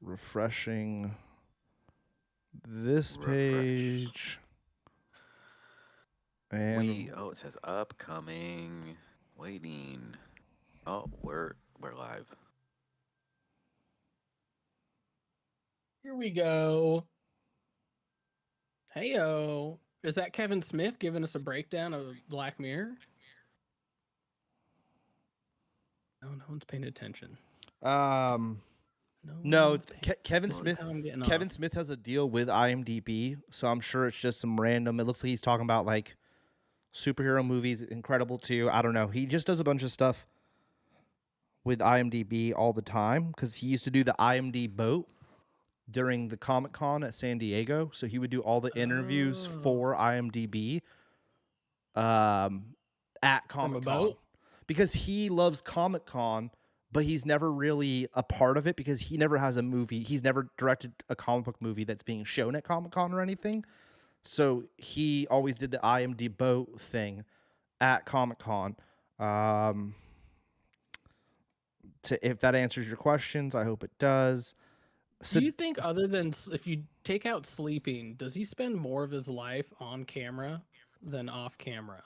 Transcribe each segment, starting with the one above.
Refreshing this page. And it says upcoming, waiting. Oh, we're live. Here we go. Heyo. Is that Kevin Smith giving us a breakdown of Black Mirror? No one's paying attention. No, Kevin Smith. Kevin Smith has a deal with IMDb, so I'm sure it's just some random. It looks like he's talking about like superhero movies, Incredible 2. I don't know. He just does a bunch of stuff with IMDb all the time because he used to do the IMDb boat during the Comic-Con at San Diego. So he would do all the interviews for IMDb at Comic-Con because he loves Comic-Con, but he's never really a part of it because he never has a movie. He's never directed a comic book movie that's being shown at Comic-Con or anything. So he always did the IMDb boat thing at Comic-Con. If that answers your questions, I hope it does. So, do you think, other than if you take out sleeping, does he spend more of his life on camera than off camera?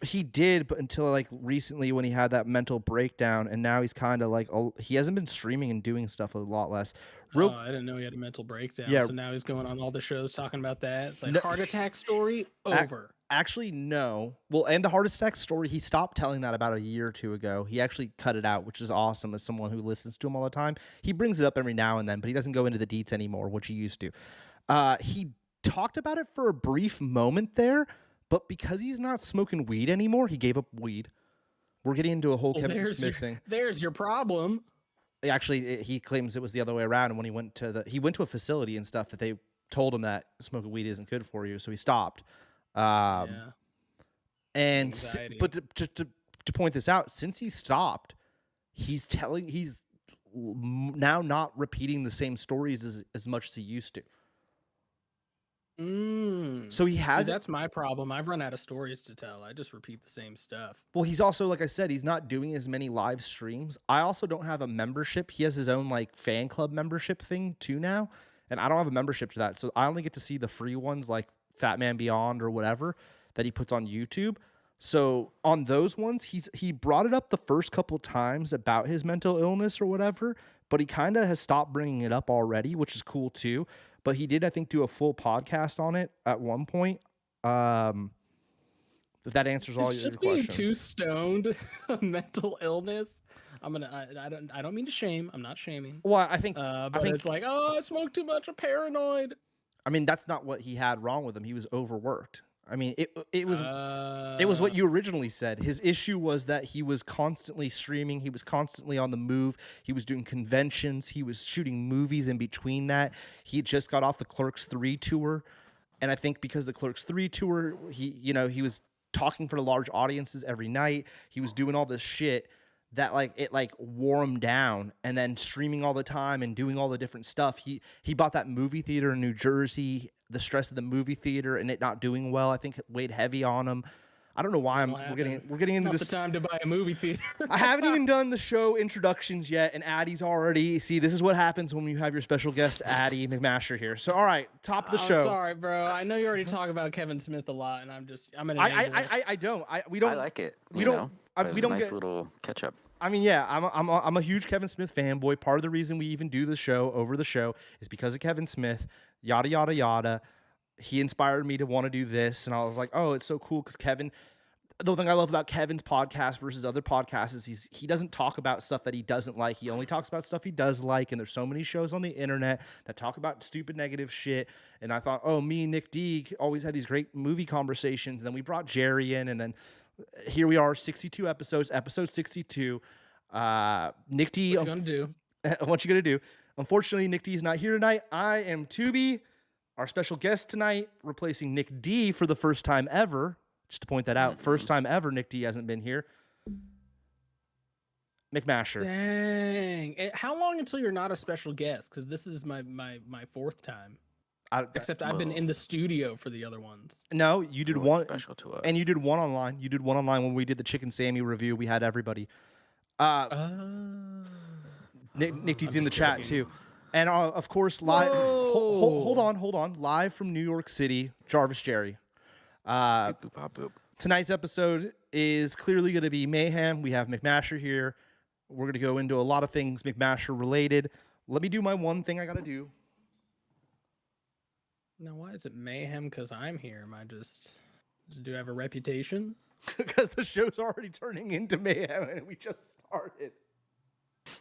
He did, but until like recently when he had that mental breakdown, and now he's kind of like he hasn't been streaming and doing stuff a lot less. I didn't know he had a mental breakdown. Yeah. So now he's going on all the shows talking about that. It's like heart attack story over. Actually, no. Well, and the heart attack story, he stopped telling that about a year or two ago. He actually cut it out, which is awesome as someone who listens to him all the time. He brings it up every now and then, but he doesn't go into the deets anymore, which he used to. He talked about it for a brief moment there, but because he's not smoking weed anymore, he gave up weed. We're getting into a whole Kevin Smith thing. There's your problem. Actually, he claims it was the other way around. And when he went to a facility and stuff that they told him that smoking weed isn't good for you, so he stopped. And but to point this out, since he stopped, he's now not repeating the same stories as much as he used to. So he has. That's my problem. I've run out of stories to tell. I just repeat the same stuff. Well, he's also, like I said, he's not doing as many live streams. I also don't have a membership. He has his own like fan club membership thing too now, and I don't have a membership to that. So I only get to see the free ones like Fat Man Beyond or whatever that he puts on YouTube. So on those ones, he brought it up the first couple times about his mental illness or whatever, but he kind of has stopped bringing it up already, which is cool too. But he did, I think, do a full podcast on it at one point. If that answers all your questions. Just being too stoned, mental illness. I don't mean to shame. I'm not shaming. Well, I think it's like, I smoked too much. I'm paranoid. I mean, that's not what he had wrong with him. He was overworked. I mean, it was what you originally said. His issue was that he was constantly streaming. He was constantly on the move. He was doing conventions. He was shooting movies in between that. He just got off the Clerks 3 tour. And I think because the Clerks 3 tour, he was talking for large audiences every night. He was doing all this shit that it wore him down, and then streaming all the time and doing all the different stuff. He bought that movie theater in New Jersey. The stress of the movie theater and it not doing well, I think, weighed heavy on him. I don't know why we're getting into this. Not the time to buy a movie theater. I haven't even done the show introductions yet, and Addy's already. See, this is what happens when you have your special guest Addy McMasher here. So, all right, top of the show. Sorry, bro. I know you already talk about Kevin Smith a lot, and I'm gonna. I don't. We don't. I like it. We don't. We don't get little catch up. I mean, yeah, I'm a huge Kevin Smith fanboy. Part of the reason we even do the show over the show is because of Kevin Smith. Yada yada yada. He inspired me to want to do this, and I was like, oh, it's so cool because Kevin. The thing I love about Kevin's podcast versus other podcasts is he doesn't talk about stuff that he doesn't like. He only talks about stuff he does like, and there's so many shows on the internet that talk about stupid negative shit. And I thought, oh, me and Nick D always had these great movie conversations. And then we brought Jerry in, and then here we are, 62 episodes, episode 62. Nick D. What are you gonna do? What you gonna do? Unfortunately, Nick D is not here tonight. I am Tubi, our special guest tonight, replacing Nick D for the first time ever. Just to point that out, first time ever Nick D hasn't been here. McMasher. Dang. How long until you're not a special guest? Because this is my fourth time. Except I've been in the studio for the other ones. No, you did one special to us. And you did one online. You did one online when we did the Chicken Sammy review. We had everybody. Nick D's in the chat too. And of course, live. Hold on. Live from New York City, Jarvis Jerry. Tonight's episode is clearly going to be mayhem. We have McMasher here. We're going to go into a lot of things McMasher related. Let me do my one thing I got to do. Now, why is it mayhem? Because I'm here. Am I just do I have a reputation? Because the show's already turning into mayhem and we just started.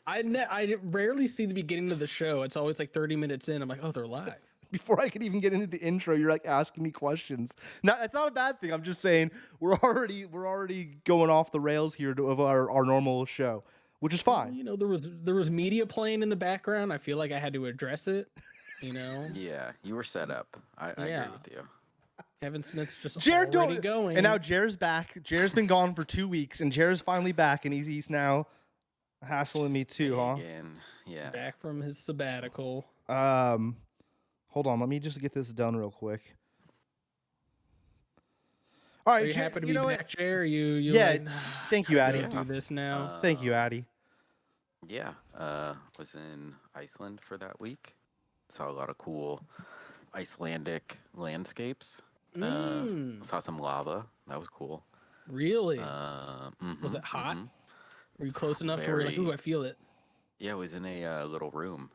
I rarely see the beginning of the show. It's always like 30 minutes in. I'm like, oh, they're live. Before I could even get into the intro, you're like asking me questions. Now, it's not a bad thing. I'm just saying we're already going off the rails here of our normal show, which is fine. You know, there was media playing in the background. I feel like I had to address it. You know. Yeah, you were set up. I agree with you. Kevin Smith's just Jared already going. And now Jared's back. Jared's been gone for 2 weeks, and Jared's finally back, and he's now hassling me too, huh? Again. Yeah. Back from his sabbatical. Hold on, let me just get this done real quick. All right, are you happy to be back, Jared? You yeah. Like, thank you, Addy. Do this now. Thank you, Addy. Yeah. Was in Iceland for that week. Saw a lot of cool Icelandic landscapes. Saw some lava. That was cool. Really? Was it hot? Were you close enough to where you're like, ooh, I feel it? Yeah, I was in a little room.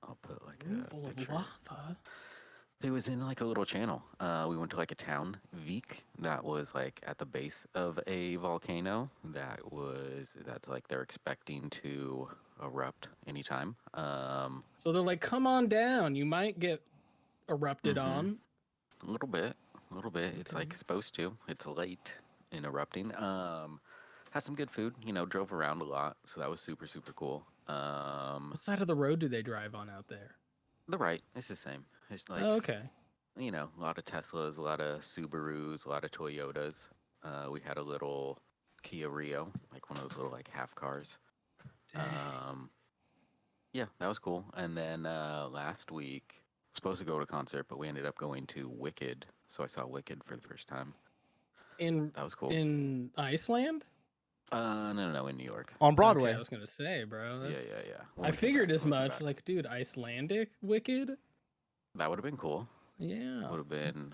I'll put like a full picture. of lava. It was in like a little channel. We went to like a town, Vik, that was like at the base of a volcano. That's like they're expecting to erupt anytime. So they're like, come on down. You might get erupted on. A little bit. Okay. It's like supposed to. It's late in erupting. Had some good food. You know, drove around a lot, so that was super, super cool. What side of the road do they drive on out there? The right. It's the same. It's like, okay. You know, a lot of Teslas, a lot of Subarus, a lot of Toyotas. We had a little Kia Rio, like one of those little like half cars. Yeah, that was cool. And then last week, supposed to go to a concert, but we ended up going to Wicked. So I saw Wicked for the first time. That was cool. In Iceland? No, in New York. On Broadway. Okay, I was gonna say, bro. Yeah. I figured as much. Like, dude, Icelandic Wicked? That would have been cool. Yeah. Would have been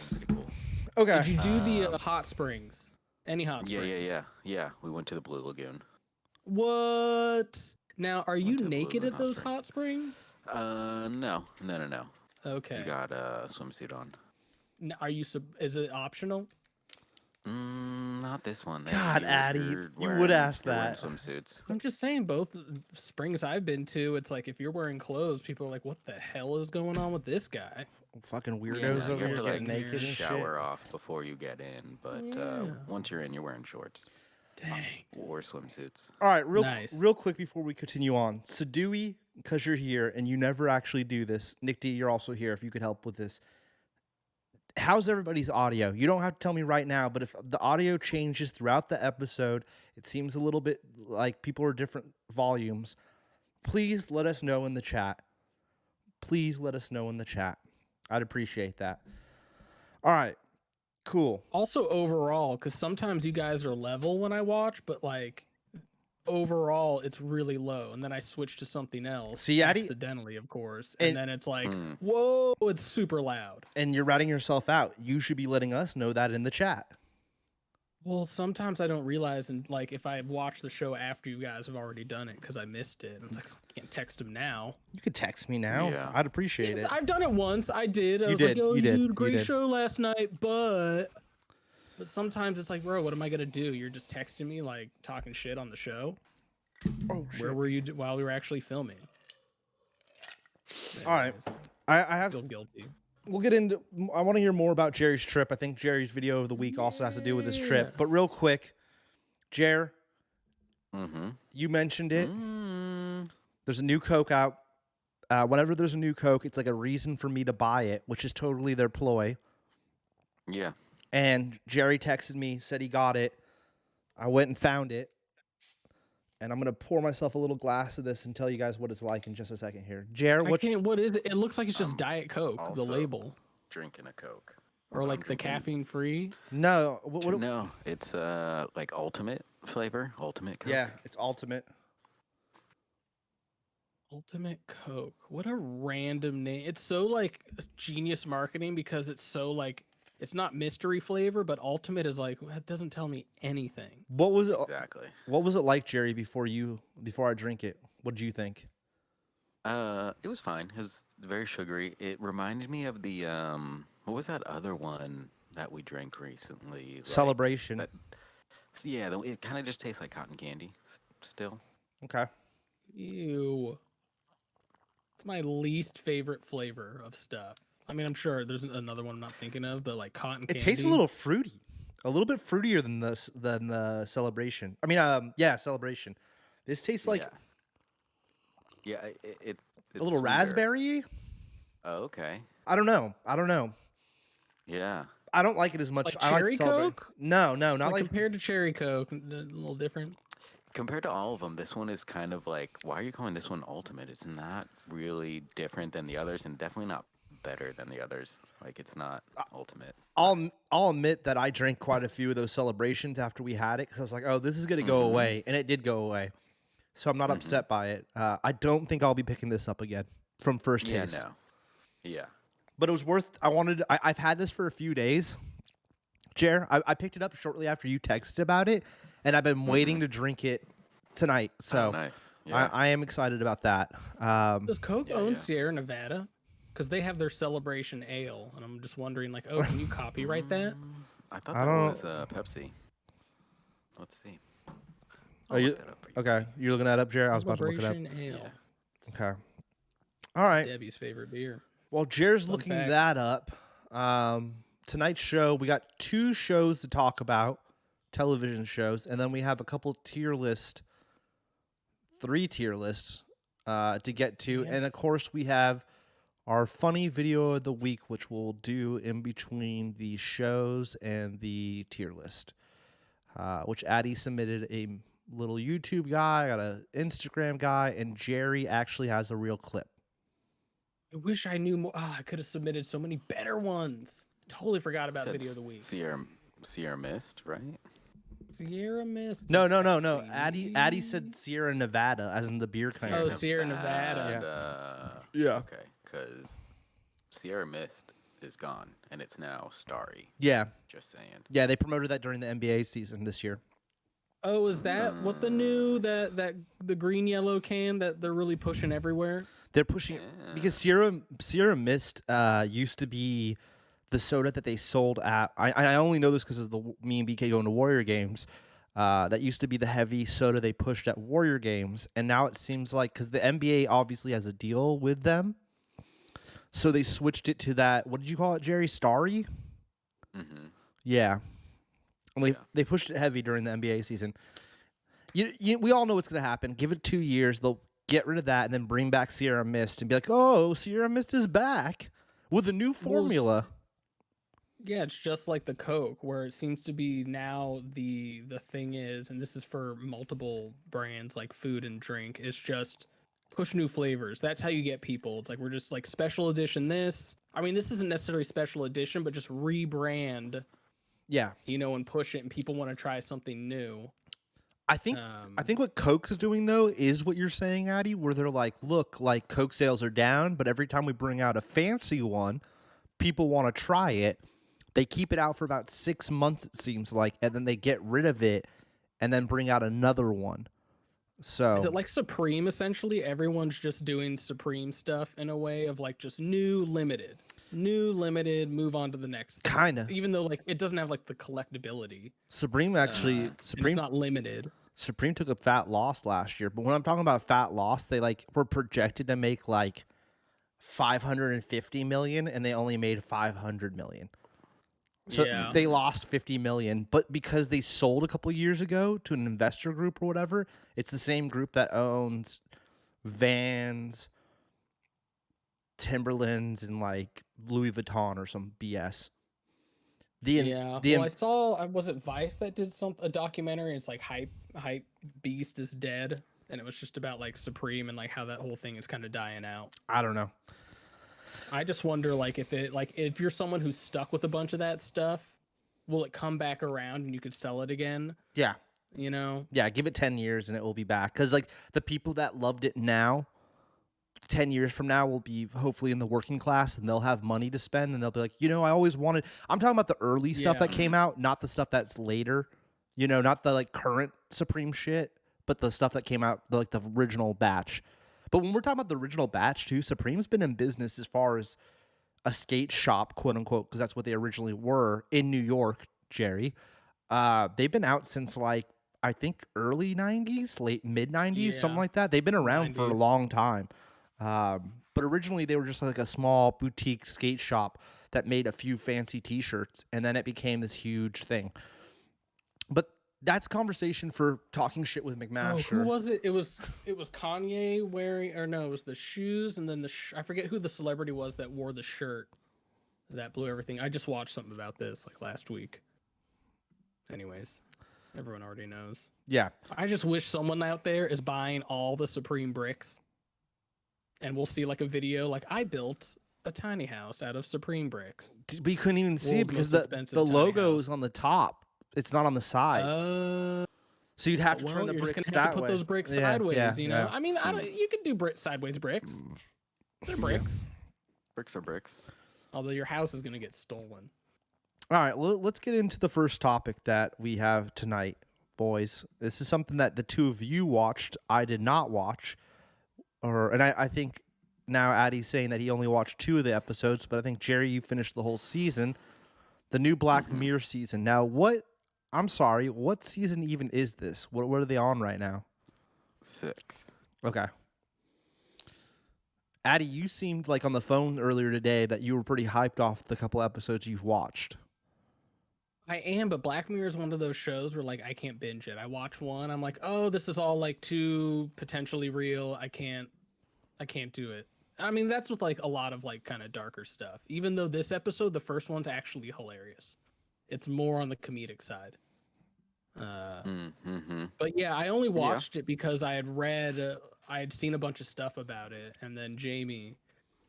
pretty cool. Okay. Did you do the hot springs? Any hot springs? Yeah. We went to the Blue Lagoon. What? Now, are you naked at those hot springs? No. Okay. You got a swimsuit on. Are you? Is it optional? Not this one. God, Addy, you would ask that. Swimsuits. I'm just saying, both springs I've been to, it's like if you're wearing clothes, people are like, "What the hell is going on with this guy?" Fucking weirdos over here getting naked and shit. Shower off before you get in, but once you're in, you're wearing shorts. Dang. Or swimsuits. All right, real quick before we continue on, Sadui, because you're here and you never actually do this. Nick D, you're also here. If you could help with this. How's everybody's audio? You don't have to tell me right now, but if the audio changes throughout the episode, it seems a little bit like people are different volumes, please let us know in the chat. I'd appreciate that. All right, cool. Also overall, because sometimes you guys are level when I watch, but like overall it's really low, and then I switch to something else. See, Addy, accidentally, of course, and then it's like, whoa, it's super loud. And you're ratting yourself out. You should be letting us know that in the chat. Well, sometimes I don't realize, and like if I watch the show after you guys have already done it because I missed it, and it's like I can't text him now. You could text me now. Yeah. I'd appreciate it. I've done it once. I did. I was like, oh, you did a great show last night, but sometimes it's like, bro, what am I gonna do? You're just texting me like talking shit on the show. Oh, shit. Where were you while we were actually filming? All right, I feel guilty. We'll get into. I want to hear more about Jerry's trip. I think Jerry's video of the week also has to do with his trip. But real quick, Jer, you mentioned it. There's a new Coke out. Whenever there's a new Coke, it's like a reason for me to buy it, which is totally their ploy. Yeah. And Jerry texted me, said he got it. I went and found it. And I'm going to pour myself a little glass of this and tell you guys what it's like in just a second here. Jer, what is it? It looks like it's just Diet Coke, the label. Drinking a Coke. Or like the caffeine free? No. No, it's like ultimate flavor, ultimate Coke. Yeah, it's ultimate. Ultimate Coke. What a random name. It's so like genius marketing because it's so like it's not mystery flavor, but ultimate is like that doesn't tell me anything. What was it? Exactly. What was it like, Jerry? Before I drink it, what did you think? It was fine. It was very sugary. It reminded me of the what was that other one that we drank recently? Celebration. Yeah, it kind of just tastes like cotton candy still. Okay. Ew. It's my least favorite flavor of stuff. I mean, I'm sure there's another one I'm not thinking of, but like cotton candy. It tastes a little fruity, a little bit fruitier than the celebration. I mean, celebration. This tastes like it's a little raspberry. Oh, okay. I don't know. Yeah. I don't like it as much. Like I cherry Coke? No, not like compared to cherry Coke, a little different. Compared to all of them, this one is kind of like, why are you calling this one ultimate? It's not really different than the others, and definitely not better than the others. Like, it's not ultimate. I'll admit that I drank quite a few of those celebrations after we had it because I was like, oh, this is gonna go away, and it did go away. So I'm not upset by it. I don't think I'll be picking this up again from first taste. Yeah, no. Yeah. But it was worth. I've had this for a few days. Jer, I picked it up shortly after you texted about it, and I've been waiting to drink it tonight. So nice. Yeah. I am excited about that. Does Coke own Sierra Nevada? Because they have their Celebration Ale, and I'm just wondering, like, oh, can you copyright that? I thought that was Pepsi. Let's see. Are you okay? You're looking that up, Jer? I was about to look it up. Celebration Ale. Yeah. Okay. All right. Debbie's favorite beer. Well, Jer's Fun looking fact. that up. Tonight's show, we got 2 shows to talk about, television shows, and then we have a couple 3 tier lists to get to. Yes. And of course, we have our funny video of the week, which we'll do in between the shows and the tier list, which Addy submitted a little YouTube guy, got an Instagram guy, and Jerry actually has a real clip. I wish I knew more. Oh, I could have submitted so many better ones. Totally forgot about video of the week. Sierra Mist, right? Sierra Mist. No. Addy said Sierra Nevada, as in the beer kind. Oh, Sierra Nevada. Yeah. Okay, because Sierra Mist is gone, and it's now Starry. Yeah. Just saying. Yeah, they promoted that during the NBA season this year. Oh, is that what the new that the green yellow can that they're really pushing everywhere? They're pushing because Sierra Mist used to be the soda that they sold at. I only know this because of me and BK going to Warrior games. That used to be the heavy soda they pushed at Warrior games, and now it seems like because the NBA obviously has a deal with them, so they switched it to that. What did you call it, Jerry? Starry. Mm-hmm. Yeah. And they pushed it heavy during the NBA season. We all know what's going to happen. Give it 2 years. They'll get rid of that and then bring back Sierra Mist and be like, oh, Sierra Mist is back with a new formula. Yeah, it's just like the Coke, where it seems to be now the thing is, and this is for multiple brands like food and drink, it's just push new flavors. That's how you get people. It's like we're just like special edition this. I mean, this isn't necessarily special edition, but just rebrand. Yeah. And push it, and people want to try something new. I think what Coke's doing, though, is what you're saying, Addy, where they're like, look, like Coke sales are down, but every time we bring out a fancy one, people want to try it. They keep it out for about 6 months, it seems like, and then they get rid of it and then bring out another one. So is it like Supreme, essentially? Everyone's just doing Supreme stuff in a way of like just new, limited, move on to the next thing. Kind of. Even though like it doesn't have like the collectability. Supreme it's not limited. Supreme took a fat loss last year, but when I'm talking about fat loss, they like were projected to make like 550 million and they only made 500 million. So they lost 50 million, but because they sold a couple years ago to an investor group or whatever, it's the same group that owns Vans, Timberlands, and like Louis Vuitton or some BS. I saw, was it Vice that did a documentary? And it's like hype beast is dead, and it was just about like Supreme and like how that whole thing is kind of dying out. I don't know. I just wonder, like, if you're someone who's stuck with a bunch of that stuff, will it come back around and you could sell it again? Yeah. You know? Yeah, give it 10 years and it will be back. Because, like, the people that loved it now 10 years from now will be hopefully in the working class and they'll have money to spend and they'll be like, you know, I always wanted, I'm talking about the early stuff that came out, not the stuff that's later, you know, not the like current Supreme shit, but the stuff that came out like the original batch. But when we're talking about the original batch too, Supreme's been in business as far as a skate shop, quote unquote, because that's what they originally were in New York, Jerry. They've been out since like, I think early 90s, late mid 90s, something like that. They've been around 90s. For a long time. But originally they were just like a small boutique skate shop that made a few fancy t-shirts, and then it became this huge thing. But that's conversation for talking shit with McMasher. Oh, who was it? It was Kanye wearing, or no, it was the shoes, and then I forget who the celebrity was that wore the shirt that blew everything. I just watched something about this like last week. Anyways, everyone already knows. Yeah. I just wish someone out there is buying all the Supreme bricks, and we'll see like a video like I built a tiny house out of Supreme bricks. We couldn't even see it because the logo is on the top. It's not on the side. So you'd have to turn the bricks just that have to put way. those bricks sideways, you know? Yeah. I mean, you could do sideways bricks. They're bricks. Bricks are bricks. Although your house is going to get stolen. All right, well, let's get into the first topic that we have tonight, boys. This is something that the two of you watched. I did not watch. And I think now Addy's saying that he only watched 2 of the episodes, but I think, Jerry, you finished the whole season, the new Black Mirror season. Now, what season even is this? What are they on right now? 6. Okay. Addy, you seemed like on the phone earlier today that you were pretty hyped off the couple episodes you've watched. I am, but Black Mirror is one of those shows where like I can't binge it. I watch one, I'm like, oh, this is all like too potentially real. I can't do it. I mean, that's with like a lot of like kind of darker stuff. Even though this episode, the first one's actually hilarious. It's more on the comedic side. But yeah, I only watched it because I had seen a bunch of stuff about it, and then Jamie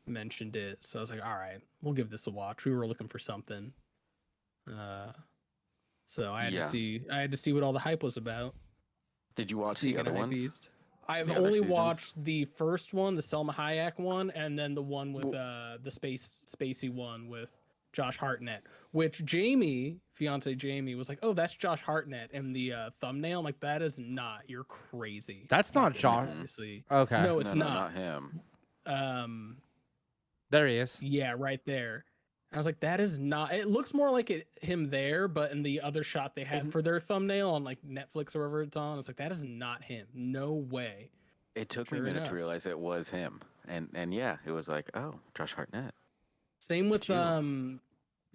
mentioned it, so I was like, all right, we'll give this a watch. We were looking for something. So I had to see what all the hype was about. Did you watch the other ones? I've only watched the first one, the Selma Hayek one, and then the one with the spacey one with Josh Hartnett, which fiance Jamie was like, oh, that's Josh Hartnett in the thumbnail. I'm like, that is not. You're crazy. That's not Josh. Obviously. Okay. No, it's not. Not him. There he is. Yeah, right there. I was like, that is not. It looks more like him there, but in the other shot they had for their thumbnail on like Netflix or wherever it's on, it's like, that is not him. No way. It took me a minute to realize it was him, and yeah, it was like, oh, Josh Hartnett. Same with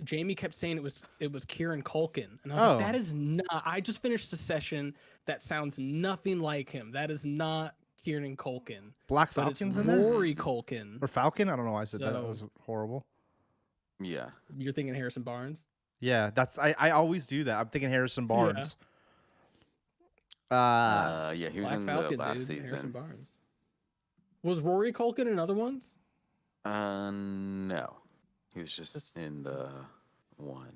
Jamie kept saying it was Kieran Culkin, and I was like, that is not. I just finished a session that sounds nothing like him. That is not Kieran Culkin. Black Falcon's in there. Rory Culkin or Falcon? I don't know why I said that. That was horrible. Yeah. You're thinking Harrison Barnes? Yeah, I always do that. I'm thinking Harrison Barnes. Yeah, he was Black in Falcon, the last season. Harrison Barnes. Was Rory Culkin in other ones? No. He was just in the one.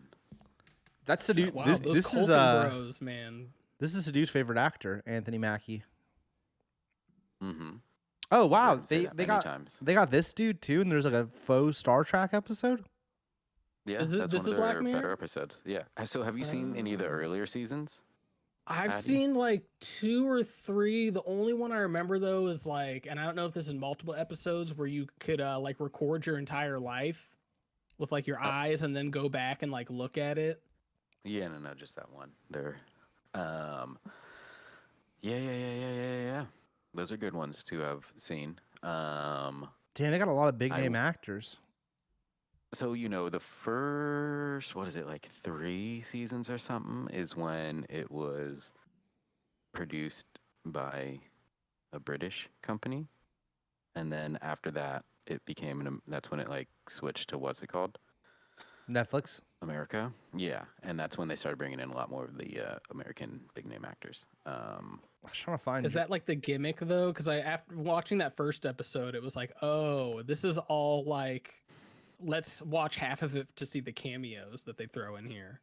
That's the dude. Wow, this Culkin is bros, man. This is the dude's favorite actor, Anthony Mackie. Mm-hmm. Oh wow, they got this dude too, and there's like a faux Star Trek episode. Yeah, that's one of their better episodes. Yeah. So have you seen any of the earlier seasons? I've seen like 2 or 3. The only one I remember though is like, and I don't know if this is multiple episodes where you could like record your entire life with like your eyes and then go back and like look at it. Yeah, no, just that one. There. Yeah. Those are good ones to have seen. Damn, they got a lot of big name actors. So, the first, what is it, like 3 seasons or something, is when it was produced by a British company. And then after that, it became, that's when it like switched to, what's it called? Netflix? America. Yeah. And that's when they started bringing in a lot more of the American big name actors. I was trying to find. Is that like the gimmick though? Because after watching that first episode, it was like, oh, this is all like, let's watch half of it to see the cameos that they throw in here.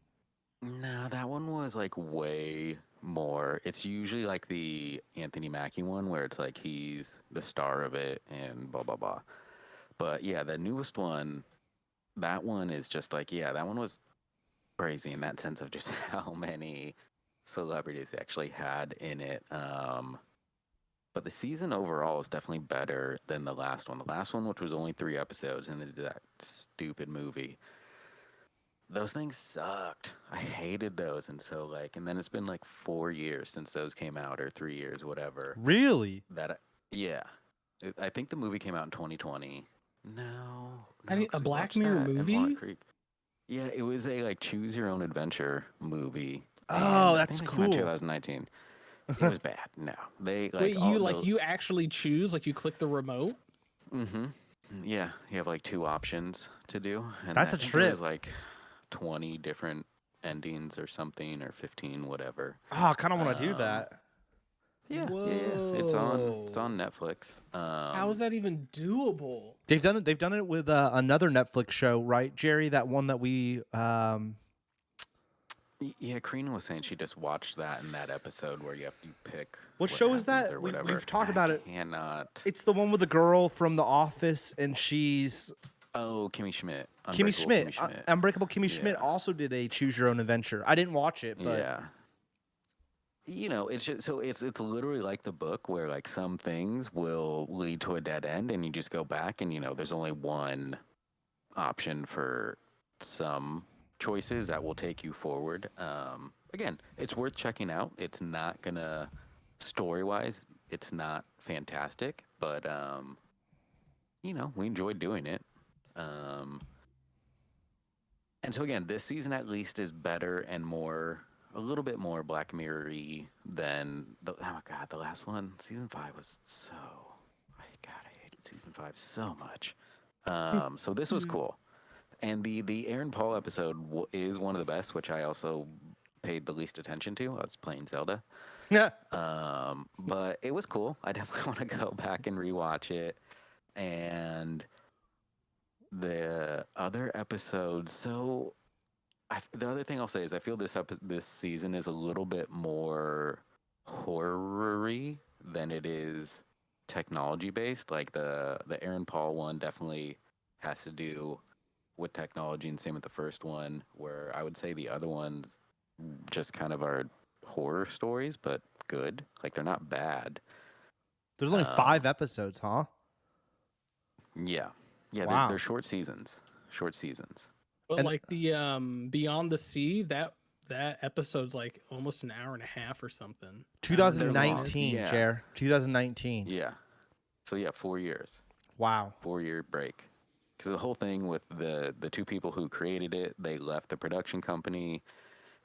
No, that one was like way more. It's usually like the Anthony Mackie one where it's like he's the star of it and blah blah blah. But yeah, the newest one, that one is just like yeah, that one was crazy in that sense of just how many celebrities they actually had in it. But the season overall is definitely better than the last one. The last one, which was only 3 episodes, and they did that stupid movie. Those things sucked. I hated those, and so like, and then it's been like 4 years since those came out, or 3 years, whatever. Really? Yeah, I think the movie came out in 2020. No, I no, mean, a because we Black watched Mirror that in Walnut movie? Creek. Yeah, it was a like choose your own adventure movie, Oh, and I that's think that came out in cool. 2019. It was bad. No, they Wait, like all you the. you actually choose, like you click the remote? Mm-hmm. Yeah, you have like 2 options to do, and That's I a think there was trip. like 20 different endings or something, or 15, whatever. Oh, I kind of want to do Um, that. yeah. It's on Whoa. Netflix. How is that even doable? They've done it with another Netflix show, right, Jerry? That one that we Yeah, Karina was saying she just watched that in that episode where you have to pick what what show is happens that? or whatever. We've talked I about it. cannot. It's the one with the girl from The Office, and she's Oh, Kimmy Schmidt, Kimmy Unbreakable Schmidt. Kimmy Schmidt. Unbreakable Kimmy Schmidt Yeah, also did a Choose Your Own Adventure. I didn't watch it, but yeah. It's just so it's literally like the book where like some things will lead to a dead end and you just go back and there's only one option for some choices that will take you forward. Again, it's worth checking out. It's not gonna story wise, it's not fantastic, but we enjoyed doing it. Um, and so again, this season at least is better and a little bit more Black Mirror-y than oh my god, the last one, season 5 was so. I hated season 5 so much. So this was cool, and the Aaron Paul episode is one of the best, which I also paid the least attention to. I was playing Zelda, yeah. but it was cool. I definitely want to go back and rewatch it, and the other episodes. So the other thing I'll say is I feel this season is a little bit more horror-y than it is technology based. Like the Aaron Paul one definitely has to do with technology, and same with the first one. Where I would say the other ones just kind of are horror stories, but good. Like they're not bad. There's only Um, 5 episodes, huh? yeah, yeah, they're Wow. short seasons. Short seasons. But And like the Beyond the Sea, that episode's like almost an hour and a half or something. Hour and They're 20 long. minutes. 2019, Yeah, Jer. 2019. yeah. So yeah, 4 years. Wow. 4 year break, because the whole thing with the two people who created it, they left the production company,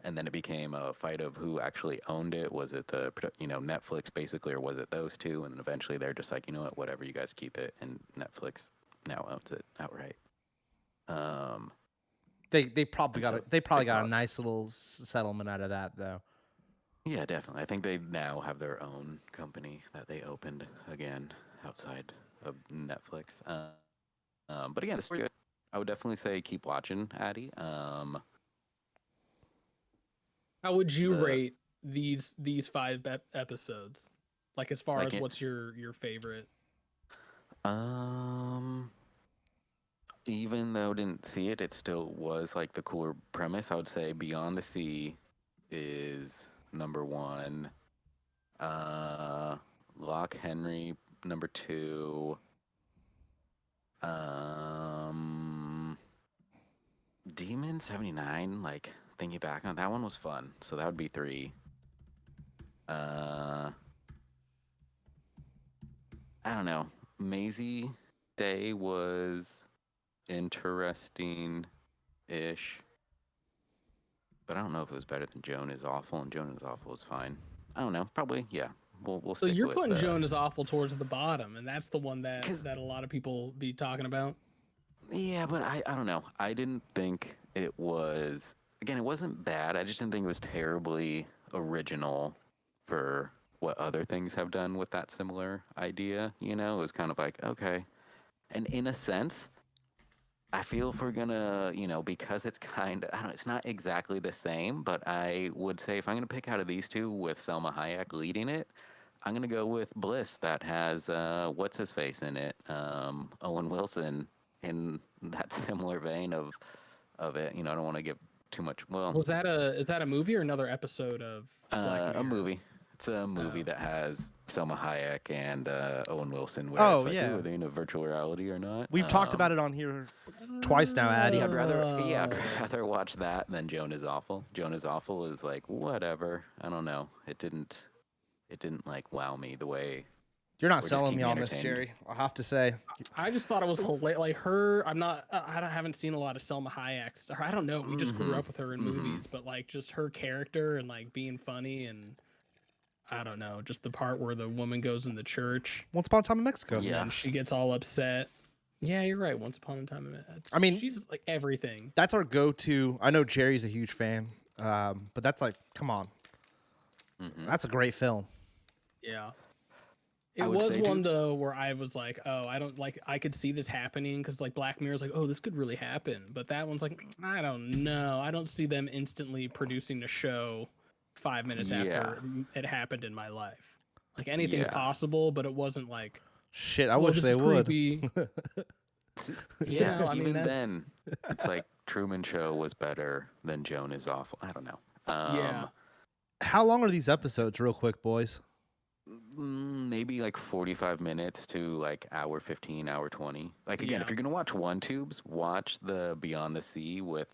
and then it became a fight of who actually owned it. Was it Netflix basically, or was it those two? And then eventually they're just like, you know what, whatever, you guys keep it, and Netflix now owns it outright. Um, They probably and got so they probably big got a boss. nice little settlement out of that though. Yeah, definitely. I think they now have their own company that they opened again outside of Netflix. But again, it's good. I would definitely say keep watching, Addy. How would you The rate these five episodes? Like as far like as it, what's your favorite? um, even though I didn't see it, it still was like the cooler premise. I would say Beyond the Sea is number one. Uh, Lock Henry number two. Um, Demon 79. Like thinking back on that one was fun, so that would be three. Uh, I don't know. Maisie Day was interesting ish. But I don't know if it was better than Joan is Awful, and Joan is Awful is fine. I don't know. Probably, yeah. We'll So stick you're with putting Joan as Awful towards the bottom, and that's the one because that a lot of people be talking about. yeah, but I don't know. I didn't think it was. Again, it wasn't bad. I just didn't think it was terribly original for what other things have done with that similar idea. It was kind of like okay, and in a sense, I feel if we're gonna, because it's kind of, I don't know, it's not exactly the same, but I would say if I'm gonna pick out of these two with Selma Hayek leading it, I'm gonna go with Bliss that has what's his face in it, Owen Wilson in that similar vein of it. I don't want to give too much. Well, Was that is that a movie or another episode of Black a Mirror? movie. It's a movie Oh. that has Selma Hayek and Owen Wilson, where Oh it's like, yeah, ooh, are they in a virtual reality or not? we've talked about it on here twice now, Addy. I'd Oh. rather watch that than Joan is Awful. Joan is Awful is like whatever. I don't know. It didn't like wow me the way. You're not Or just selling keep me me on this, entertained. Jerry. I'll have to say. I just thought it was hilarious. Like her, haven't seen a lot of Selma Hayek stuff. I don't know. We just grew up with her in movies, but like just her character and like being funny and I don't know, just the part where the woman goes in the church Once Upon a Time in Mexico. and Yeah. then she gets all upset. Yeah, you're right. Once Upon a Time in Mexico. I mean, she's like everything. That's our go-to. I know Jerry's a huge fan, but that's like, come on, that's a great film. Yeah. I It would was say, one dude- though where I was like, oh, I don't like. I could see this happening because like Black Mirror's like, oh, this could really happen. But that one's like, I don't know. I don't see them instantly producing a show 5 minutes after it happened in my life. Like anything's Yeah. possible, but it wasn't like, Shit, I oh, wish this they is would. creepy. Yeah, know, I mean, even that's- then, it's like Truman Show was better than Joan is Awful. I don't know. Yeah. How long are these episodes, real quick, boys? Maybe like 45 minutes to like hour 15, hour 20. Like again, if Yeah. you're gonna watch one tubes, watch the Beyond the Sea with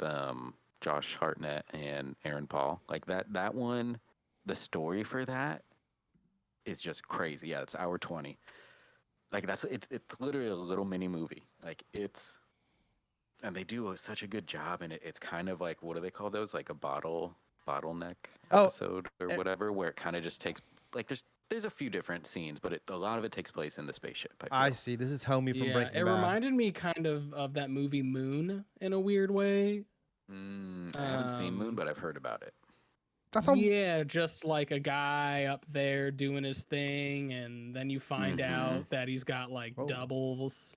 Josh Hartnett and Aaron Paul. Like that one, the story for that is just crazy. Yeah, it's hour 20. Like it's literally a little mini movie. Like and they do such a good job, and it's kind of like, what do they call those? Like a bottleneck Oh, episode or whatever, where it kind of just takes like there's a few different scenes, but a lot of it takes place in the spaceship. I feel. see. This is Homie from Yeah. Breaking It Bad. reminded me kind of that movie Moon in a weird way. I haven't seen Moon, but I've heard about it. I thought, Yeah, just like a guy up there doing his thing, and then you find out that he's got like Oh. doubles.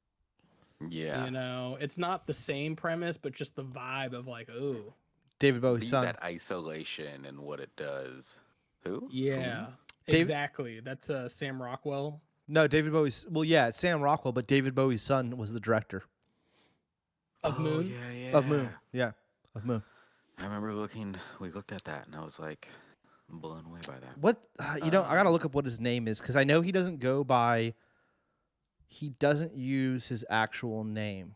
Yeah, You know, it's not the same premise, but just the vibe of like, oh, David Bowie's Be son. that isolation and what it does. Who? yeah, Dave- exactly. That's Sam Rockwell. No, David Bowie's. Well, yeah, it's Sam Rockwell, but David Bowie's son was the director Of Moon? Yeah. of Moon. Yeah, of Moon. I remember we looked at that, and I was like blown away by that. What I gotta look up what his name is because I know he doesn't go by. He doesn't use his actual name.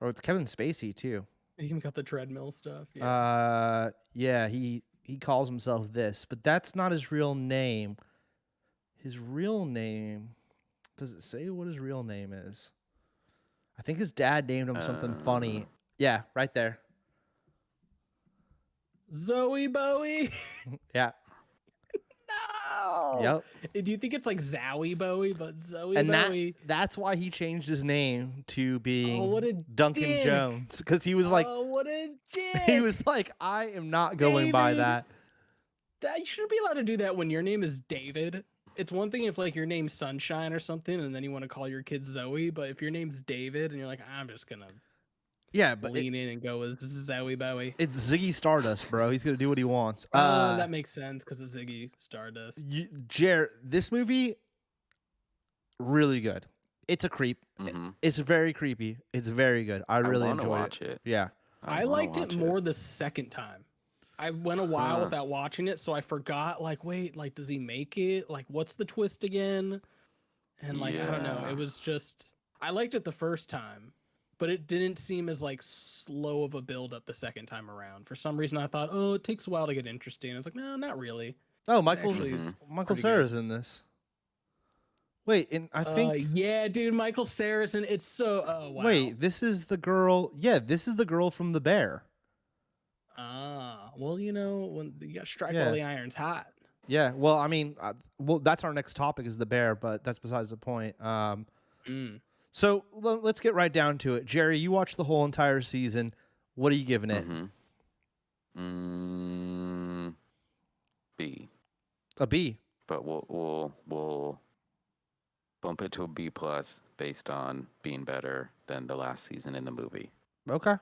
Oh, it's Kevin Spacey too. He even got the treadmill stuff. Yeah. Yeah, he calls himself this, but that's not his real name. His real name, does it say what his real name is? I think his dad named him something funny. Yeah, right there. Zoe Bowie. Yeah. No. Yep. Do you think it's like Zowie Bowie, but Zoe And Bowie? that's why he changed his name to being what a Duncan dick. Jones, because he was like, oh, what a dick! he was like, I am not going by David. that. That you shouldn't be allowed to do that when your name is David. It's one thing if like your name's Sunshine or something, and then you want to call your kid Zoe. But if your name's David and you're like, I'm just gonna Yeah, but lean in and go with Zoe Bowie. it's Ziggy Stardust, bro. He's gonna do what he wants. That makes sense because of Ziggy Stardust. This movie, really good. It's a creep. Mhm. It's very creepy. It's very good. I really wanna enjoyed watch it. Yeah. I wanna liked it watch more the second time. I went a while Huh. without watching it, so I forgot. Like, wait, like, does he make it? Like, what's the twist again? And like, I don't know. Yeah. It was just I liked it the first time, but it didn't seem as like slow of a build up the second time around. For some reason, I thought, oh, it takes a while to get interesting. I was like, no, not really. Oh, Michael pretty good. Cera's in this. Wait, and I think Yeah, dude, Michael Saracen. It's so. Oh wow. wait, this is the girl. Yeah, this is the girl from The Bear. Ah, well, you know, when you got to strike Yeah. while the iron's hot. Yeah. Well, I mean, that's our next topic is The Bear, but that's besides the point. Mm. So let's get right down to it. Jerry, you watched the whole entire season. What are you giving it? B. A B. But we'll bump it to a B plus based on being better than the last season in the movie. Okay.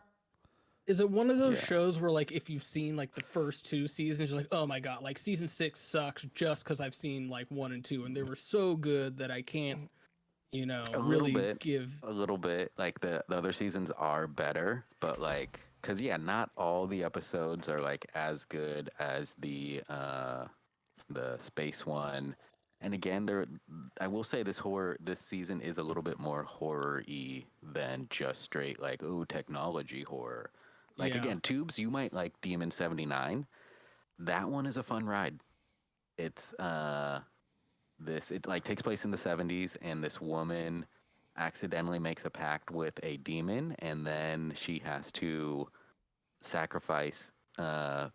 Is it one of those Yeah. shows where, like, if you've seen like the first 2 seasons, you're like, oh my god, like season 6 sucks just because I've seen like 1 and 2, and they were so good that I can't, really give. A little bit. Like the other seasons are better, but like, cause yeah, not all the episodes are like as good as the space one. And again, I will say this season is a little bit more horror-y than just straight like, oh, technology horror. Like Yeah. again, Tubes, you might like Demon 79. That one is a fun ride. It's it like takes place in the 70s, and this woman accidentally makes a pact with a demon, and then she has to sacrifice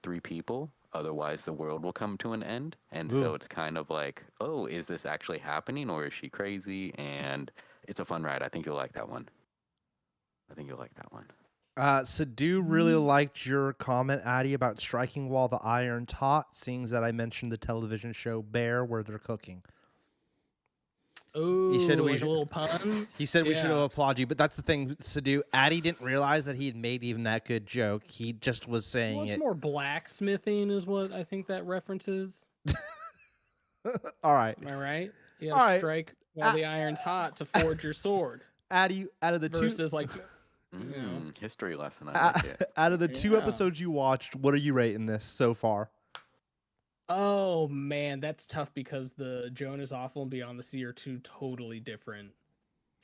3 people, otherwise the world will come to an end. And so Ooh. it's kind of like, oh, is this actually happening, or is she crazy? And it's a fun ride. I think you'll like that one. Sadu really liked your comment, Addy, about striking while the iron's hot, seeing that I mentioned the television show Bear, where they're cooking. Oh, said like a little pun. He said we should Yeah. applaud you, but that's the thing, Sadu. Addy didn't realize that he had made even that good joke. He just was saying Well, it's it. more blacksmithing is what I think that references. All right, Am I right? You All gotta right. strike while the iron's hot to forge your sword. Addy, out of the Versus like, History lesson. I like it. out of the 2 Yeah. episodes you watched, what are you rating this so far? oh man, that's tough because the Joan is Awful and Beyond the Sea are 2 totally different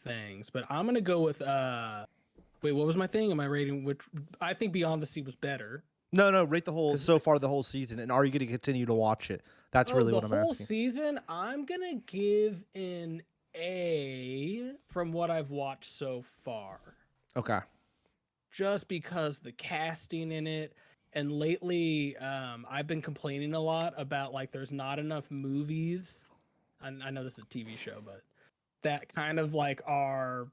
things. But I'm gonna go with wait, what was my thing? Am I rating which? I think Beyond the Sea was better. No, rate the whole 'Cause- so far the whole season, and are you going to continue to watch it? That's really what I'm the whole asking. season, I'm gonna give an A from what I've watched so far. Okay. Just because the casting in it, and lately I've been complaining a lot about like there's not enough movies. I know this is a TV show, but that kind of like are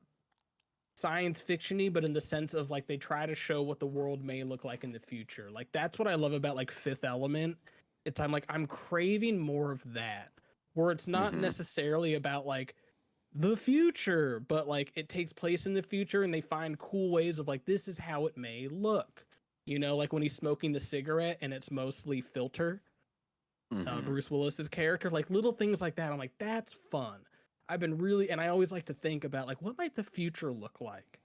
science fiction-y, but in the sense of like they try to show what the world may look like in the future. Like that's what I love about like Fifth Element. I'm craving more of that, where it's not necessarily about like the future, but like it takes place in the future and they find cool ways of like this is how it may look. Like when he's smoking the cigarette and it's mostly filter. Bruce Willis's character, like little things like that. I'm like, that's fun. I've been really, and I always like to think about like what might the future look like.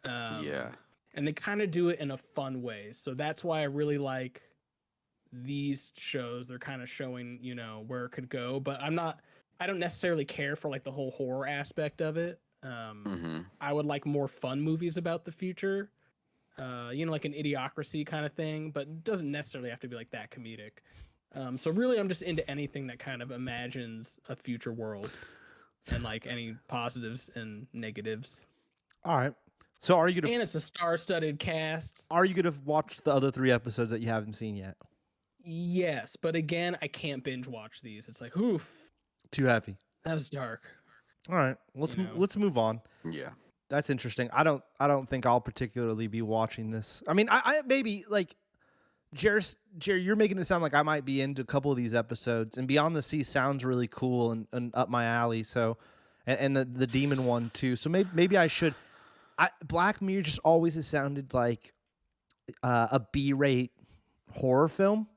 Yeah. And they kind of do it in a fun way. So that's why I really like these shows. They're kind of showing, where it could go, but I don't necessarily care for like the whole horror aspect of it. I would like more fun movies about the future. Like an Idiocracy kind of thing, but it doesn't necessarily have to be like that comedic. So really I'm just into anything that kind of imagines a future world and like any positives and negatives. All right. So are you going to And it's a star-studded cast. Are you going to watch the other 3 episodes that you haven't seen yet? Yes, but again, I can't binge watch these. It's like, oof, Too heavy. that was dark. All right. Let's move on. Yeah. That's interesting. I don't think I'll particularly be watching this. I mean, I maybe like Jerry, you're making it sound like I might be into a couple of these episodes, and Beyond the Sea sounds really cool and up my alley. So, and the demon one too. So maybe I should. Black Mirror just always has sounded like a B-rate horror film.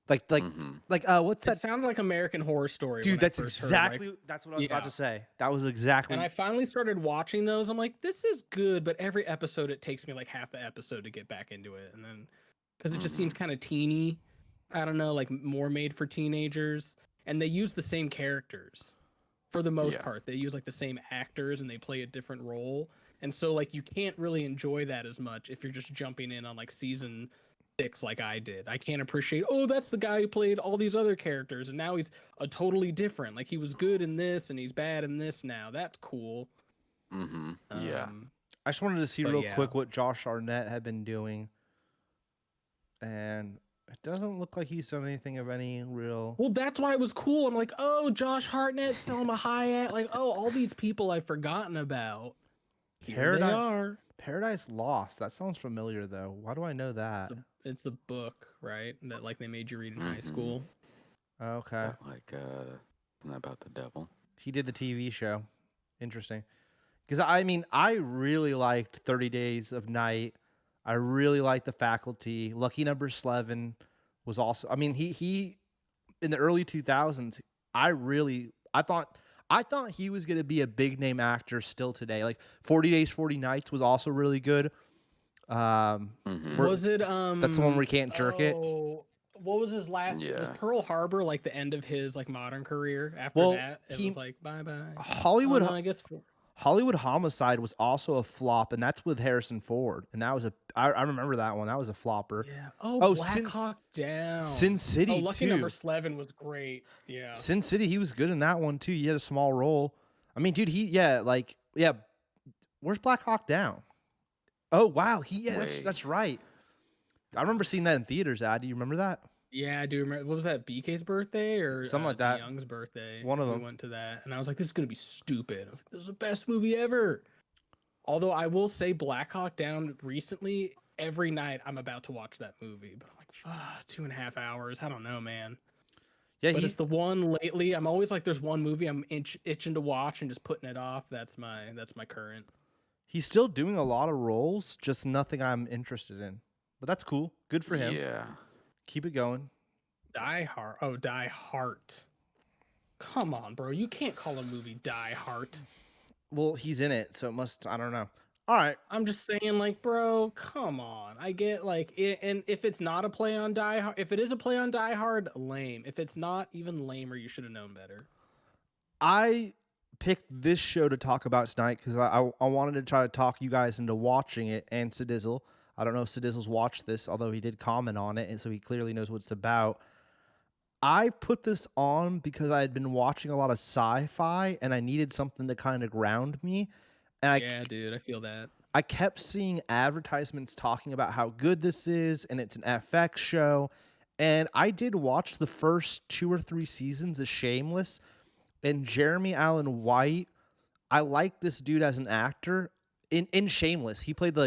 Like what's It that? sounded like American Horror Story. Dude, when I that's first exactly heard, that's what I was about to say. That was exactly. And I finally started watching those. I'm like, this is good, but every episode it takes me like half the episode to get back into it, and then because it just seems kind of teeny. I don't know, like more made for teenagers, and they use the same characters for the most part. They use like the same actors, and they play a different role, and so like you can't really enjoy that as much if you're just jumping in on like season 6 like I did. I can't appreciate, oh, that's the guy who played all these other characters and now he's a totally different. Like he was good in this and he's bad in this now. That's cool. Yeah. I just wanted to see real quick what Josh Arnett had been doing, and it doesn't look like he's done anything of any real. Well, that's why it was cool. I'm like, oh, Josh Hartnett, Selma Hayek, like, oh, all these people I've forgotten about. Here they are. Paradise Lost. That sounds familiar though. Why do I know that? It's a book, right? That like they made you read in high school. Okay. Like isn't that about the devil? He did the TV show. Interesting. Because, I mean, I really liked 30 Days of Night. I really liked The Faculty. Lucky Number 11 was also... I mean, he in the early 2000s, I thought he was going to be a big-name actor still today. Like, 40 Days, 40 Nights was also really good. Was it... That's the one where he can't jerk it. What was his last... Yeah. Was Pearl Harbor, like, the end of his, like, modern career? After that, it was like, bye-bye. Hollywood... I guess... Hollywood Homicide was also a flop, and that's with Harrison Ford. And that was I remember that one. That was a flopper. Yeah. Oh, Black Hawk Down. Sin City, Lucky too. Number 11 was great. Yeah. Sin City, he was good in that one, too. He had a small role. I mean, dude, where's Black Hawk Down? Oh, wow. That's right. I remember seeing that in theaters, Addy. You remember that? Yeah, I do remember. What was that, BK's birthday or something like that? Young's birthday. One of them. We went to that, and I was like, "This is gonna be stupid." I was like, "This is the best movie ever." Although I will say, Black Hawk Down recently, every night I'm about to watch that movie, but I'm like, 2.5 hours. I don't know, man. Yeah, but it's the one lately. I'm always like, there's one movie I'm itching to watch and just putting it off. That's my current. He's still doing a lot of roles, just nothing I'm interested in. But that's cool. Good for him. Yeah. Keep it going. Die Hard. Oh, Die Hard. Come on, bro. You can't call a movie Die Hard. Well, he's in it, so it must... I don't know. All right. I'm just saying, like, bro, come on. I get, like... and if it's not a play on Die Hard... If it is a play on Die Hard, lame. If it's not, even lamer, you should have known better. I picked this show to talk about tonight because I wanted to try to talk you guys into watching it, and Sadizzle. I don't know if Sadizzle's watched this, although he did comment on it, and so he clearly knows what it's about. I put this on because I had been watching a lot of sci-fi, and I needed something to kind of ground me. And yeah, dude, I feel that. I kept seeing advertisements talking about how good this is, and it's an FX show. And I did watch the first 2 or 3 seasons of Shameless, and Jeremy Allen White, I like this dude as an actor. In Shameless, he played the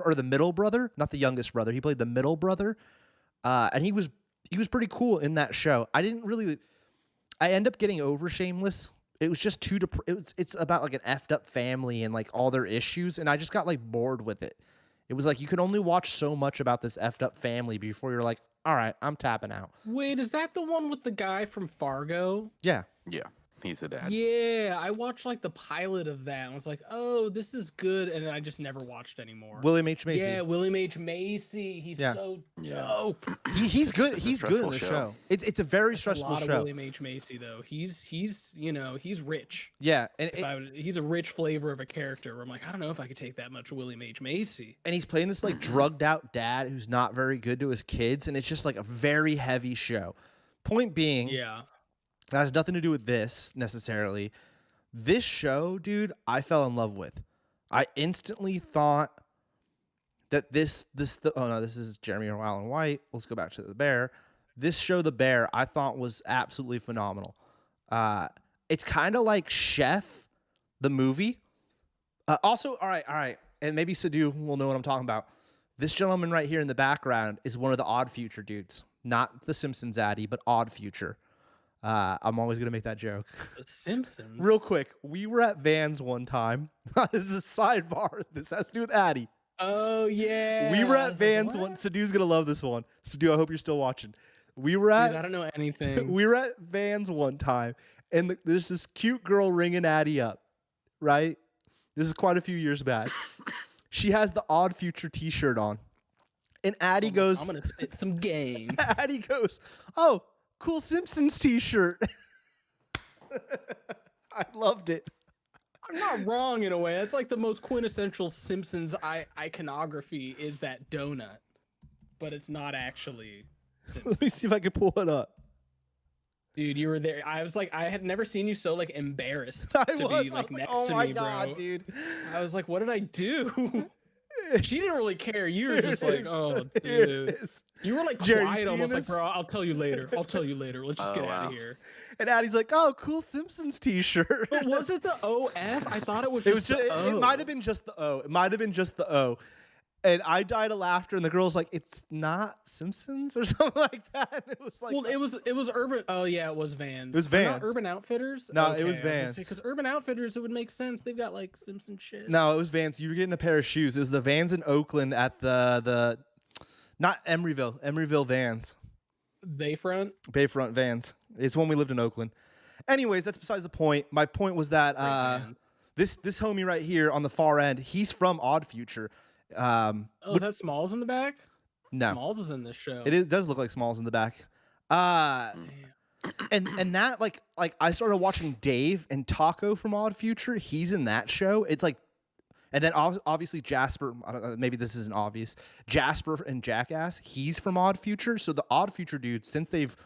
or the middle brother, not the youngest brother. He played the middle brother, and he was pretty cool in that show. I end up getting over Shameless. It was just it's about like an effed up family and like all their issues, and I just got like bored with it. It was like you can only watch so much about this effed up family before you're like, all right, I'm tapping out. Wait, is that the one with the guy from Fargo? Yeah. Yeah. He's the dad. Yeah, I watched like the pilot of that and was like, oh, this is good. And then I just never watched anymore. William H. Macy. Yeah, William H. Macy. He's so dope. He's good. He's good in the show. It's a very stressful show. A lot of William H. Macy though. He's he's rich. Yeah, and he's a rich flavor of a character. Where I'm like, I don't know if I could take that much William H. Macy. And he's playing this like drugged out dad who's not very good to his kids, and it's just like a very heavy show. Point being, yeah. That has nothing to do with this necessarily. This show, dude, I fell in love with. I instantly thought that this is Jeremy Allen White. Let's go back to The Bear. This show, The Bear, I thought was absolutely phenomenal. It's kind of like Chef, the movie. Also, all right, and maybe Sadu will know what I'm talking about. This gentleman right here in the background is one of the Odd Future dudes. Not The Simpsons Addy, but Odd Future. I'm always going to make that joke. The Simpsons? Real quick, we were at Vans one time. This is a sidebar. This has to do with Addy. Oh, yeah. We were at Vans one. Sadu's going to love this one. Sadu, I hope you're still watching. Dude, I don't know anything. We were at Vans one time, and there's this cute girl ringing Addy up, right? This is quite a few years back. She has the Odd Future t-shirt on. And Addy goes... I'm going to spit some game. Addy goes, oh, cool Simpsons t-shirt. I loved it. I'm not wrong in a way. That's like the most quintessential Simpsons iconography is that donut. But it's not actually Simpsons. Let me see if I can pull it up. Dude, you were there. I was like, I had never seen you so like embarrassed to be like next to me, bro. Dude. I was like, what did I do? She didn't really care. You were just like, oh, dude. You were like quiet, almost like, bro, I'll tell you later. Let's just get out of here. And Addy's like, oh, cool Simpsons t-shirt. But was it the OF? I thought it was It might have been just the O. And I died of laughter, and the girl's like, "It's not Simpsons or something like that." And it was like, well, it was Urban. Oh yeah, it was Vans. It was Or not Vans. Urban Outfitters. No, it was Vans. Because Urban Outfitters, it would make sense. They've got like Simpson shit. No, it was Vans. You were getting a pair of shoes. It was the Vans in Oakland at the not Emeryville Vans. Bayfront. Bayfront Vans. It's when we lived in Oakland. Anyways, that's besides the point. My point was that this homie right here on the far end, he's from Odd Future. Is that Smalls in the back? No, Smalls is in this show. it does look like Smalls in the back. And that like I started watching Dave and Taco from Odd Future. He's in that show. It's like, and then obviously Jasper. I don't know, maybe this isn't obvious. Jasper and Jackass. He's from Odd Future. So the Odd Future dudes, since they've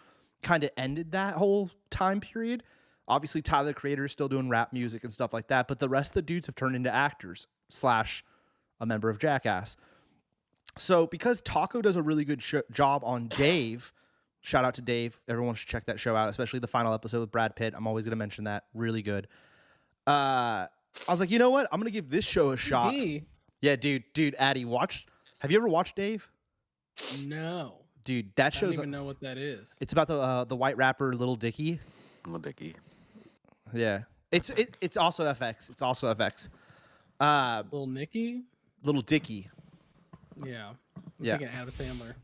kind of ended that whole time period, obviously Tyler the Creator is still doing rap music and stuff like that. But the rest of the dudes have turned into actors / a member of Jackass. So because Taco does a really good job on Dave, shout out to Dave. Everyone should check that show out, especially the final episode with Brad Pitt. I'm always going to mention that. Really good. I was like, you know what? I'm going to give this show a shot. Yeah, dude, Addy, have you ever watched Dave? No. Dude, that show's... I don't even know what that is. It's about the white rapper Lil Dicky. Lil Dicky. Yeah. It's also FX. It's also FX. Lil Nicky? Little Dicky. Yeah. I'm Yeah. thinking Adam Sandler.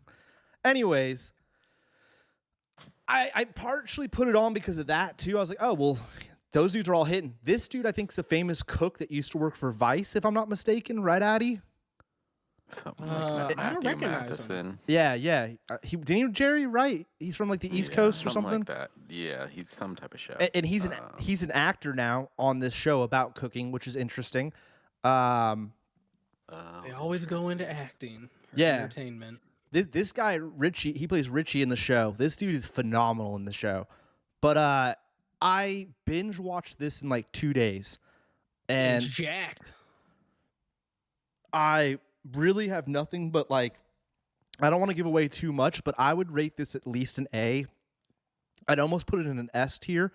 Anyways, I partially put it on because of that too. I was like, oh well, those dudes are all hitting. This dude, I think, is a famous cook that used to work for Vice, if I'm not mistaken, right, Addy? Something like that. I don't Matthew recognize Matheson. Yeah. Didn't he Jerry? Right? He's from like the East Coast or something. Like that. Yeah, he's some type of chef. And he's an actor now on this show about cooking, which is interesting. They always go into acting. Or Yeah. entertainment. This guy Richie, he plays Richie in the show. This dude is phenomenal in the show. But I binge watched this in like 2 days, and It's jacked. I really have nothing but like, I don't want to give away too much, but I would rate this at least an A. I'd almost put it in an S tier,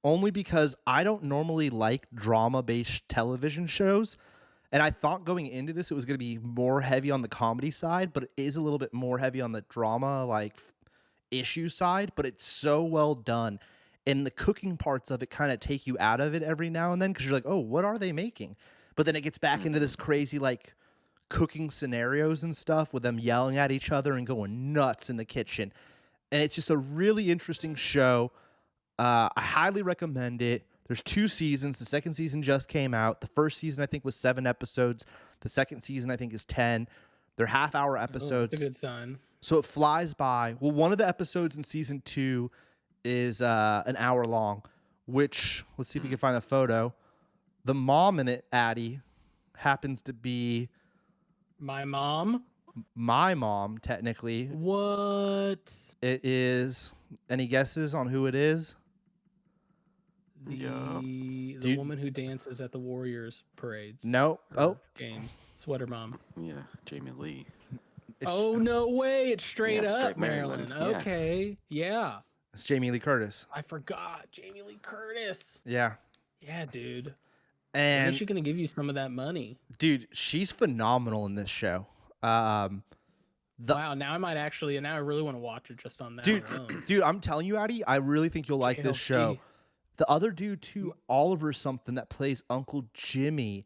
only because I don't normally like drama-based television shows. And I thought going into this, it was going to be more heavy on the comedy side, but it is a little bit more heavy on the drama, like issue side, but it's so well done. And the cooking parts of it kind of take you out of it every now and then, because you're like, oh, what are they making? But then it gets back into this crazy, like, cooking scenarios and stuff with them yelling at each other and going nuts in the kitchen. And it's just a really interesting show. I highly recommend it. There's 2 seasons. The second season just came out. The first season, I think, was 7 episodes. The second season, I think, is 10. They're half-hour episodes. That's a good sign. So it flies by. Well, one of the episodes in season 2 is an hour long, which, let's see if we can find a photo. The mom in it, Addy, happens to be... My mom? My mom, technically. What? It is... Any guesses on who it is? The woman who dances at the Warriors parades. No. Oh. Games. Sweater mom. Yeah, Jamie Lee. Oh, no way. It's straight Yeah, up, straight Maryland. Maryland, yeah. Okay. Yeah. It's Jamie Lee Curtis. I forgot. Jamie Lee Curtis. Yeah. Yeah, dude. And she's going to give you some of that money. dude, she's phenomenal in this show. Wow, now I might actually, and now I really want to watch it just on that alone. Dude, I'm telling you, Addy, I really think you'll like this show. The other dude too, Oliver something, that plays Uncle Jimmy.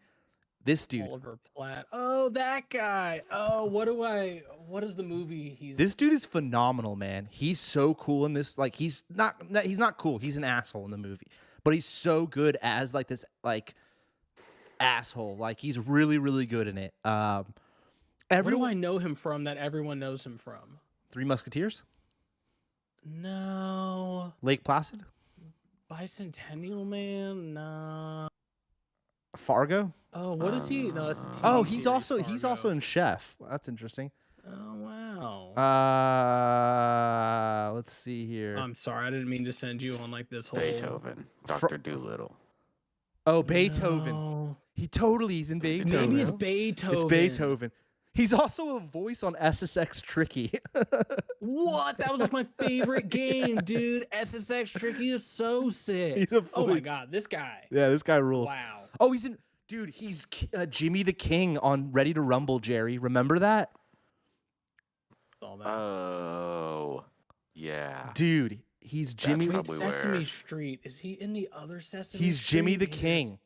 This dude. Oliver Platt. Oh, that guy. Oh, what is the movie he's... This dude is phenomenal, man. He's so cool in this. Like, he's not cool. He's an asshole in the movie. But he's so good as like this like asshole. Like, he's really, really good in it. Where do I know him from that everyone knows him from? Three Musketeers? No. Lake Placid? Bicentennial Man? No. Fargo? Oh, what is he? No, that's a TV Oh, series, he's also in Chef. That's interesting. Oh, wow. Let's see here. I'm sorry, I didn't mean to send you on like this whole... Beethoven. Dr. Doolittle. Oh, Beethoven. No. He's in Beethoven. Maybe it's Beethoven. It's Beethoven. He's also a voice on SSX Tricky. What? That was like my favorite game, dude. SSX Tricky is so sick. He's a Oh my voice. god, this guy. Yeah, this guy rules. Wow. Oh, he's in... Dude, he's Jimmy the King on Ready to Rumble, Jerry. Remember that? All that. Oh, yeah. Dude, he's Jimmy. Wait, probably Sesame where- Street. Is he in the other Sesame He's Street? Jimmy the Maybe King.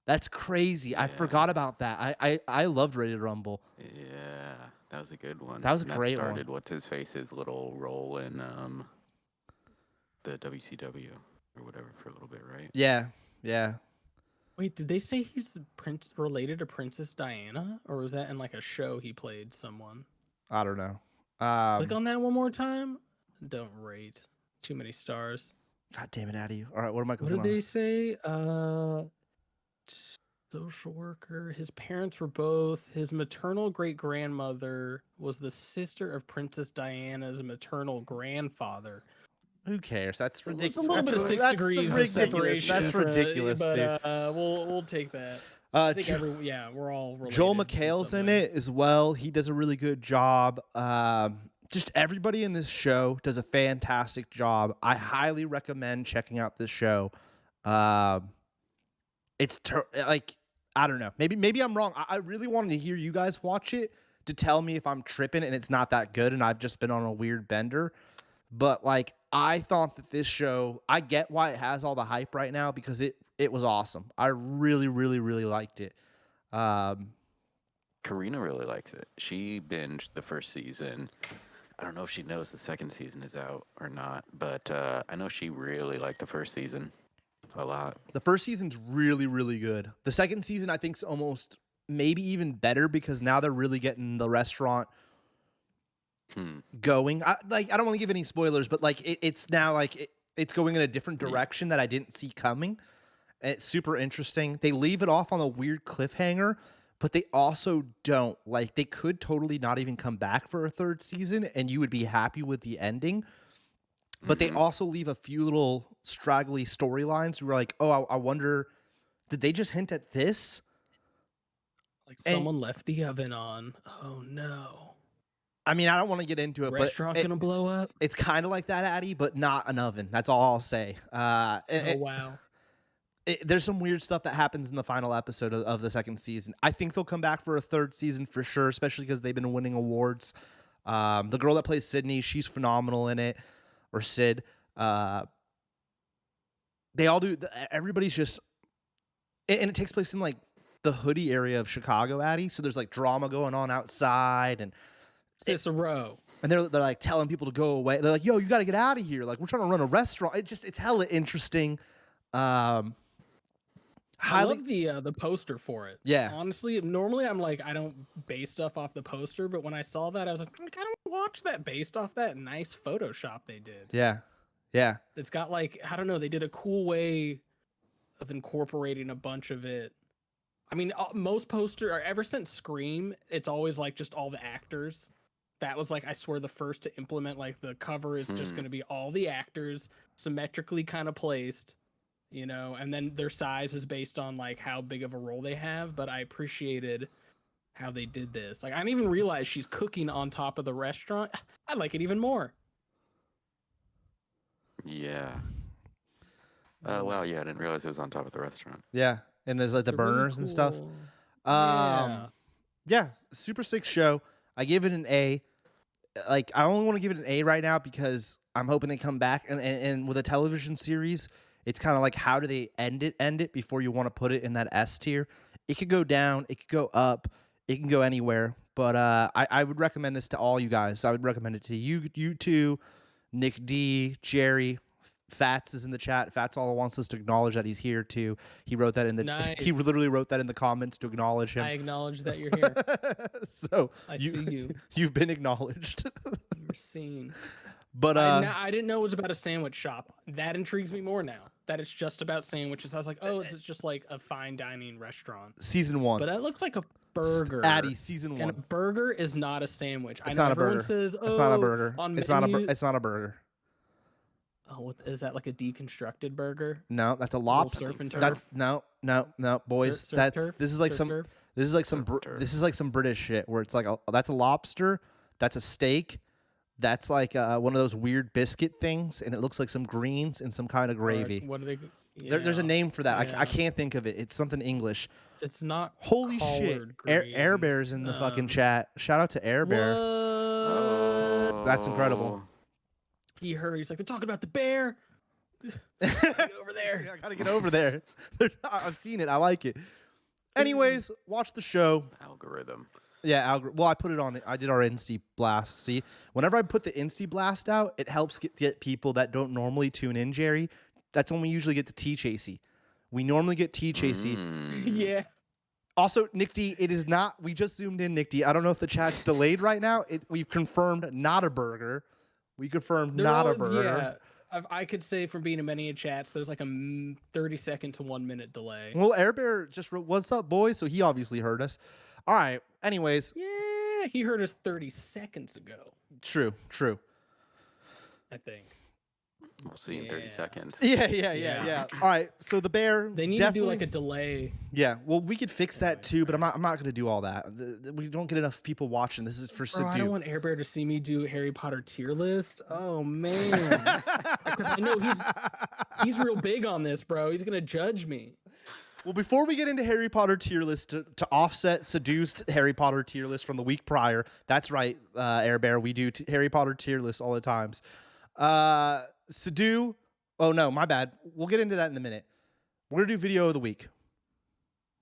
That's crazy. I Yeah. forgot about that. I loved Ready to Rumble. Yeah, that was a good one. That was a And great that one. started what's his face's little role in the WCW or whatever for a little bit, right? Yeah, yeah. Wait, did they say he's related to Princess Diana, or was that in like a show he played someone? I don't know. Click on that one more time. Don't rate. Too many stars. God damn it, Addy. All right, what am I What clicking did on? they say? Social worker. His parents were both. His maternal great grandmother was the sister of Princess Diana's maternal grandfather. Who cares? That's So ridiculous. it's a little bit of That's- 6 that's degrees of ridiculous. separation. That's for- ridiculous, but dude. we'll take that. I think we're all related. Joel in McHale's some in way. it as well. He does a really good job. Just everybody in this show does a fantastic job. I highly recommend checking out this show. It's like, I don't know. Maybe I'm wrong. I really wanted to hear you guys watch it to tell me if I'm tripping and it's not that good and I've just been on a weird bender. But like, I thought that this show, I get why it has all the hype right now because it was awesome. I really, really, really liked it. Karina really likes it. She binged the first season. I don't know if she knows the second season is out or not, but I know she really liked the first season a lot. The first season's really, really good. The second season, I think, is almost maybe even better because now they're really getting the restaurant going. I don't want to give any spoilers, but like it's now like it's going in a different direction that I didn't see coming. And it's super interesting. They leave it off on a weird cliffhanger, but they also don't. Like, they could totally not even come back for a third season, and you would be happy with the ending. But they also leave a few little straggly storylines. We're like, oh, I wonder, did they just hint at this? Like someone left the oven on. Oh no. I mean, I don't want to get into it, Restaurant but gonna blow up? it's kind of like that, Addy, but not an oven. That's all I'll say. Oh wow. There's some weird stuff that happens in the final episode of the second season. I think they'll come back for a third season for sure, especially because they've been winning awards. The girl that plays Sydney, she's phenomenal in it. Or Sid. They all do. Everybody's just, and it takes place in like the hoodie area of Chicago, Addy. So there's like drama going on outside, and Cicero. And they're like telling people to go away. They're like, "Yo, you got to get out of here! Like, we're trying to run a restaurant." It's hella interesting. I love the poster for it. Yeah. Honestly, normally I'm like, I don't base stuff off the poster, but when I saw that, I was like, I don't watch that based off that nice Photoshop they did. Yeah. Yeah. It's got like, I don't know, they did a cool way of incorporating a bunch of it. I mean, most poster, or ever since Scream, it's always like just all the actors. That was like, I swear, the first to implement like the cover is just going to be all the actors symmetrically kind of placed. You know, and then their size is based on like how big of a role they have. But I appreciated how they did this. Like, I didn't even realize she's cooking on top of the restaurant. I like it even more. Yeah. Wow, yeah, I didn't realize it was on top of the restaurant. Yeah. And there's like the They're really burners and stuff. cool. Yeah, super sick show. I give it an A. Like, I only want to give it an A right now because I'm hoping they come back. And with a television series, it's kind of like, how do they end it before you want to put it in that S tier? It could go down, it could go up, it can go anywhere. But I would recommend this to all you guys. I would recommend it to you two, Nick D, Jerry. Fats is in the chat. Fats all wants us to acknowledge that he's here too. He wrote that in the. Nice. He literally wrote that in the comments to acknowledge him. I acknowledge that you're here. So I see you. You've been acknowledged. You're seen. But I didn't know it was about a sandwich shop. That intrigues me more now. That it's just about sandwiches. I was like, oh, it's just like a fine dining restaurant. Season 1. But that looks like a burger. Addy, season 1. And a burger is not a sandwich. It's I know not a everyone burger. says, oh, It's not a burger. On It's menu... not a burger. Oh, what, is that like a deconstructed burger? No, that's a Surf lobster. and turf? That's no, boys. Surf that's turf? this is like Surf some turf? this is like some Surf turf. this is like some British shit where it's like that's a lobster, that's a steak, that's like one of those weird biscuit things, and it looks like some greens and some kind of gravy. What are they? There's a Yeah. name for that. Yeah. I can't think of it. It's something English. It's not. Holy shit! collard Air Bear's greens. in the fucking chat. Shout out to Air Bear. What? That's incredible. He heard. He's like, they're talking about the bear. I Get over there. gotta get over there. I've seen it. I like it. Anyways, watch the show. Algorithm. Yeah, well, I put it on. I did our Insta blast. See, whenever I put the Insta blast out, it helps get people that don't normally tune in, Jerry. That's when we usually get the T Chasey. We normally get T Chasey. Yeah. Also, Nick D, it is not. We just zoomed in, Nick D. I don't know if the chat's delayed right now. We've confirmed not a burger. We confirmed not a burger. Yeah. I could say from being in many chats, there's like a 30-second to 1 minute delay. Well, Air Bear just wrote, "What's up, boys?" So he obviously heard us. All right. Anyways. Yeah, he heard us 30 seconds ago. True. I think. We'll see in 30 seconds. Yeah. All right. So the bear. They need to do like a delay. Yeah. Well, we could fix that too, but I'm not going to do all that. We don't get enough people watching. This is for Bro, I Subdue. don't want Air Bear to see me do Harry Potter tier list. Oh man, because I know he's real big on this, bro. He's gonna judge me. Well, before we get into Harry Potter tier list, to offset seduced Harry Potter tier list from the week prior, that's right, Air Bear, we do Harry Potter tier lists all the times. Sedu, oh no, my bad. We'll get into that in a minute. We're gonna do video of the week.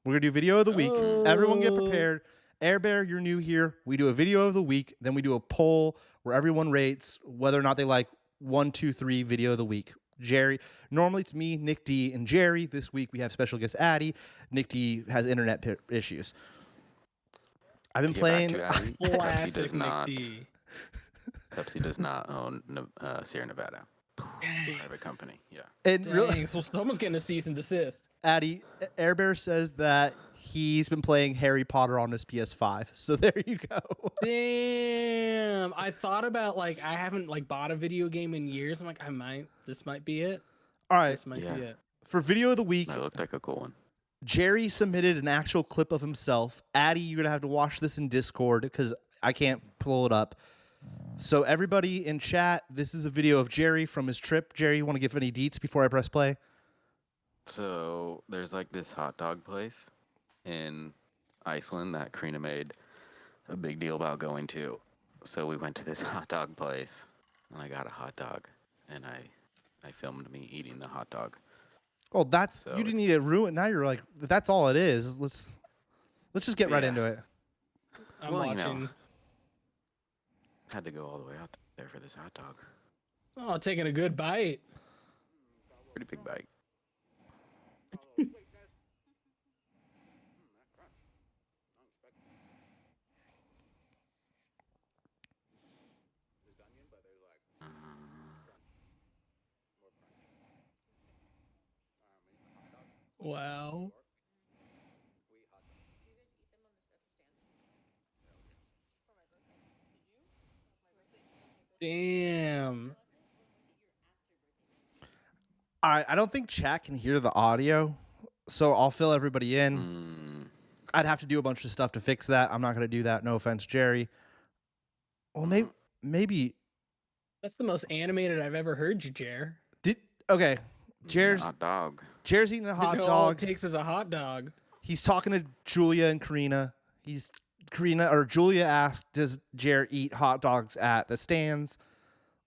Everyone get prepared. Air Bear, you're new here. We do a video of the week, then we do a poll where everyone rates whether or not they like 1, 2, 3 video of the week. Jerry, normally it's me, Nick D, and Jerry. This week we have special guest Addy. Nick D has internet issues. I've been playing. Pepsi does Nick not. D. Pepsi does not own Sierra Nevada. Private company. Yeah. And Dang, so someone's getting a cease and desist. Addy, Air Bear says that he's been playing Harry Potter on his PS5. So there you go. Damn, I thought about like I haven't like bought a video game in years. I'm like this might be it. All right. This might be it. For video of the week, That looked like a cool one. Jerry submitted an actual clip of himself. Addy, you're gonna have to watch this in Discord because I can't pull it up. So everybody in chat, this is a video of Jerry from his trip. Jerry, you want to give any deets before I press play? So there's like this hot dog place in Iceland that Karina made a big deal about going to. So we went to this hot dog place and I got a hot dog and I filmed me eating the hot dog. Oh, that's So you didn't need to ruin. Now you're like, that's all it is. Let's just get right into it. I'm Well, watching. Had to go all the way out there for this hot dog. Oh, taking a good bite. Pretty big bite. Wow. Damn. I don't think chat can hear the audio, so I'll fill everybody in. I'd have to do a bunch of stuff to fix that. I'm not going to do that. No offense, Jerry. Well, maybe. That's the most animated I've ever heard you, Jer. Okay. Jer's Hot dog. Jer's eating a hot All dog. it takes is a hot dog. He's talking to Julia and Karina. Julia asked, "Does Jer eat hot dogs at the stands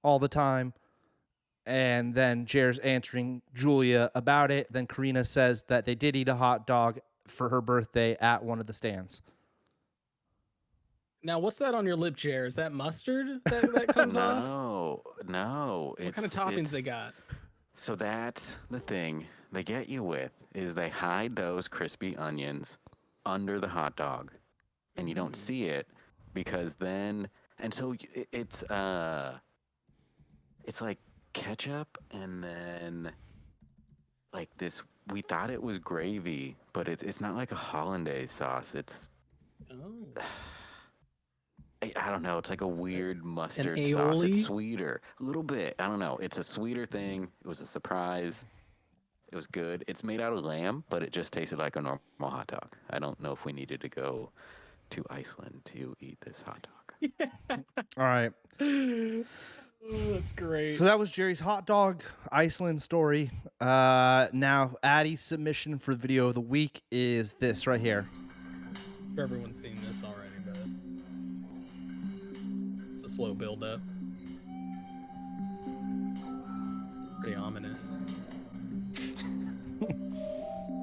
all the time?" And then Jer's answering Julia about it. Then Karina says that they did eat a hot dog for her birthday at one of the stands. Now, what's that on your lip, Jer? Is that mustard that comes off? No. What kind of toppings they got? So that's the thing they get you with is they hide those crispy onions under the hot dog, and you don't see it because then and so it's like ketchup and then like this. We thought it was gravy, but it's not like a hollandaise sauce. It's I don't know. It's like a weird mustard sauce. It's sweeter. A little bit. I don't know. It's a sweeter thing. It was a surprise. It was good. It's made out of lamb, but it just tasted like a normal hot dog. I don't know if we needed to go to Iceland to eat this hot dog. All right. Oh, that's great. So that was Jerry's hot dog Iceland story. Now, Addy's submission for video of the week is this right here. Everyone's seen this already, but it's a slow build up. Pretty ominous.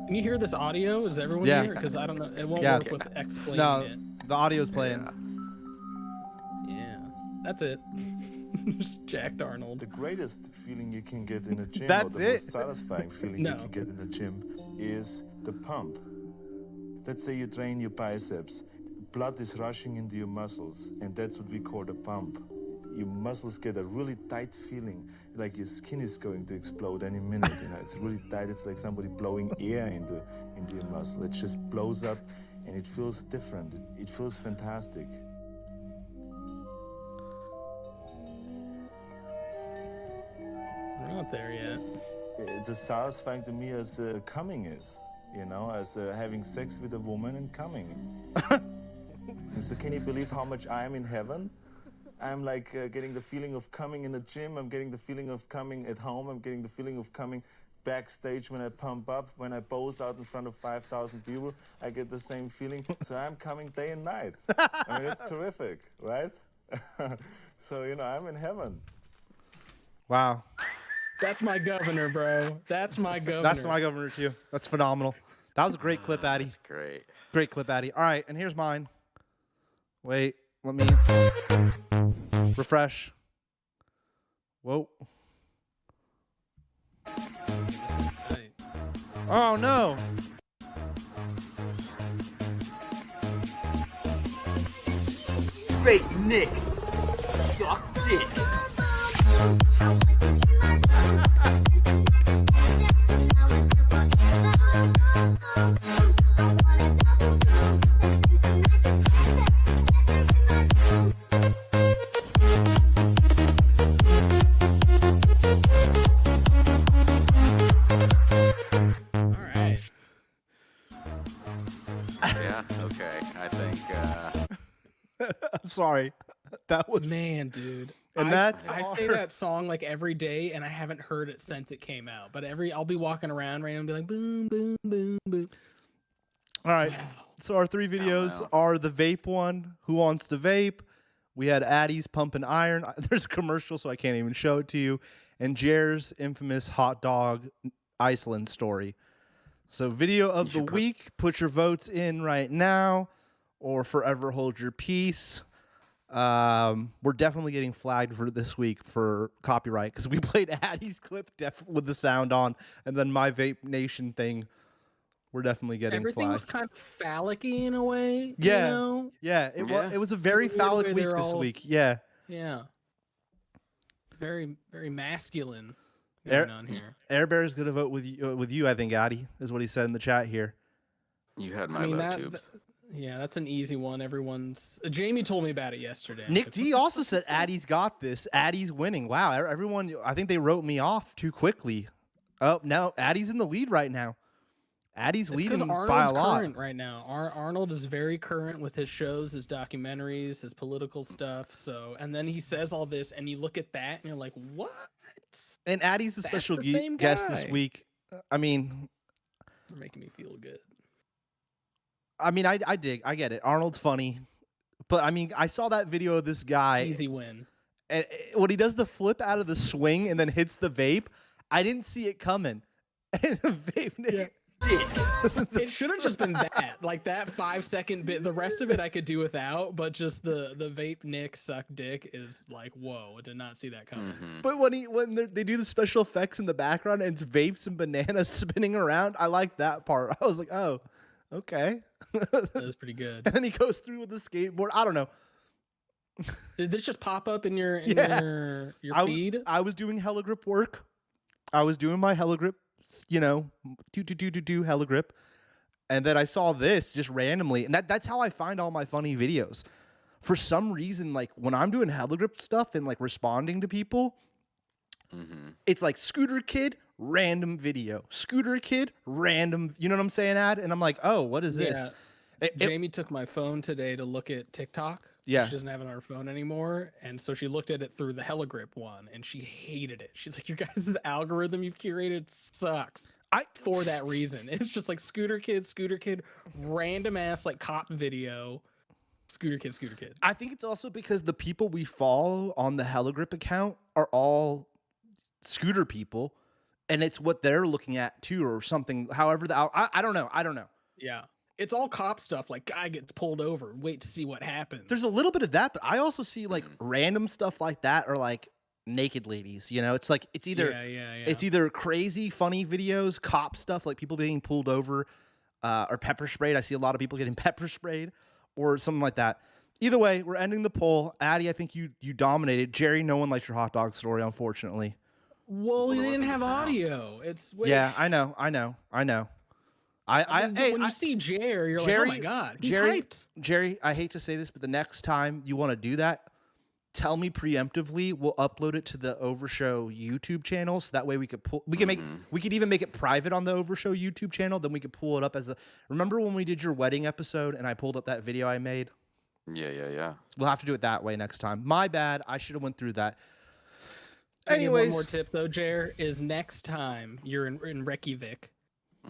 Can you hear this audio? Does everyone Yeah. hear it? Because I don't know. It won't Yeah. work with explaining No, it. the audio's playing. Yeah. That's it. Just jacked Arnold. The greatest feeling you can get in a gym, That's or the it. most satisfying feeling No. you can get in a gym, is the pump. Let's say you train your biceps. Blood is rushing into your muscles, and that's what we call the pump. Your muscles get a really tight feeling, like your skin is going to explode any minute. You know, it's really tight. It's like somebody blowing air into your muscle. It just blows up, and it feels different. It feels fantastic. We're not there yet. It's as satisfying to me as coming is, you know, as having sex with a woman and coming. So can you believe how much I am in heaven? I'm like getting the feeling of coming in the gym. I'm getting the feeling of coming at home. I'm getting the feeling of coming backstage when I pump up, when I pose out in front of 5,000 people. I get the same feeling. So I'm coming day and night. I mean, it's terrific, right? So, you know, I'm in heaven. Wow. That's my governor, bro. That's my governor. That's my governor, too. That's phenomenal. That was a great clip, Addy. That's great. Great clip, Addy. All right, and here's mine. Wait, let me refresh. Whoa. Right. Oh, no. Fake Nick. Suck dick. All right. Yeah. Okay. I think. I'm sorry. That was... Man, dude. And that's I say our- that song like every day, and I haven't heard it since it came out. But I'll be walking around right and be like, boom, boom, boom, boom. All right. Wow. So our three videos no. are the vape one, Who Wants to Vape? We had Addy's Pump and Iron. There's a commercial, so I can't even show it to you. And Jer's infamous hot dog Iceland story. So video of the week, put your votes in right now or forever hold your peace. We're definitely getting flagged for this week for copyright because we played Addy's clip with the sound on, and then my Vape Nation thing. We're definitely getting Everything flagged. was kind of phallic-y in a way. Yeah. You know? Yeah, Yeah. it was a very Weird phallic way week they're this all- week. Yeah. Yeah. Very, very masculine Air- going on here. Air Bear is gonna vote with you. I think Addy is what he said in the chat here. You had my I mean, vote, Tubes. yeah, that's an easy one. Everyone's Jamie told me about it yesterday. Nick Like, D also said Addy's got this. Addy's winning. Wow, everyone. I think they wrote me off too quickly. Oh no, Addy's in the lead right now. Addy's It's because leading by a Arnold's lot. current right now. Arnold is very current with his shows, his documentaries, his political stuff. So, and then he says all this, and you look at that, and you're like, "What?" And Addy's the That's special the same guest this guy. week. I mean, You're making me feel good. I get it. Arnold's funny, but I mean, I saw that video of this guy. Easy win. And when he does the flip out of the swing and then hits the vape, I didn't see it coming. And the vape, It should have just been that, like that 5-second bit. The rest of it I could do without, but just the vape Nick suck dick is like, whoa! I did not see that coming. Mhm. But when they do the special effects in the background and it's vapes and bananas spinning around, I like that part. I was like, oh, okay. That was pretty good. And then he goes through with the skateboard. I don't know. Did this just pop up in your Yeah. your I, feed? I was doing heligrip work. I was doing my heligrip, do heligrip. And then I saw this just randomly. And that's how I find all my funny videos. For some reason, like when I'm doing heligrip stuff and like responding to people, Mhm. it's like Scooter Kid, random video. Scooter Kid, random. You know what I'm saying, Ad? And I'm like, oh, what is this? Yeah. Jamie took my phone today to look at TikTok. Yeah. She doesn't have it on her phone anymore. And so she looked at it through the Heligrip one and she hated it. She's like, your guys' algorithm you've curated sucks. For that reason. It's just like Scooter Kid, random ass like cop video, Scooter Kid. I think it's also because the people we follow on the Heligrip account are all scooter people, and it's what they're looking at too, or something. However, I don't know. Yeah. It's all cop stuff, like guy gets pulled over, wait to see what happens. There's a little bit of that, but I also see like random stuff like that, or like naked ladies. You know, it's like it's either it's either crazy funny videos, cop stuff like people being pulled over, or pepper sprayed. I see a lot of people getting pepper sprayed, or something like that. Either way, we're ending the poll. Addy, I think you dominated. Jerry, no one likes your hot dog story, unfortunately. Well, we didn't have audio. It's yeah, I know. When you see Jerry, you're like, oh my god, he's hyped. Jerry, I hate to say this, but the next time you want to do that, tell me preemptively. We'll upload it to the OverShow YouTube channel, so that way we could even make it private on the OverShow YouTube channel. Then we could pull it up as a. Remember when we did your wedding episode and I pulled up that video I made? Yeah. We'll have to do it that way next time. My bad. I should have went through that. Anyways, one more tip though, Jer, is next time you're in Reykjavik,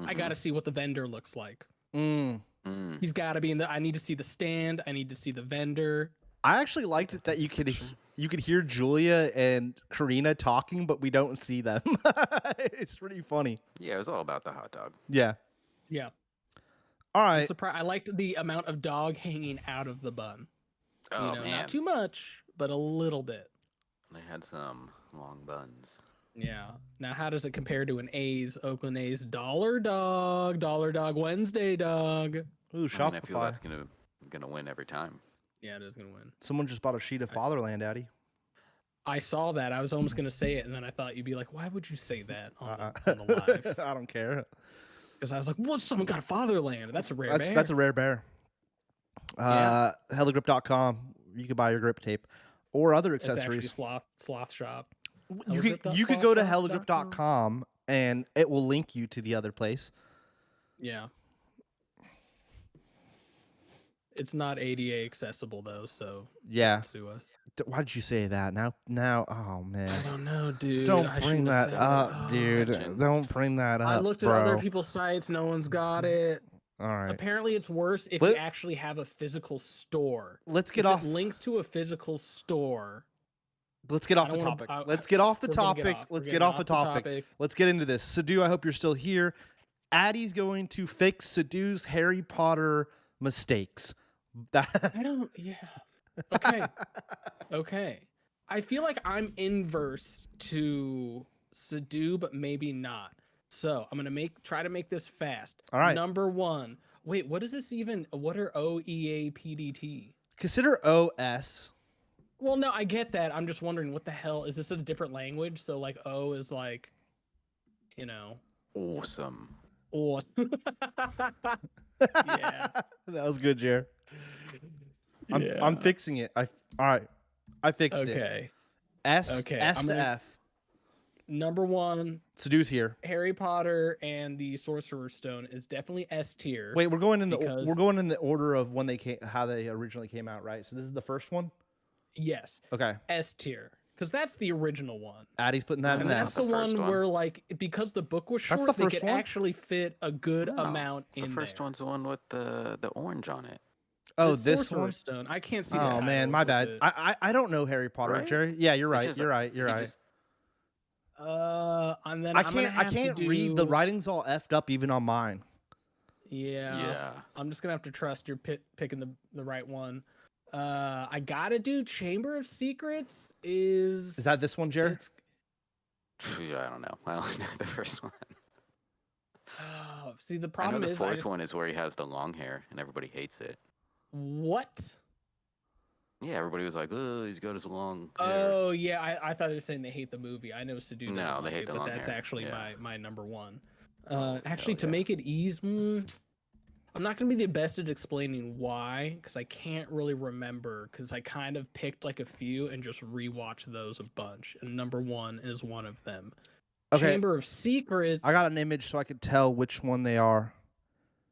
I got to see what the vendor looks like. He's got to be in the. I need to see the stand. I need to see the vendor. I actually liked it that you could hear Julia and Karina talking, but we don't see them. It's pretty funny. Yeah, it was all about the hot dog. Yeah. All right. I liked the amount of dog hanging out of the bun. Oh, man. Not too much, but a little bit. They had some long buns. Yeah. Now, how does it compare to an A's, Oakland A's Dollar Dog Wednesday dog? Ooh, Shopify. I feel that's gonna win every time. Yeah, it is gonna win. Someone just bought a sheet of Fatherland, Addy. I saw that. I was almost gonna say it, and then I thought you'd be like, "Why would you say that on the live?" I don't care. Because I was like, "What? Someone got a Fatherland? That's a rare bear." That's a rare bear. Heligrip.com. You can buy your grip tape or other accessories. It's actually sloth shop. You could go to heligrip.com and it will link you to the other place. Yeah. It's not ADA accessible though, so yeah. Sue us. Why did you say that? Now, oh man. I don't know, dude. Don't bring that up, dude. Don't bring that up. I looked at other people's sites. No one's got it. All right. Apparently, it's worse if you actually have a physical store. Let's get off. Links to a physical store. Let's get off the topic. Let's get off the topic. Let's get off the topic. Let's get into this. Sadhu, I hope you're still here. Addy's going to fix Sadhu's Harry Potter mistakes. I don't. Yeah. Okay. Okay. I feel like I'm inverse to Sadhu, but maybe not. So I'm gonna try to make this fast. All right. Number one. Wait, what is this even? What are OEAPDT? Consider OS. Well, no, I get that. I'm just wondering, what the hell is this a different language? So like O is like, awesome. Awesome. Yeah. That was good, Jer. I'm fixing it. All right. I fixed it. Okay. S to F. Number one. Sadhu's here. Harry Potter and the Sorcerer's Stone is definitely S tier. Wait, we're going in the order of when how they originally came out, right? So this is the first one. Yes. Okay. S tier, because that's the original one. Addy's putting that in. That's the one where, like, because the book was short, they could actually fit a good amount in there. The first one's the one with the orange on it. Oh, it's this Sorcerer's one. Stone. I can't see. Oh man, my bad. I don't know Harry Potter, right? Jerry. Yeah, you're right. You're right. And then I can't read. The writing's all effed up even on mine. Yeah. I'm just gonna have to trust you're picking the right one. I gotta do Chamber of Secrets. Is that this one, Jerry? Yeah, I don't know. I only know the first one. Oh, see, the problem is the fourth one is where he has the long hair and everybody hates it. What? Yeah, everybody was like, "Oh, he's got his long hair." Oh, yeah. I thought they were saying they hate the movie. I know Sadhu doesn't No, they hate it, the but long that's hair. actually my number one. Oh, actually, to make it easy, I'm not going to be the best at explaining why, because I can't really remember, because I kind of picked like a few and just rewatched those a bunch. And number one is one of them. Okay. Chamber of Secrets. I got an image so I could tell which one they are.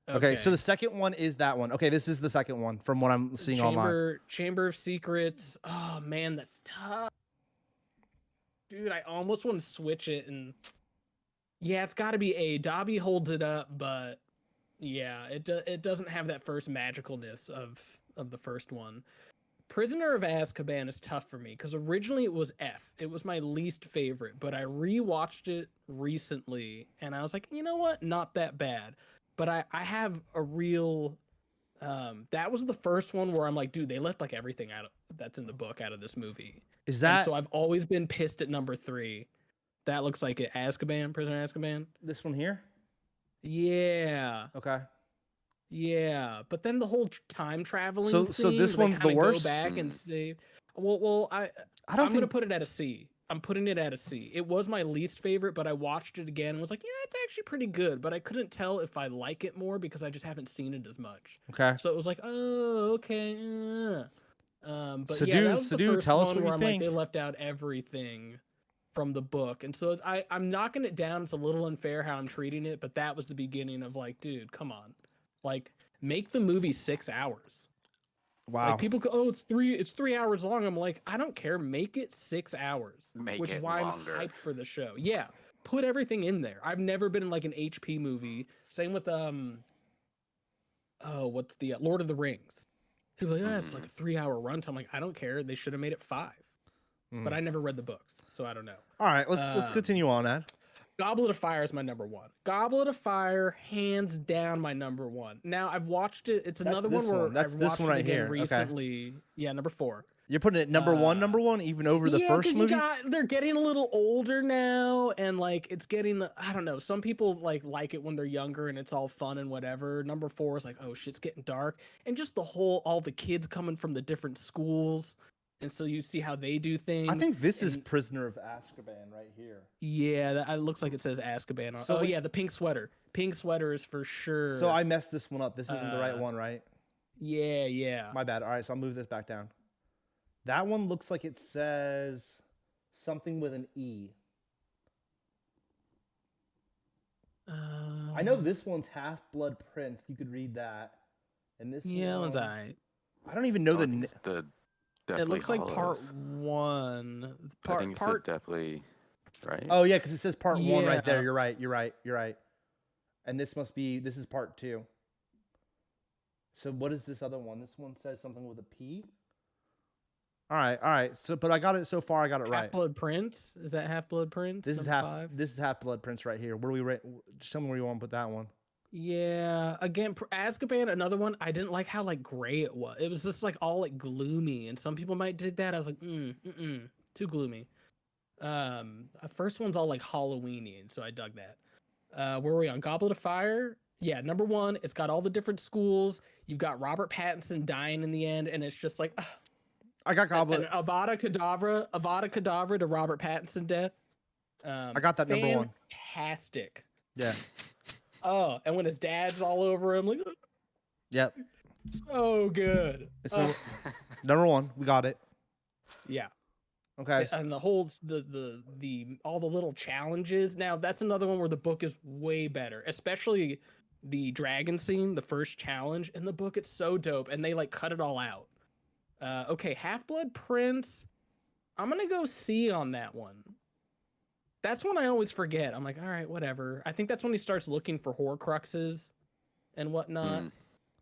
Okay, so the second one is that one. Okay, this is the second one from what I'm seeing online. Chamber of Secrets. Oh man, that's tough. Dude, I almost want to switch it, and yeah, it's got to be A. Dobby holds it up, but yeah, it doesn't have that first magicalness of the first one. Prisoner of Azkaban is tough for me because originally it was F. It was my least favorite, but I rewatched it recently and I was like, you know what? Not that bad. But I have a real that was the first one where I'm like, dude, they left like everything out of that's in the book out of this movie. Is that so I've always been pissed at number 3. That looks like it. Azkaban, Prisoner of Azkaban. this one here? Yeah. Okay. Yeah, but then the whole time traveling. So scene, this they one's the kinda worst? Go back and save. Well, I I'm don't gonna think put it at a C. I'm putting it at a C. It was my least favorite, but I watched it again and was like, yeah, it's actually pretty good. But I couldn't tell if I like it more because I just haven't seen it as much. Okay. So it was like, oh, okay. But Sadu, yeah, that was the Sadu, first tell us one what where you I'm think. like, they left out everything from the book, and so I'm knocking it down. It's a little unfair how I'm treating it, but that was the beginning of like, dude, come on, like make the movie 6 hours. Wow. Like people go, oh, it's 3 hours long. I'm like, I don't care. Make it 6 hours, which is why longer. I'm hyped for the show. Yeah, put everything in there. I've never been in like an HP movie. Same with what's the Lord of the Rings? People are like, it's like a 3-hour runtime. Like, I don't care. They should have made it 5. But I never read the books, so I don't know. All right, let's continue on, Ed. Goblet of Fire is my number 1. Goblet of Fire, hands down, my number 1. Now I've watched it. It's another one where That's I've this watched one right it again here. recently. Okay. Yeah, number 4. You're putting it number one, even over the first movie. They're getting a little older now, and like it's getting. I don't know. Some people like it when they're younger, and it's all fun and whatever. Number 4 is like, oh shit's getting dark, and just all the kids coming from the different schools. And so you see how they do things. I think this is Prisoner of Azkaban right here. Yeah, it looks like it says Azkaban. So yeah, the pink sweater. Pink sweater is for sure. So I messed this one up. This isn't the right one, right? Yeah. My bad. All right, so I'll move this back down. That one looks like it says something with an E. I know this one's Half-Blood Prince. You could read that. And this one's alright. I don't even know it looks like part 1. I think it's the Deathly, right? Oh yeah, because it says part 1 right there. You're right. And this is part 2. So what is this other one? This one says something with a P. All right. So, but I got it so far. I got it right. Half-Blood Prince? Is that Half-Blood Prince? This is Half-Blood Prince right here. Where do we just tell me where you want to put that one. Yeah, again, Azkaban, another one. I didn't like how like gray it was. It was just like all like gloomy, and some people might dig that. I was like, too gloomy. First one's all like Halloweeny, and so I dug that. Where are we on? Goblet of Fire? Yeah, number 1. It's got all the different schools. You've got Robert Pattinson dying in the end, and it's just like, I got Goblet. And Avada Kedavra to Robert Pattinson death. I got that number 1. Fantastic. Yeah. Oh, and when his dad's all over him, like, yep, so good. So number 1, we got it. Yeah. Okay. And the whole all the little challenges. Now that's another one where the book is way better, especially the dragon scene, the first challenge in the book. It's so dope, and they like cut it all out. Okay, Half-Blood Prince. I'm gonna go C on that one. That's one I always forget. I'm like, all right, whatever. I think that's when he starts looking for Horcruxes and whatnot.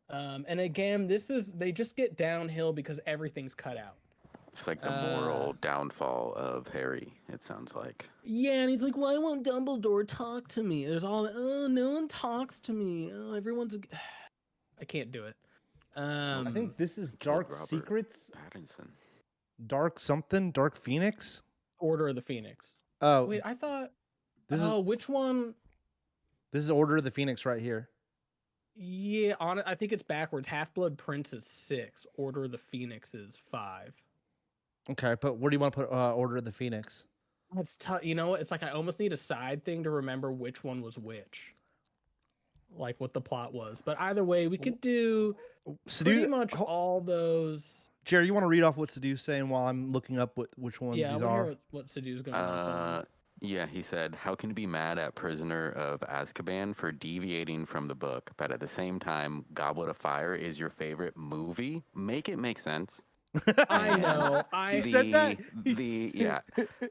And again, they just get downhill because everything's cut out. It's like the moral downfall of Harry, it sounds like. Yeah, and he's like, why won't Dumbledore talk to me? There's all, no one talks to me. Oh, everyone's... I can't do it. I think this is Dark Secrets. Pattinson. Dark something? Dark Phoenix? Order of the Phoenix. Oh. Wait, I thought... which one? This is Order of the Phoenix right here. Yeah, I think it's backwards. Half-Blood Prince is 6. Order of the Phoenix is 5. Okay, but where do you want to put Order of the Phoenix? That's tough. You know what? It's like I almost need a side thing to remember which one was which. Like what the plot was. But either way, we could do pretty much all those... Jerry, you want to read off what Sadu's saying while I'm looking up which ones these are? What Sadu's going on. Yeah, he said, "How can you be mad at Prisoner of Azkaban for deviating from the book, but at the same time, Goblet of Fire is your favorite movie? Make it make sense." I And know. He I said that.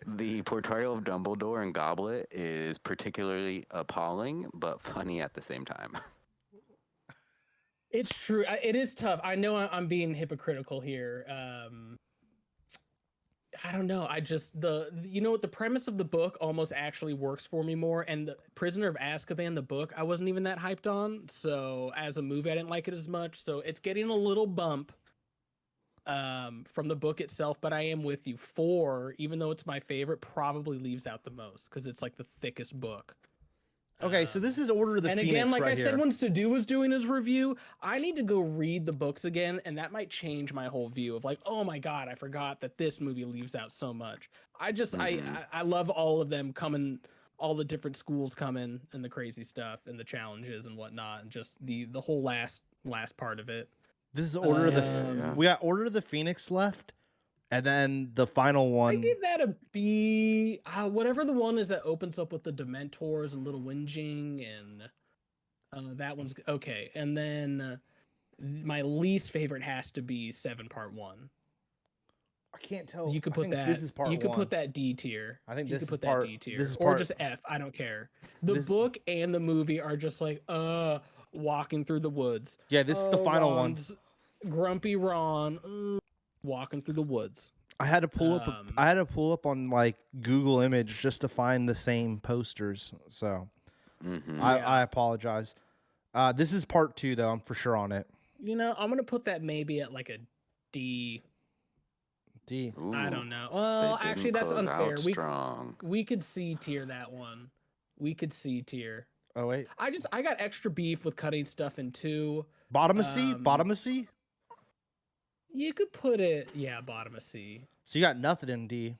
the portrayal of Dumbledore in Goblet is particularly appalling, but funny at the same time. It's true. It is tough. I know I'm being hypocritical here. I don't know. I just you know what, the premise of the book almost actually works for me more. And the Prisoner of Azkaban, the book, I wasn't even that hyped on. So as a movie, I didn't like it as much. So it's getting a little bump from the book itself. But I am with you. 4, even though it's my favorite, probably leaves out the most because it's like the thickest book. Okay, so this is Order of the and Phoenix again, like right I said, here. when Sadu was doing his review, I need to go read the books again, and that might change my whole view of like, oh my god, I forgot that this movie leaves out so much. I just I love all of them coming, all the different schools coming, and the crazy stuff, and the challenges and whatnot, and just the whole last part of it. This is Order of the. Yeah. We got Order of the Phoenix left, and then the final I one. give that a B. Whatever the one is that opens up with the Dementors and Little Whinging, and that one's okay. And then my least favorite has to be 7 Part 1. I can't tell. You could I put think that. This is part you could one. put that D tier. I think you this could is put part. that D tier, This is or part. just F. I don't care. The This- book and the movie are just like walking through the woods. Yeah, this is the final one. Grumpy Ron walking through the woods. I had to pull up. I had to pull up on like Google Image just to find the same posters. So I apologize. This is part 2 though. I'm for sure on it. You know, I'm gonna put that maybe at like a D. D. Ooh, I don't know. Well, they actually, didn't that's close unfair. out strong. We could C tier that one. We could C tier. Oh wait. I got extra beef with cutting stuff in 2. Bottom of C. Bottom of C. You could put it, bottom of C. So you got nothing in D.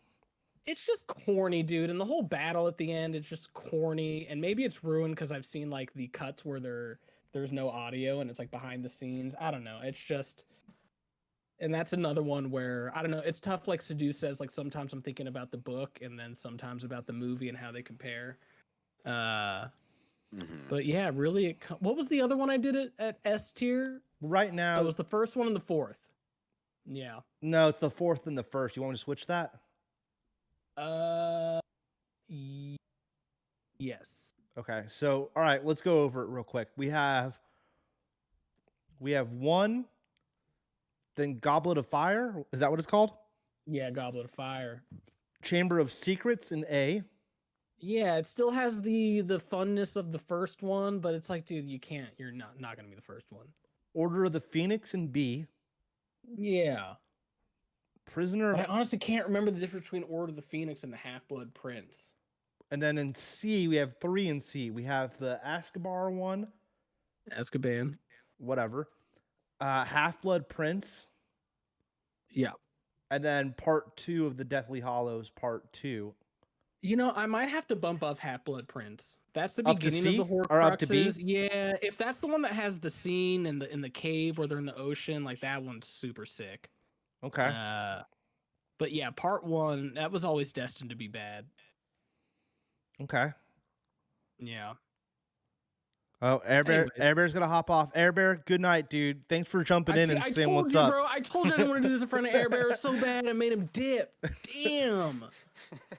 It's just corny, dude, and the whole battle at the end is just corny. And maybe it's ruined because I've seen like the cuts where there's no audio and it's like behind the scenes. I don't know. It's just, and that's another one where I don't know. It's tough. Like Sadu says, like sometimes I'm thinking about the book and then sometimes about the movie and how they compare. But yeah, really, what was the other one I did it at S tier? Right now. It was the first one and the 4th. Yeah. No, it's the 4th and the 1st. You want me to switch that? Yes. Okay. So, all right, let's go over it real quick. We have 1, then Goblet of Fire. Is that what it's called? Yeah, Goblet of Fire. Chamber of Secrets in A. Yeah, it still has the funness of the first one, but it's like, dude, you're not gonna be the first one. Order of the Phoenix in B. Yeah. Prisoner. But I honestly can't remember the difference between Order of the Phoenix and the Half-Blood Prince. And then in C, we have 3 in C. We have the Azkaban one. Azkaban. Whatever. Half-Blood Prince. Yeah. And then part 2 of the Deathly Hallows, part 2. You know, I might have to bump up Half-Blood Prince. That's the Up to beginning C of the or up to B? Horcruxes. Yeah, if that's the one that has the scene in the cave where they're in the ocean, like that one's super sick. Okay. But yeah, part 1, that was always destined to be bad. Okay. Yeah. Oh, Air Bear. Anyways. Air Bear's gonna hop off. Air Bear, good night, dude. Thanks for jumping in and saying told what's you, up. bro. I told you I didn't want to do this in front of Air Bear so bad I made him dip. Damn.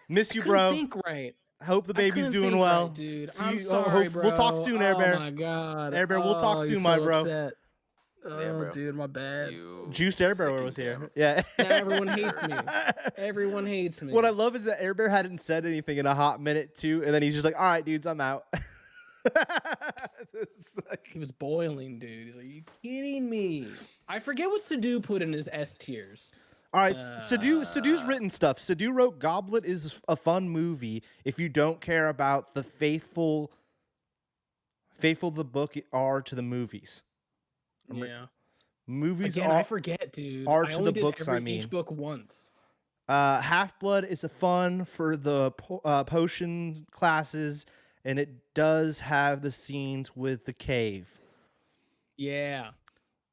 Miss you, Couldn't bro. think right. Hope the I baby's couldn't doing think well. right, dude. See I'm you- sorry, bro. We'll talk soon, Air Bear. Oh my god. Air Bear, we'll talk Oh, soon, you're my so bro. upset. Yeah, Oh, bro. dude, my bad. You Juiced Air Bear sicking was here. camel. Yeah. Now everyone hates me. Everyone hates me. What I love is that Air Bear hadn't said anything in a hot minute too, and then he's just like, "All right, dudes, I'm out." It's like- He was boiling, dude. He's like, are you kidding me? I forget what Sadu put in his S tiers. All right, Sadu's written stuff. Sadu wrote Goblet is a fun movie if you don't care about the faithful the book are to the movies. Yeah. Movies Again, are I forget, dude. are I to only the did books, I each mean. book once. Half-Blood is a fun for the potion classes, and it does have the scenes with the cave. Yeah.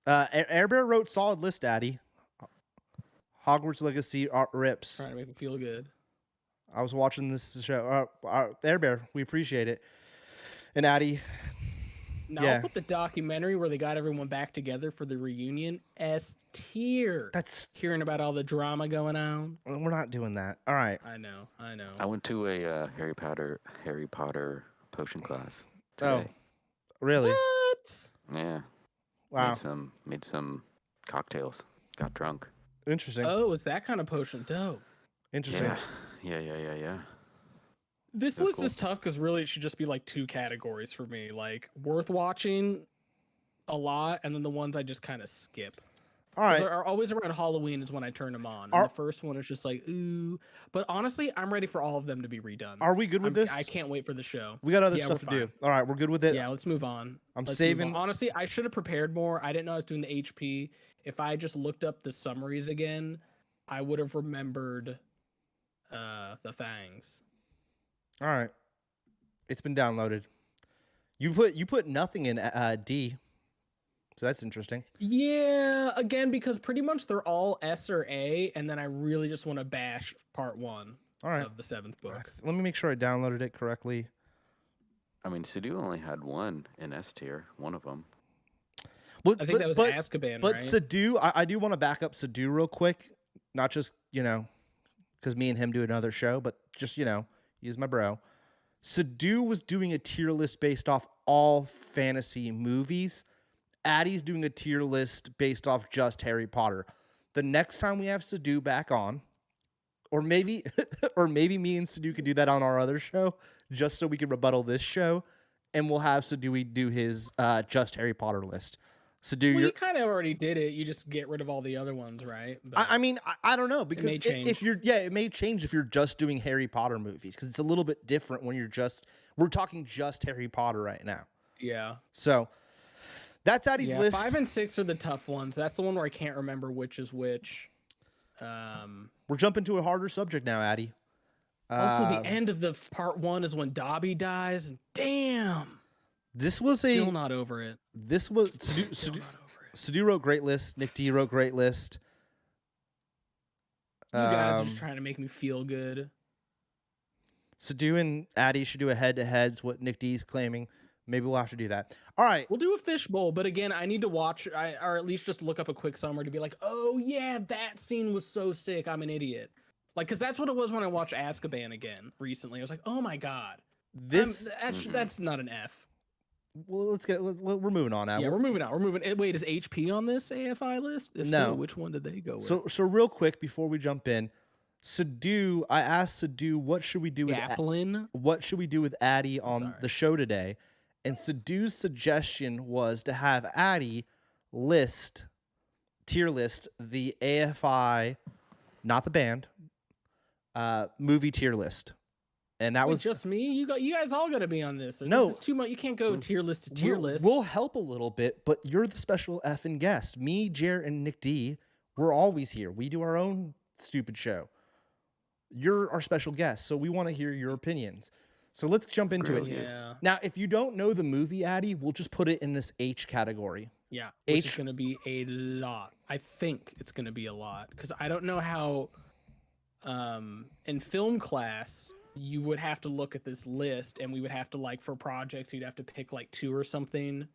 Air Bear wrote solid list, Addy. Hogwarts Legacy rips. Trying to make me feel good. I was watching this show. Air Bear, we appreciate it. And Addy, Now yeah. I'll put the documentary where they got everyone back together for the reunion S tier. That's Hearing about all the drama going on. we're not doing that. All right. I know. I went to a Harry Potter potion class Oh, today. really? What? Yeah. Wow. Made some cocktails. Got drunk. Interesting. Oh, it's that kind of potion. Dope. Interesting. Yeah. This That's list cool. is tough because really it should just be like 2 categories for me, like worth watching a lot, and then the ones I just kind of skip. All right. Are always around Halloween is when I turn them on. And the first one is just like ooh, but honestly, I'm ready for all of them to be redone. Are we good with this? I can't wait for the show. We got other Yeah, stuff to we're do. fine. All right, we're good with it. Yeah, let's move on. I'm Let's move saving. on. Honestly, I should have prepared more. I didn't know I was doing the HP. If I just looked up the summaries again, I would have remembered the things. All right. It's been downloaded. You put nothing in D. So that's interesting. Yeah, again, because pretty much they're all S or A, and then I really just want to bash part 1 All right. of the 7th book. Let me make sure I downloaded it correctly. I mean, Sidhu only had one in S tier, one of them. But, I think that was Azkaban, But right? Sidhu, I do want to back up Sidhu real quick. Not just, because me and him do another show, but just, he's my bro. Sidhu was doing a tier list based off all fantasy movies. Addy's doing a tier list based off just Harry Potter. The next time we have Sidhu back on, or maybe me and Sidhu could do that on our other show, just so we can rebuttal this show, and we'll have Sidhu do his just Harry Potter list. Sidhu, Well, you kind of already did it. You just get rid of all the other ones, right? But I mean, I don't know, because may change. it may change if you're just doing Harry Potter movies, because it's a little bit different when we're talking just Harry Potter right now. yeah. So that's Addy's Yeah, list. 5 and 6 are the tough ones. That's the one where I can't remember which is which. We're jumping to a harder subject now, Addy. Also, the end of the part 1 is when Dobby dies, and damn, This was still not over it. This was Sidhu wrote great list. Nick D wrote great list. You guys are just trying to make me feel good. Sidhu and Addy should do a head-to-heads. What Nick D's claiming. Maybe we'll have to do that. All right. We'll do a fishbowl, but again, I need to watch, or at least just look up a quick summary to be like, oh yeah, that scene was so sick. I'm an idiot. Like, because that's what it was when I watched Azkaban again recently. I was like, oh my god, that's not an F. Well, we're moving on now. Yeah, we're moving on. We're moving. Wait, is HP on this AFI list? If No. So, which one did they go with? So real quick before we jump in, Sidhu, I asked Sidhu, what should we do with Addy on the show today? And Sidhu's suggestion was to have Addy tier list the AFI, not the band, movie tier list. And that was just me. You guys all got to be on this. No. This is too much. You can't go tier list to tier list. We'll help a little bit, but you're the special effing guest. Me, Jer, and Nick D, we're always here. We do our own stupid show. You're our special guest, so we want to hear your opinions. So let's jump into it. Yeah. Now, if you don't know the movie, Addy, we'll just put it in this H category. Yeah, which is going to be a lot. I think it's going to be a lot because I don't know how. In film class, you would have to look at this list, and we would have to for projects, you'd have to pick 2 or something.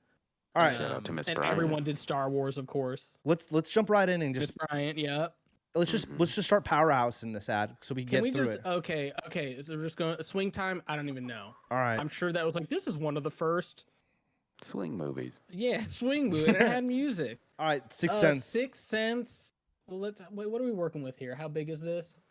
All right. Shout out to Miss And Bryant. everyone did Star Wars, of course. Let's jump right in and Miss just Bryant, yeah. let's just start powerhouse in this ad so we can get through it. Okay. So we're just going swing time. I don't even know. All right. I'm sure that was this is one of the first. Swing movies. Yeah, swing movie. And it had music. All right. Sixth Sense. 6th Sense. Well, wait. What are we working with here? How big is this?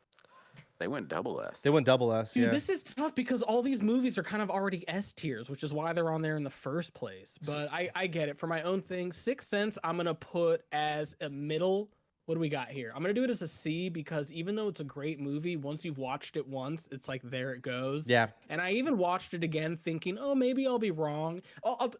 They went double S. They went double S. Dude, yeah. this is tough because all these movies are kind of already S tiers, which is why they're on there in the first place. But I get it. For my own thing, 6th Sense, I'm going to put as a middle. What do we got here? I'm going to do it as a C because even though it's a great movie, once you've watched it once, it's there it goes. Yeah. And I even watched it again thinking, oh, maybe I'll be wrong.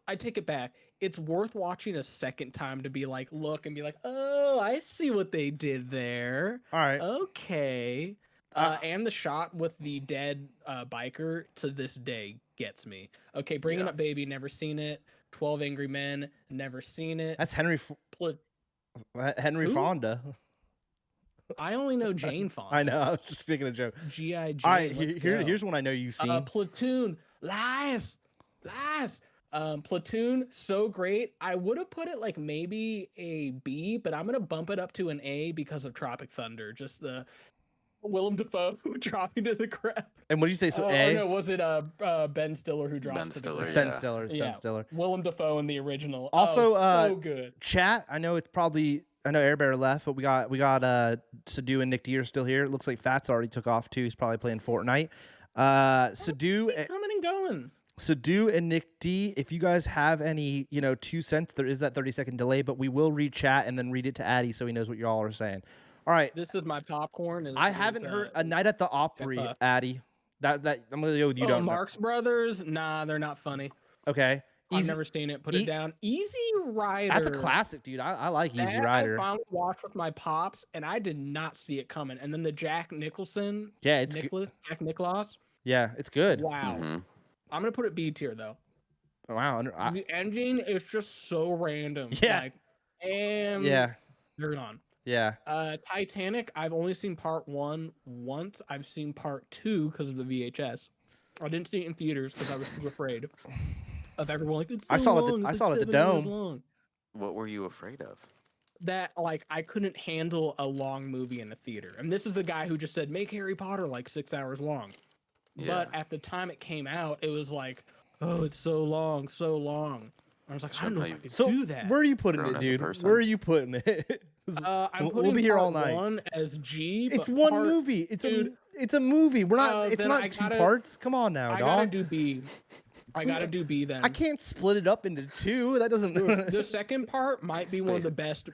I take it back. It's worth watching a second time to be look and be oh, I see what they did there. All right. Okay. And the shot with the dead biker to this day gets me. Okay, Bringing Up Baby, never seen it. 12 Angry Men, never seen it. That's Henry Who? Fonda. I only know Jane Fonda. I know. I was just making a joke. G.I. Jane. All right, let's go. here's one I know you've seen. Platoon. Lies. Platoon, so great. I would have put it like maybe a B, but I'm gonna bump it up to an A because of Tropic Thunder. Just the Willem Dafoe dropping to the ground. And what did you say? So Oh A? no, was it Ben Stiller who dropped Ben to Stiller, the It's ground? Ben Stiller. It's Ben Stiller. Willem Dafoe in the original. Also, so good. Chat. I know Air Bear left, but we got Sadu and Nick D are still here. It looks like Fats already took off too. He's probably playing Fortnite. Sadu Coming and going. Sadu and Nick D, if you guys have any, 2 cents, there is that 30-second delay, but we will read chat and then read it to Addy so he knows what you all are saying. All right. This is my popcorn. I haven't heard A Night at the Opry, Addy. That I'm gonna go with you. Don't Marx Brothers? Nah, they're not funny. Okay. I've never seen it. Put it down. Easy Rider. That's a classic, dude. I like Easy Rider. I finally watched with my pops, and I did not see it coming. And then the Jack Nicholson. Yeah, it's Jack Nicklaus. Yeah, it's good. Wow. Mm-hmm. I'm gonna put it B tier though. Wow. The ending is just so random. Yeah. Like, and yeah. they're gone. Yeah. Titanic. I've only seen part 1 once. I've seen part 2 because of the VHS. I didn't see it in theaters because I was too afraid of everyone. Like, it's so I saw long, it. I it's saw like it at the 7 hours Dome. long. What were you afraid of? That like I couldn't handle a long movie in a theater. And this is the guy who just said make Harry Potter like 6 hours long. Yeah. But at the time it came out, it was like, oh, it's so long, so long. I was like, I don't know if I could do that. Where are you putting Grown it, as a dude? person. Where are you putting it? I'm putting we'll be here all part night. 1 as G. It's but one part- movie. dude, It's a movie. We're not. It's then not I 2 gotta- parts. Come on now, I gotta dog. do B. I gotta do B then. I can't split it up into 2. That doesn't. Dude, the second part might be one of the best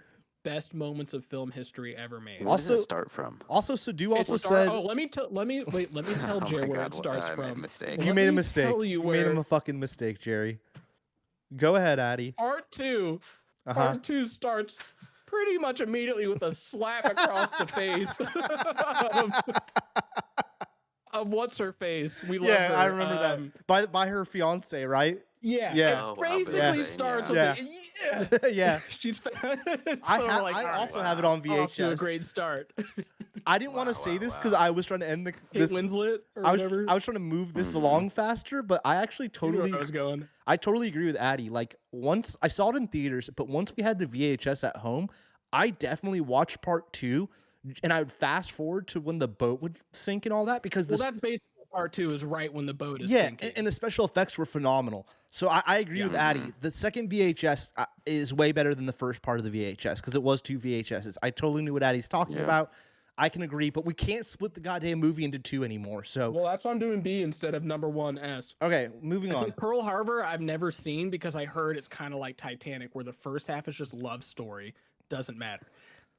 moments of film history ever made. Where Also- does it start from? Also, Sadu also It said let me tell Oh Jerry my where God, it starts I made a from. mistake. you Let made a me mistake. tell You you made where- a fucking mistake, Jerry. Go ahead, Addy. Part 2. Uh-huh. Part 2 starts pretty much immediately with a slap across the face of what's her face. We love Yeah, her. I remember that. By her fiance, right? Yeah. Yeah. Oh, It well, basically amazing, starts yeah. with the, Yeah. She's I also have it on off to a VHS. great start. I didn't want to say this because I was trying to end Kate this. Winslet or I was whatever. I was trying to move this along faster, but I actually You know where totally I was going. I totally agree with Addy. Like once I saw it in theaters, but once we had the VHS at home, I definitely watched part 2, and I would fast forward to when the boat would sink and all that because Well, this. that's basically part 2 is right when the boat is Yeah, sinking. and the special effects were phenomenal. So I agree with Addy. The second VHS is way better than the first part of the VHS because it was 2 VHSs. I totally knew what Addy's talking about. I can agree, but we can't split the goddamn movie into 2 anymore. So Well, that's why I'm doing B instead of number 1 S. okay, moving It's on. like Pearl Harbor, I've never seen because I heard it's kind of like Titanic, where the first half is just love story, doesn't matter,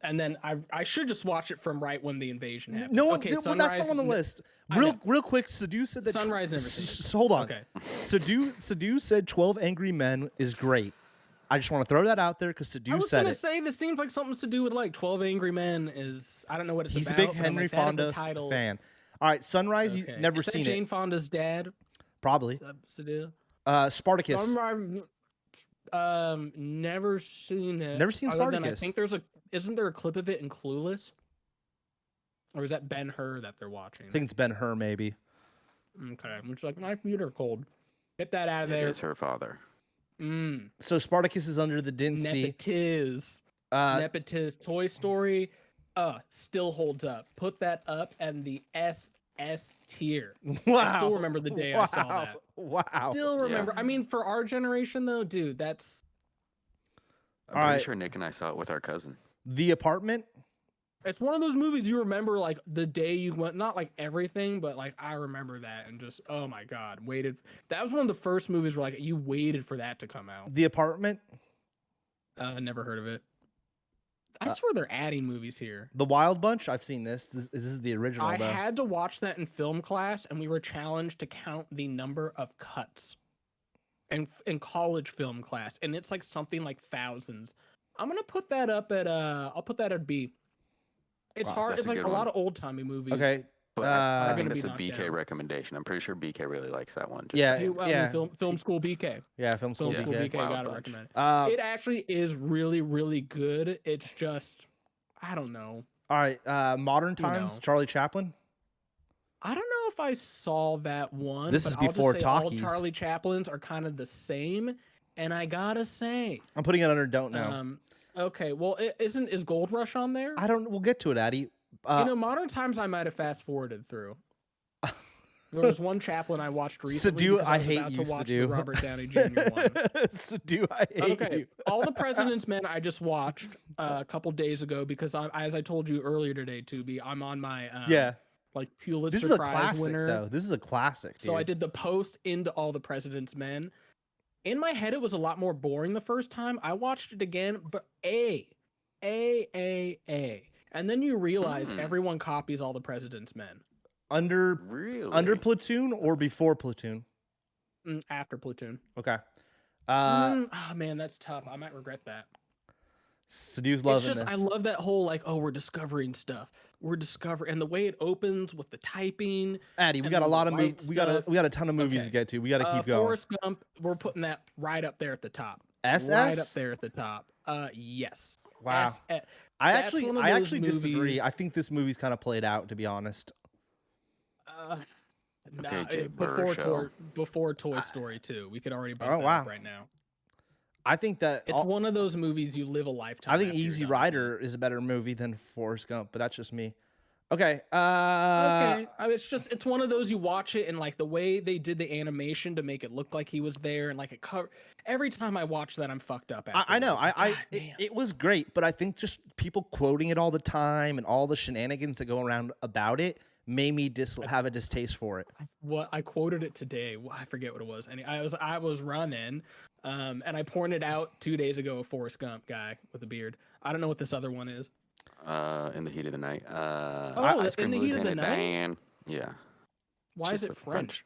and then I should just watch it from right when the invasion happens. No one, okay, well, that's not on the list. Real quick, Sadu said that. Sunrise, never seen it. Hold on. Okay. Sadu said 12 Angry Men is great. I just want to throw that out there because I Sadu was said gonna it. say this seems like something to do with like 12 Angry Men. Is I don't know what it's He's about. a big but I'm Henry like, that is the Fonda title. fan. All right, Sunrise, Okay. you never Is that seen Jane it. Fonda's dad. Probably. Sadu. Spartacus. Never seen it. Never seen other than Spartacus. I think isn't there a clip of it in Clueless? Or is that Ben-Hur that they're watching? I think it's Ben-Hur, maybe. Okay, it's like my feet are cold. Get that out of It there. is her father. So Spartacus is under the didn't see. Nepetiz Toy Story. Still holds up. Put that up and the SS tier. Wow. I still remember the day I saw that. Wow. Still remember. I mean, for our generation though, dude, that's I'm All pretty right. sure Nick and I saw it with our cousin. The Apartment. it's one of those movies you remember like the day you went, not like everything, but like I remember that and just oh my god, waited. That was one of the first movies where like you waited for that to come out. The Apartment. Never heard of it. I swear they're adding movies here. The Wild Bunch. I've seen this. This is the original, I though. had to watch that in film class, and we were challenged to count the number of cuts in college film class, and it's like something like thousands. I'm gonna put that up at I'll put that at B. It's Wow, hard. that's It's a like good a one. lot of old timey movies. Okay. But I gonna think be that's a knocked BK down. recommendation. I'm pretty sure BK really likes that one. Just Yeah, saying. yeah. Film school BK. Yeah, film school. Film school BK. BK. Wild Gotta Bunch. recommend. It actually is really, really good. It's just I don't know. All right, modern You times, know. Charlie Chaplin. I don't know if I saw that one. This but is I'll just before say all talkies. Charlie Chaplins are kind of the same, and I gotta say, I'm putting it under don't know. okay, well, is Gold Rush on there? I don't. We'll get to it, Addy. Modern times I might have fast forwarded through. There was one Chaplin I watched recently. Sadu, because I was hate about you, to watch Sadu. the Robert Downey Jr. one. Sadu, I hate Okay, you. All the President's Men I just watched a couple days ago because as I told you earlier today, Tubi, I'm on my Yeah. like Pulitzer This is a Prize classic, winner. though. This is a classic, dude. So I did the post into All the President's Men. In my head, it was a lot more boring the first time. I watched it again, but A. And then you realize everyone copies All the President's Men. Under Platoon or before Platoon? After Platoon. Okay. Oh man, that's tough. I might regret that. Sadu's loving It's just this. I love that whole like, oh, we're discovering stuff. And the way it opens with the typing. Addy, we and got a the lot of light movies. We got a ton of movies Okay. to get to. We got to keep going. Forrest Gump, we're putting that right up there at the top. SS? Right up there at the top. Yes. Wow. SS. I That's actually one of those disagree. movies- I think this movie's kind of played out, to be honest. Jay Burr show. Before Toy Story 2. We could already bump Oh, that wow. up right now. I think that It's one of those movies you live a lifetime. I think after you're Easy done. Rider is a better movie than Forrest Gump, but that's just me. Okay. Okay, I mean, it's one of those you watch it and like the way they did the animation to make it look like he was there and like it cover. Every time I watch that, I'm fucked up. I know. afterwards. Like, God damn. It was great, but I think just people quoting it all the time and all the shenanigans that go around about it made me have a distaste for it. What I quoted it today. I forget what it was. And I was running, and I pointed out 2 days ago a Forrest Gump guy with a beard. I don't know what this other one is. In the Heat of the Night. Ice Cream In the Heat of the Lieutenant Night? Dan. Yeah. Why is Just it a French?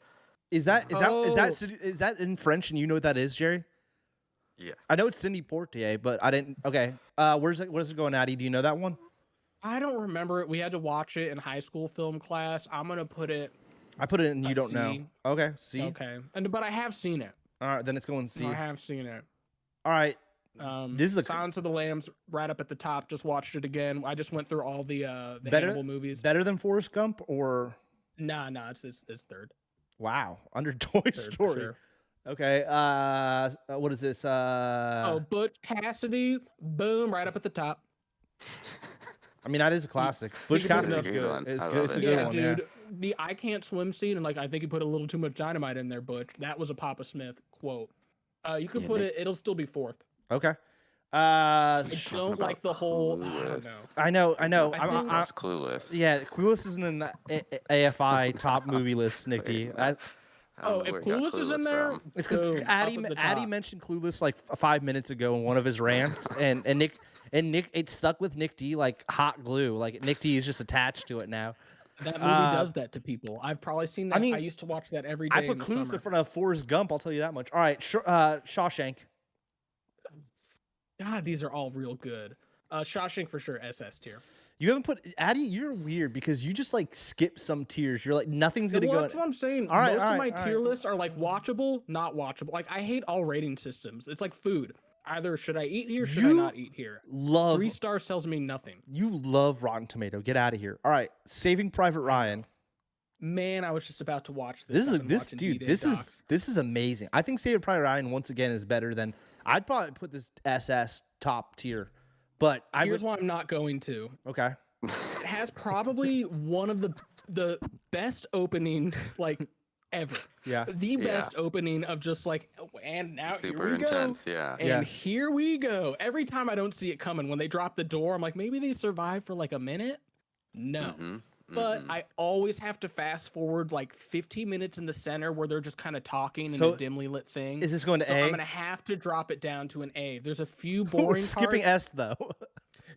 Is that Oh. is that in French and you know what that is, Jerry? Yeah. I know it's Cindy Portier, but I didn't. Okay. Where's it going, Addy? Do you know that one? I don't remember it. We had to watch it in high school film class. I'm gonna put it. I put it in. You don't know. C. Okay. C. Okay, but I have seen it. All right. Then it's going C. I have seen it. All right. This is a Silence of the Lambs right up at the top. Just watched it again. I just went through all the Better- Hannibal movies. better than Forrest Gump or Nah, it's third. wow under Toy Third for Story. sure. Okay. What is this? Butch Cassidy, boom, right up at the top. I mean, that is a classic. Butch could put Cassidy's it- good. one. It's I good. love It's a it. good Yeah, one. dude. The I can't swim scene, and like I think you put a little too much dynamite in there, Butch. That was a Papa Smith quote. You could Yeah, put Nick- it. It'll still be fourth. Yeah. Okay. I Talking don't like about the whole. I don't Clueless. know. I know. I think- That's Clueless. Yeah, Clueless isn't in the AFI top movie list, Nick D. I don't Oh, know if where he got Clueless is in there, from. It's because boom, Addy up at the Addy top. mentioned Clueless like 5 minutes ago in one of his rants, and Nick it stuck with Nick D like hot glue. Like Nick D is just attached to it now. That movie does that to people. I've probably seen that. I mean, used to watch that every day. I put in the Clueless summer. in front of Forrest Gump. I'll tell you that much. All right, Shawshank. God, these are all real good. Shawshank for sure, SS tier. You haven't put Addy. You're weird because you just like skip some tiers. You're like nothing's gonna Well, go. that's what I'm saying. All right, Most all of my right, all tier right. lists are like watchable, not watchable. Like I hate all rating systems. It's like food. Either should I eat here, should I You not eat here? Love 3 stars tells me nothing. you love Rotten Tomato. Get out of here. All right, Saving Private Ryan. Man, I was just about to watch this. I've been watching D-Day This docs. is amazing. I think Saving Private Ryan once again is better than I'd probably put this SS top tier, but I Here's would why I'm not going to. okay. It has probably one of the best opening like ever. Yeah. The best opening of just like, oh, and now Super here we intense. go. Yeah. And Yeah. here we go. Every time I don't see it coming, when they drop the door, I'm like, maybe they survive for like a minute. No. But I always have to fast forward like 15 minutes in the center where they're just kind of talking in So, a dimly lit thing. Is this going to so A? I'm gonna have to drop it down to an A. There's a few We're boring skipping parts. S though.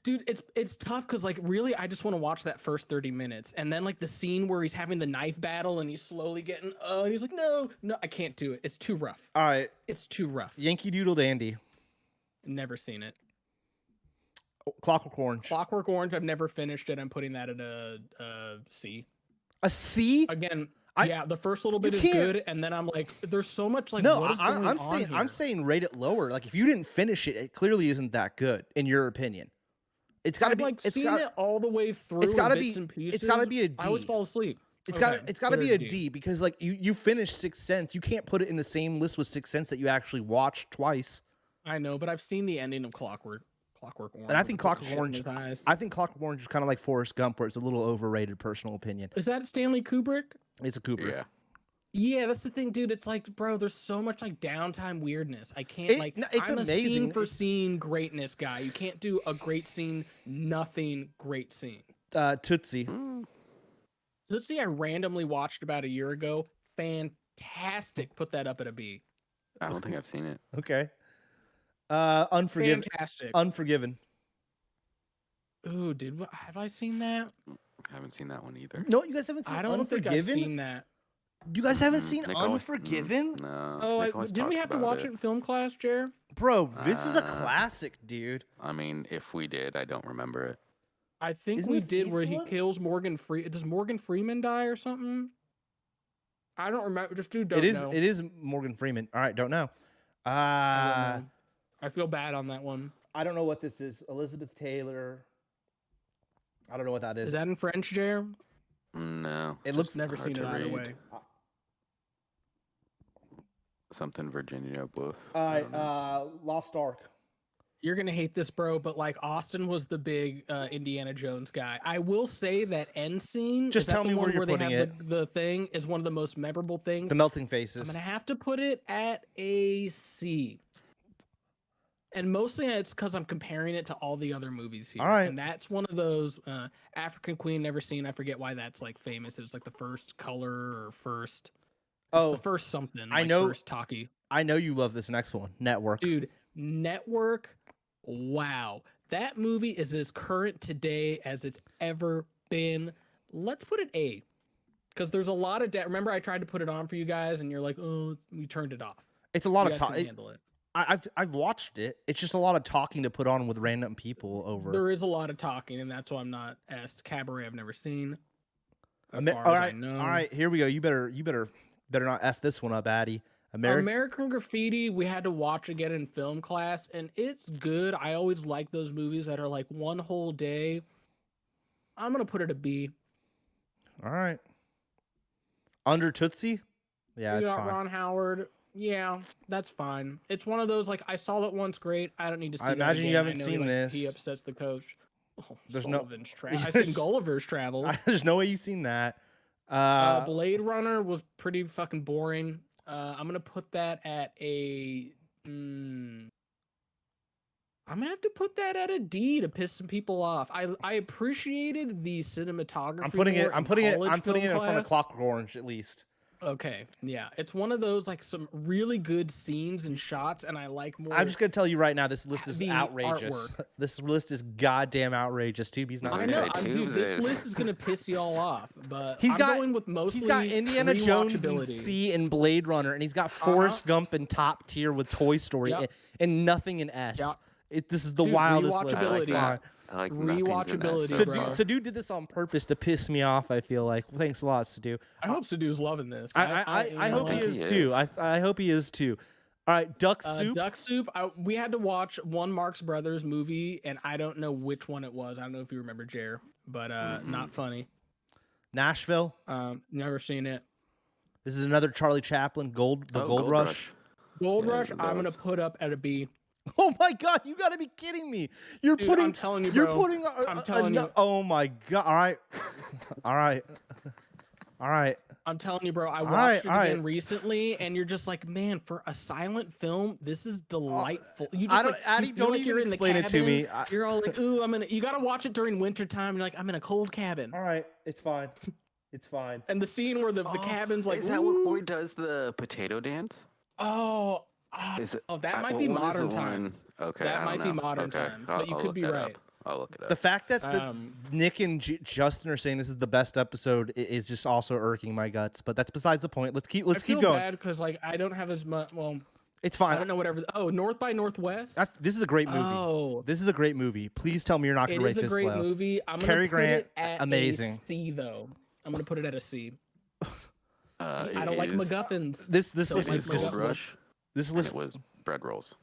Dude, it's tough because like really I just want to watch that first 30 minutes. And then like the scene where he's having the knife battle and he's slowly getting and he's like, no, I can't do it. It's too rough. All right, It's too rough. Yankee Doodle Dandy. Never seen it. Clockwork Orange. Clockwork Orange, I've never finished it. I'm putting that at a C. A C? Again, I- yeah, the first little bit is can't- good, and then I'm like, there's so much like No, what is going I'm on saying here? I'm saying rate it lower. Like if you didn't finish it, it clearly isn't that good in your opinion. It's got to I've be. like It's seen got. it all the way through. It's got to bits be. and pieces. It's got to be a D. I always fall asleep. It's Okay, got to put be it a D because like you finished Sixth Sense. You can't put it in the same list with Sixth Sense that you actually watched twice. I know, but I've seen the ending of Clockwork Orange. And I think with the Clockwork shit in Orange. his eyes. I think Clockwork Orange is kind of like Forrest Gump, where it's a little overrated. Personal opinion. Is that Stanley Kubrick? It's a Cooper. Yeah. Yeah, that's the thing, dude. It's like, bro, there's so much like downtime weirdness. I can't It's I'm amazing. a scene for scene greatness guy. You can't do a great scene, nothing great scene. Tootsie. Let's see, I randomly watched about a year ago. Fantastic. Put that up at a B. I don't think I've seen it. Okay. Unforgiven. Fantastic. Unforgiven. Ooh, have I seen that? Haven't seen that one either. No, you guys haven't seen I don't think Unforgiven. I've seen that. You guys haven't seen Nick always- Unforgiven, No. Oh, Nick always didn't we talks have to about watch it in film class, Jer? bro? This is a Uh, classic, dude. I mean, if we did, I don't remember it. I think Isn't we this did East where he one? kills Morgan Freeman. Does Morgan Freeman die or something? I don't remember. Just dude, don't It is. know. It is Morgan Freeman. All right, don't know. I don't know. I feel bad on that one. I don't know what this is. Elizabeth Taylor. I don't know what that is. Is that in French, Jer? No. It just looks- Never hard seen it to either read. way. Something Virginia Woolf. All I right, don't know. Lost Ark. You're gonna hate this, bro, but like Austin was the big Indiana Jones guy. I will say that end scene. Just is that tell the me where one you're they putting have it. The thing is one of the most memorable things. The melting I'm faces. gonna have to put it at a C. And mostly it's because I'm comparing it to all the other movies here. All right. And that's one of those African Queen never seen. I forget why that's like famous. It was like the first color or first. It's Oh, the first something. I like know- First talkie. I know you love this next one, Network. Dude, Network. Wow. That movie is as current today as it's ever been. Let's put it A. Because there's a lot of remember I tried to put it on for you guys and you're like, oh, we turned it off. It's a lot You of guys can talk. handle it. I've watched it. It's just a lot of talking to put on with random people over. There is a lot of talking, and that's why I'm not asked. Cabaret I've never seen. As All far as I right, know. all right. Here we go. You better not f this one up, Addy. American. American Graffiti we had to watch again in film class, and it's good. I always like those movies that are like one whole day. I'm gonna put it a B. All right. Under Tootsie. Yeah, We it's got fine. Ron Howard. Yeah, that's fine. It's one of those like I saw it once, great. I don't need to see. I that imagine you again. haven't I know seen He this. upsets the coach. Oh, There's no- Sullivan's I've seen Gulliver's Travels. There's no way you've seen that. Blade Runner was pretty fucking boring. I'm gonna put that at a. I'm gonna have to put that at a D to piss some people off. I appreciated the cinematography. I'm putting it. more I'm putting it. college I'm putting it film in front of class. Clockwork Orange at least. Okay, yeah, it's one of those like some really good scenes and shots, and I like more. I'm just gonna tell you right now, this list is the outrageous. artwork. This list is goddamn outrageous. Tubi's not. I I was saying know, gonna say dude. Tubes This is. list is gonna piss y'all off, but He's I'm got- going with mostly. He's got Indiana Jones and rewatchability. C and Blade Runner, and he's got Forrest Gump in top tier with Toy Story, Yep. and nothing in S. Yep. This is the Dude, wildest list. I like rewatchability. that. I like nothing's in that Rewatchability, so bro. far. Sadu did this on purpose to piss me off. I feel like. Well, thanks a lot, Sadu. I hope Sadu's loving this. I hope he think is he too. is. I hope he is too. All right, Duck Soup. Duck Soup. We had to watch one Marx Brothers movie, and I don't know which one it was. I don't know if you remember, Jer, but not funny. Nashville. Never seen it. This is another Charlie Chaplin. Gold Rush. Gold Yeah, Rush. it I'm gonna does. put up at a B. Oh my God! You got to be kidding me! You're Dude, putting. I'm telling you, You're bro. putting. I'm telling you. Oh my God! All right. All right. All right. I'm telling you, bro. I watched right, it all right. again recently, and you're just like, man, for a silent film, this is delightful. You I just don't- like, Addy, you feel don't like even you're in the explain it to cabin. me. You're all like, ooh, You gotta watch it during wintertime. You're like, I'm in a cold cabin, All right. It's fine. It's fine. and the scene where the cabin's like, Is that "Ooh." where he does the potato dance? Oh, Is it? that might be what is modern the one- times. Okay, That I might don't be know. modern Okay, times, but you I'll could look be that right. up. I'll look it up. The fact that Um, Nick and Justin are saying this is the best episode is just also irking my guts. But that's besides the point. Let's keep I feel going. bad because like I don't have as much. Well, It's I fine. don't know whatever. Oh, North by Northwest. This is a great movie. Oh, This is a great movie. Please tell me you're not going it to rate is a this great low. movie. I'm Cary gonna put Grant, it at amazing. a C though. I'm gonna put it at a C. I It don't like is MacGuffins. This Don't list like is Gold just MacGuffins. Rush. this And list it was bread rolls.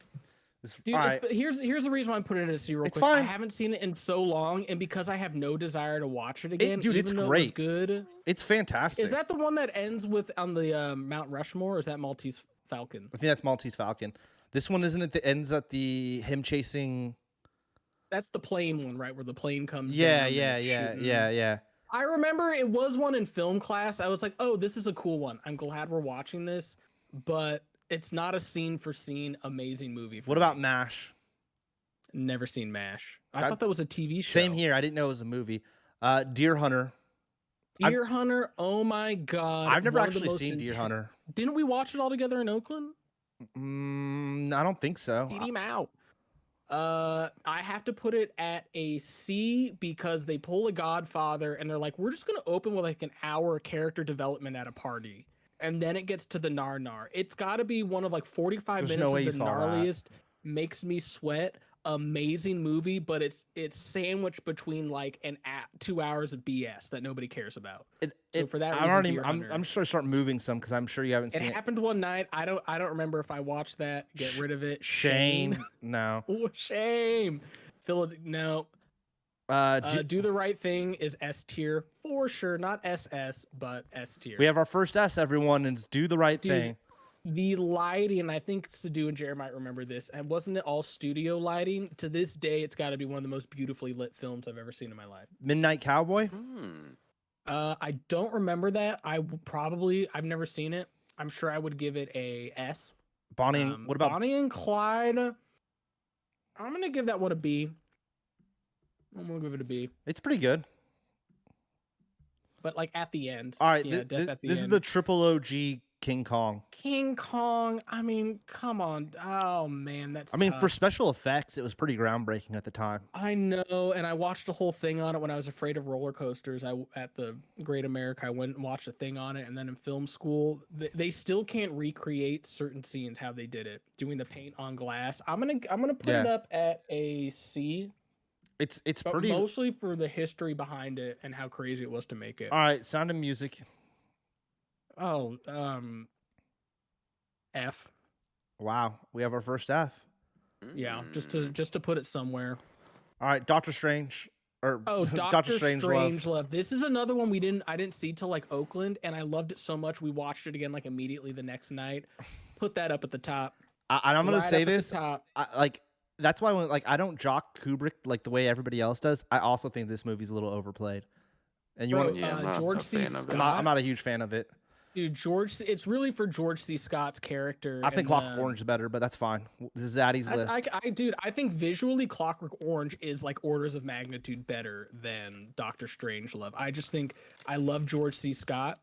Dude, all right. here's the reason why I'm putting it at C real It's quick. I fine. haven't seen it in so long, and because I have no desire to watch it again, Dude, it's even though it was great. good. It's fantastic. Is that the one that ends with on the Mount Rushmore, or is that Maltese Falcon? I think that's Maltese Falcon. This one isn't it that ends at the him chasing. That's the plane one, right? Where the plane comes Yeah, down. yeah, and it's yeah, shooting. yeah. I remember it was one in film class. I was like, oh, this is a cool one. I'm glad we're watching this, but it's not a scene for scene amazing movie. What about MASH? Never seen MASH. I That- thought that was a TV show. Same here. I didn't know it was a movie. Deer Hunter. Deer Hunter. Oh my god. I've never one of the actually most seen Deer Hunter. Didn't we watch it all together in Oakland? I don't think so. Eat him out. I have to put it at a C because they pull a Godfather and they're like, we're just gonna open with like an hour character development at a party, and then it gets to the nar. It's got to be one of like 45 There's minutes no way you of the saw that. gnarliest, makes me sweat. Amazing movie, but it's sandwiched between like 2 hours of BS that nobody cares about. So for that reason, I'm just gonna start moving some because I'm sure you haven't It seen it. happened one night. I don't remember if I watched that. Get rid of it. Shane. No. Oh, shame. No. Do the right thing is S tier for sure, not SS, but S tier. We have our first S, everyone, and it's do the right Dude, thing. The lighting, I think Sadu and Jerry might remember this, and wasn't it all studio lighting? To this day, it's got to be one of the most beautifully lit films I've ever seen in my life. Midnight Cowboy. I don't remember that. I've never seen it. I'm sure I would give it a S. Bonnie. And, what about Bonnie and Clyde? I'm gonna give that one a B. I'm gonna give it a B. It's pretty good. But like at the end. All right, yeah, death at the this is end. the triple OG King Kong. King Kong. I mean, come on. Oh man, that's. I mean, tough. for special effects, it was pretty groundbreaking at the time. I know, and I watched a whole thing on it when I was afraid of roller coasters. At the Great America, I went and watched a thing on it, and then in film school, they still can't recreate certain scenes how they did it, doing the paint on glass. I'm gonna put it up at a C. It's But pretty. mostly for the history behind it and how crazy it was to make it. All right, Sound of Music. Oh, F. Wow, we have our first F. Yeah, just to put it somewhere. All right, Doctor Strange. Or Oh, Doctor Strangelove. Strangelove. This is another one I didn't see till like Oakland, and I loved it so much we watched it again like immediately the next night. Put that up at the top. And I'm gonna Right say up at the this. top. That's why when I don't jock Kubrick like the way everybody else does. I also think this movie's a little overplayed. And you Bro, want? Yeah, I'm not George a C. fan of it. Scott. I'm not a huge fan of it. Dude, it's really for George C. Scott's character. I think and, Clockwork Orange is better, but that's fine. This is Addy's list. I think visually Clockwork Orange is like orders of magnitude better than Doctor Strangelove. I just think I love George C. Scott,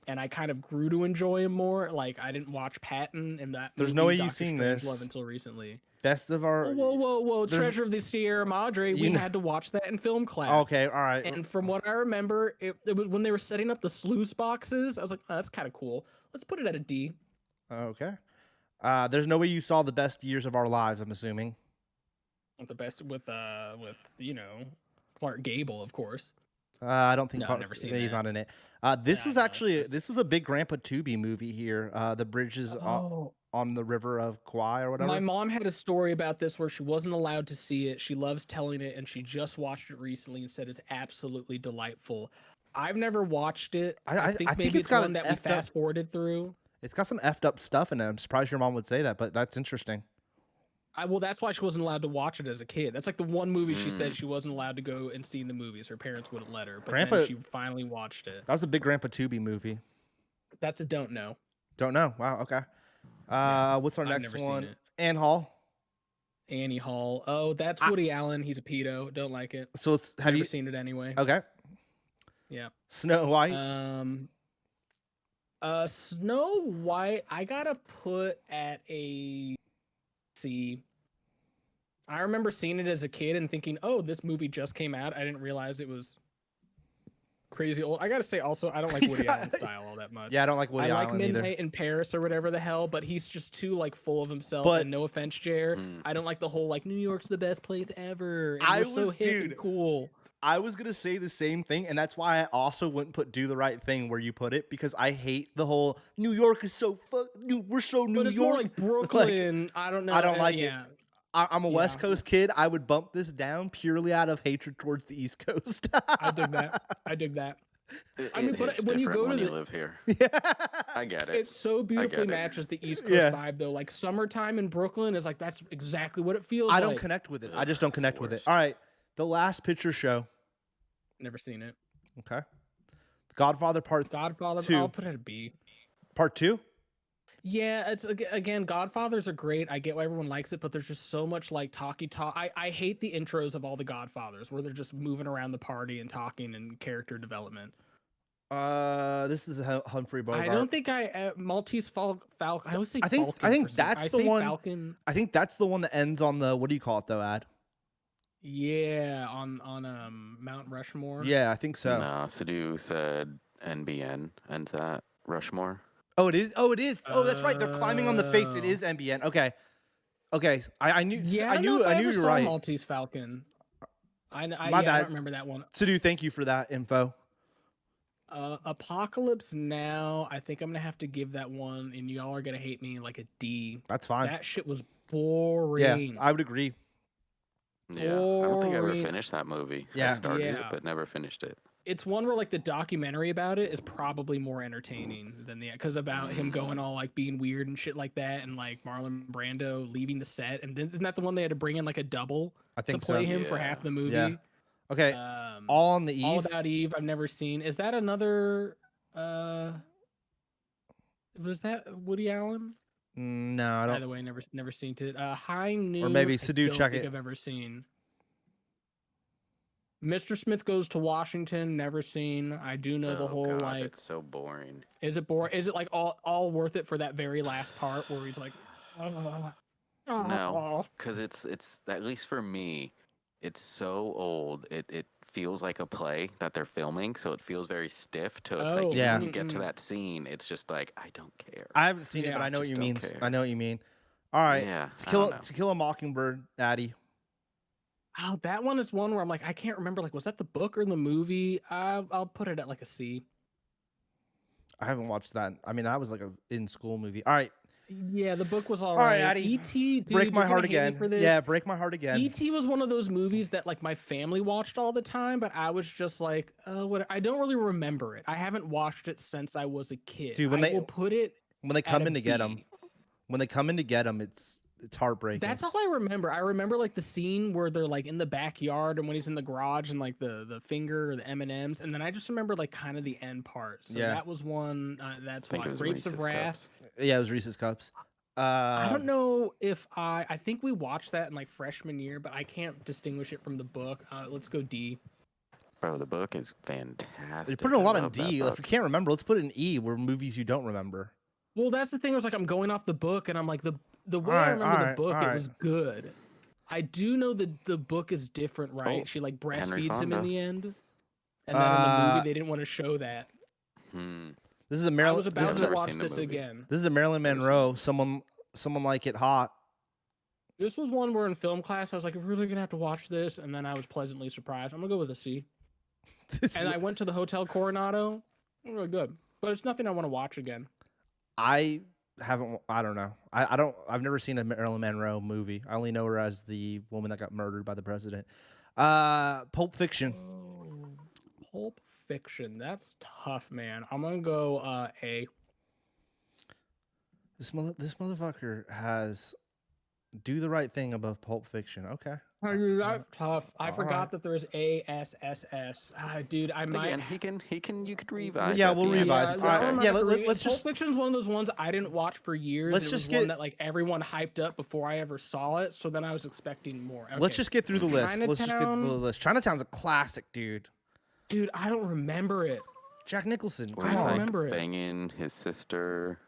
and I kind of grew to enjoy him more. Like I didn't watch Patton and that. There's movie, no way Dr. you've seen Strangelove this. until recently. Best of our. Whoa! there's- Treasure of the Sierra Madre. We know- had to watch that in film class. Okay, all right. And from what I remember, it was when they were setting up the sluice boxes. I was like, oh, that's kind of cool. Let's put it at a D. Okay. There's no way you saw the best years of our lives. I'm assuming. The best with Clark Gable, of course. I don't think No, I've never seen he's that. not in it. This Yeah, was no, actually it's just- this was a big Grandpa Tubi movie here. The bridges on the river of Kauai or whatever. My mom had a story about this where she wasn't allowed to see it. She loves telling it, and she just watched it recently and said it's absolutely delightful. I've never watched it. I think think maybe it's it's got one an that we effed up- fast forwarded through. It's got some effed up stuff in it. I'm surprised your mom would say that, but that's interesting. Well, that's why she wasn't allowed to watch it as a kid. That's like the one movie she said she wasn't allowed to go and see in the movies. Her parents wouldn't let her. But Grandpa- then she finally watched it. That was a big Grandpa Tubi movie. That's a don't know. Don't know. Wow. Okay. What's our I've next never seen one? it. Anne Hall. Annie Hall. Oh, that's Woody Allen. He's a pedo. Don't like it. So it's have Never you seen it anyway. Okay. Yeah. Snow White. Snow White, I gotta put at a C. I remember seeing it as a kid and thinking, "Oh, this movie just came out." I didn't realize it was crazy old. I gotta say, also, I don't like Woody Allen style all that much. Yeah, I don't like Woody I like Allen Midnight either. in Paris or whatever the hell, but he's just too like full of himself. But- and no offense, Jer, I don't like the whole like New York's the best place ever. And I we're so was- hip dude, and cool. I was gonna say the same thing, and that's why I also wouldn't put "Do the Right Thing" where you put it because I hate the whole New York is so we're so New But it's York. more like Brooklyn. I don't know. I don't like it. yeah. I'm a West Coast kid. I would bump this down purely out of hatred towards the East Coast. I dig that. I dig that. It, I mean, it but hits when you different go to when you the, live here. Yeah. I get it. it so beautifully it. matches the East Coast Yeah. vibe though. Like summertime in Brooklyn is like that's exactly what it feels I like. don't connect with it. I Ugh, just don't it's the connect with it. worst. All right. The Last Picture Show. Never seen it. Okay. Godfather Godfather, 2. I'll put it at a B. Part 2? Yeah, it's again, Godfathers are great. I get why everyone likes it, but there's just so much like talky talk. I hate the intros of all the Godfathers where they're just moving around the party and talking and character development. This is Humphrey Bogart. I don't think Maltese Falcon. I always say I think- Falcon. I think for some- that's I the say one- Falcon. I think that's the one that ends on the, what do you call it though, Ad? Yeah, on Mount Rushmore. Yeah, I think so. No, Sadu said NBN and that Rushmore. Oh, it is. Oh, it is. Oh, that's right. They're climbing on the face. It Oh. is NBN. Okay. Okay. I knew. Yeah, I don't knew. know if I I knew ever you're saw right. Maltese Falcon. I My bad. don't remember that one. Sadu, thank you for that info. Apocalypse Now. I think I'm gonna have to give that one, and y'all are gonna hate me like a D. That's fine. That shit was Yeah, boring. I would agree. Yeah, I don't think I ever Boring. finished that movie. Yeah. I started it, Yeah. but never finished it. It's one where like the documentary about it is probably more entertaining than the because about him going all like being weird and shit like that, and like Marlon Brando leaving the set, and then isn't that the one they had to bring in like a double I to think play so. him for Yeah. half the movie? Yeah. Okay. Um, All on the Eve. All About Eve, I've never seen. Is that another? Was that Woody Allen? No, I By don't. the way, never seen it. High Noon. maybe I Sadu, don't check think it. I've ever seen. Mr. Smith Goes to Washington. Never seen. I do know the Oh, whole God, like. it's so boring. Is it boring? Is it like all worth it for that very last part where he's like, No, because it's at least for me, it's so old. It feels like a play that they're filming, so it feels very stiff. To it's Oh, like Yeah. when you get to mm-mm. that scene, it's just like I don't care. I haven't seen it, Yeah, but I know what just you don't mean. care. I know what you mean. All right. Yeah, To I kill, don't know. to kill a Mockingbird, Addy. Oh, that one is one where I'm like, I can't remember. Like, was that the book or the movie? I'll put it at like a C. I haven't watched that. I mean, that was like a in school movie. All right. Yeah, the book was all right, right. Addy. E.T. Dude, Break my you're gonna heart hate me again. For this. Yeah, break my heart again. E.T. was one of those movies that like my family watched all the time, but I was just like, what? I don't really remember it. I haven't watched it since I was a kid. Dude, when I they- will put it. When they at come a in to get B. him, it's heartbreaking. That's all I remember. I remember like the scene where they're like in the backyard and when he's in the garage and like the finger or the M&Ms, and then I just remember like kind of the end part. So Yeah. that was one. That's I think why it was Grapes of Reese's Wrath. Cups. Yeah, it was Reese's Cups. I don't know if I think we watched that in like freshman year, but I can't distinguish it from the book. Let's go D. Bro, the book is fantastic. They put in a I lot in love that D. If book. you can't remember, let's put it in E, where movies you don't remember. Well, that's the thing. Was like I'm going off the book, and I'm like the way I Alright, remember alright, the book, alright. it was good. I do know that the book is different, right? Oh, She like Henry breastfeeds him in Fonda. the end, and then in the movie Uh, they didn't want to show that. This is a I Marilyn. was about This is to never a, watch seen the this movie. again. this is a Marilyn Never seen Monroe. Someone like it hot. This was one where in film class I was like, I'm really gonna have to watch this, and then I was pleasantly surprised. I'm gonna go with a C. This- And I went to the Hotel Coronado. Really good, but it's nothing I want to watch again. I haven't. I don't know. I don't. I've never seen a Marilyn Monroe movie. I only know her as the woman that got murdered by the president. Pulp Fiction. Oh, Pulp Fiction. That's tough, man. I'm gonna go A. This motherfucker has Do the Right Thing above Pulp Fiction. Okay. That's tough. I All forgot right. that there's ASSS. Dude, I might. Again, you could revise. Yeah, at we'll the end. revise. Yeah, All right, I'm gonna yeah, have to let's Pulp just- Fiction's one of those ones I didn't watch for years. Let's It just was one get- that like everyone hyped up before I ever saw it. So then I was expecting more. Let's Okay. just get through the list. Let's just get through the Chinatown. list. Chinatown's a classic, dude. Dude, I don't remember it. Jack Nicholson. Where I he's don't like remember it. banging his sister,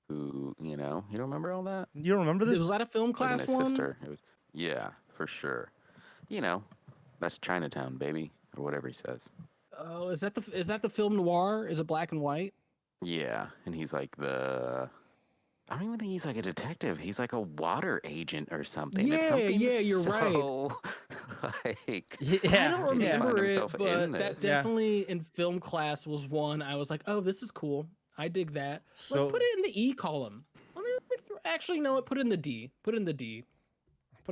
who you don't remember all that? You don't remember this? Was that a film Wasn't class his one? sister? It was. Yeah, for sure. That's Chinatown, baby, or whatever he says. Oh, is that the film noir? Is it black and white? Yeah, and he's like I don't even think he's like a detective. He's like a water agent or something. It's Yeah, something yeah, you're right. so, like, Yeah. I don't He find remember it, himself but in that this. Yeah. definitely in film class was one I was like, oh, this is cool. I dig that. So- Let's put it in the E column. Actually, no, put it in the D. Put it in the D.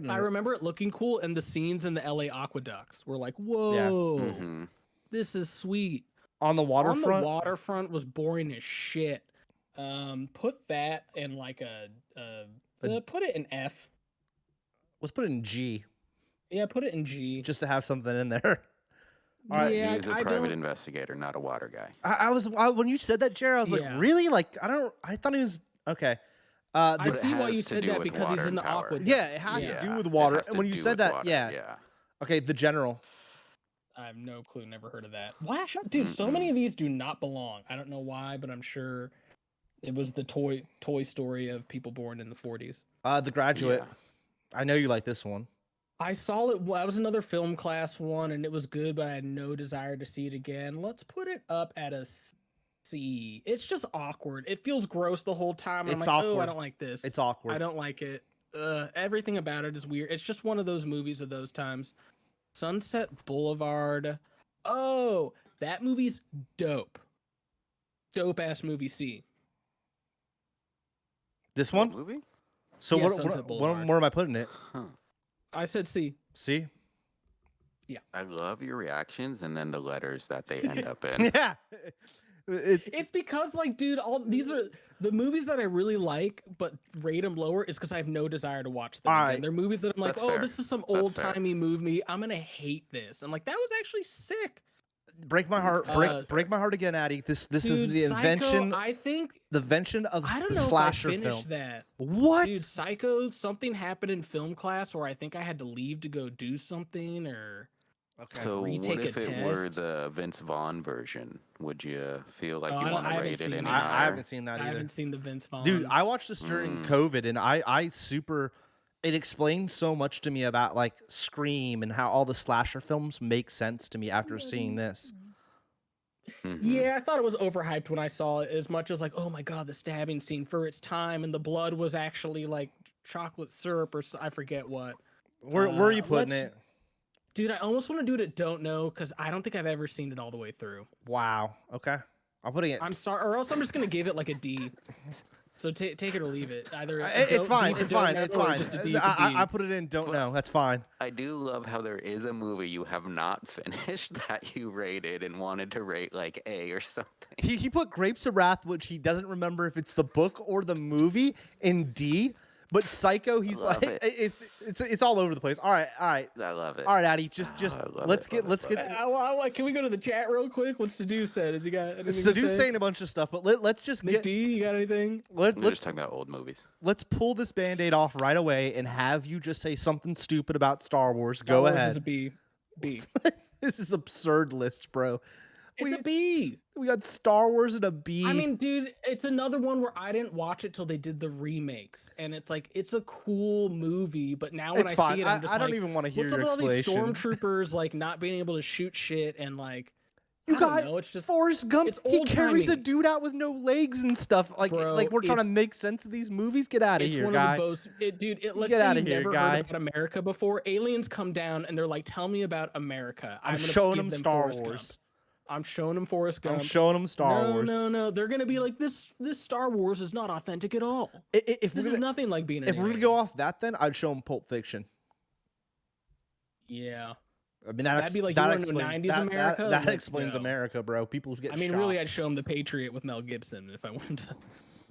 I remember it looking cool, and the scenes in the LA aqueducts were like, whoa, this is sweet. On the waterfront? On the waterfront was boring as shit. Put that in like put it in F. Let's put it in G. Yeah, put it in G. Just to have something in there. All right. Yeah, he is a private investigator, not a water guy. I was when you said that, Jared, I was like, really? Like, I thought he was okay. I see why you said that because he's in the aqueduct. Yeah, it has to do with water. And when you said that, yeah. Okay, the general. I have no clue. Never heard of that. Why, dude? So many of these do not belong. I don't know why, but I'm sure it was the Toy Story of people born in the 40s. The Graduate. Yeah. I know you like this one. I saw it. That was another film class one, and it was good, but I had no desire to see it again. Let's put it up at a C. It's just awkward. It feels gross the whole time. I'm like, oh, I don't like this. It's awkward. I don't like it. Everything about it is weird. It's just one of those movies of those times. Sunset Boulevard. Oh, that movie's dope. Dope ass movie. C. This one? What movie? So where am I putting it? I said C. C? Yeah. I love your reactions and then the letters that they end up in. Yeah. It's because, like, dude, all these are the movies that I really like, but rate them lower is because I have no desire to watch them again. They're movies that I'm like, this is some old-timey movie. I'm going to hate this. And, like, that was actually sick. Break my heart. Break my heart again, Addy. This dude, is the invention. Psycho, I think the invention of I don't the know slasher if I film. That. What? Dude, Psycho, something happened in film class where I think I had to leave to go do something or so what if it were the Vince Vaughn version? Would you feel like you want to rate it any higher? I haven't seen that either. I haven't seen the Vince Vaughn. Dude, I watched this during COVID, and it explains so much to me about like Scream and how all the slasher films make sense to me after seeing this. Yeah, I thought it was overhyped when I saw it, as much as like, oh my god, the stabbing scene for its time, and the blood was actually like chocolate syrup or I forget what. Where are you putting it? Dude, I almost want to do it at Don't Know because I don't think I've ever seen it all the way through. Wow. Okay. I'm putting it. I'm sorry, or else I'm just gonna give it like a D. So take it or leave it. Either it's fine. It's fine. It's fine. Just a D I put it in. Don't know. That's fine. I do love how there is a movie you have not finished that you rated and wanted to rate like A or something. He put Grapes of Wrath, which he doesn't remember if it's the book or the movie, in D. But Psycho, he's like it's all over the place. All right. I love it. All right, Addy, just let's get. Can we go to the chat real quick? What's Seduce said? Has he got anything? Seduce saying a bunch of stuff, but let's just Nick D, you got anything? We're just talking about old movies. Let's pull this Band-Aid off right away and have you just say something stupid about Star Wars. Star Wars ahead. Is a B. B. This is absurd list, bro. It's a B. We got Star Wars and a B. I mean, dude, it's another one where I didn't watch it till they did the remakes, and it's like it's a cool movie, but now when I see it, I'm just I don't even want to hear your explanation. What's up with all these stormtroopers like not being able to shoot shit and like you got it's just Forrest Gump. He carries a dude out with no legs and stuff. Like, bro, like we're trying to make sense of these movies. Get out of here, guy. Dude, let's say you've never heard about America before. Aliens come down and they're like, "Tell me about America." I'm showing them Star Wars. I'm showing them Forrest Gump. I'm showing them Star Wars. No. They're gonna be like, this Star Wars is not authentic at all. This is nothing like being. If we're gonna go off that, then I'd show them Pulp Fiction. Yeah. I mean, that'd be like that explains, 90s America. That explains America, bro. People get. I mean, really, I'd show them The Patriot with Mel Gibson if I wanted to.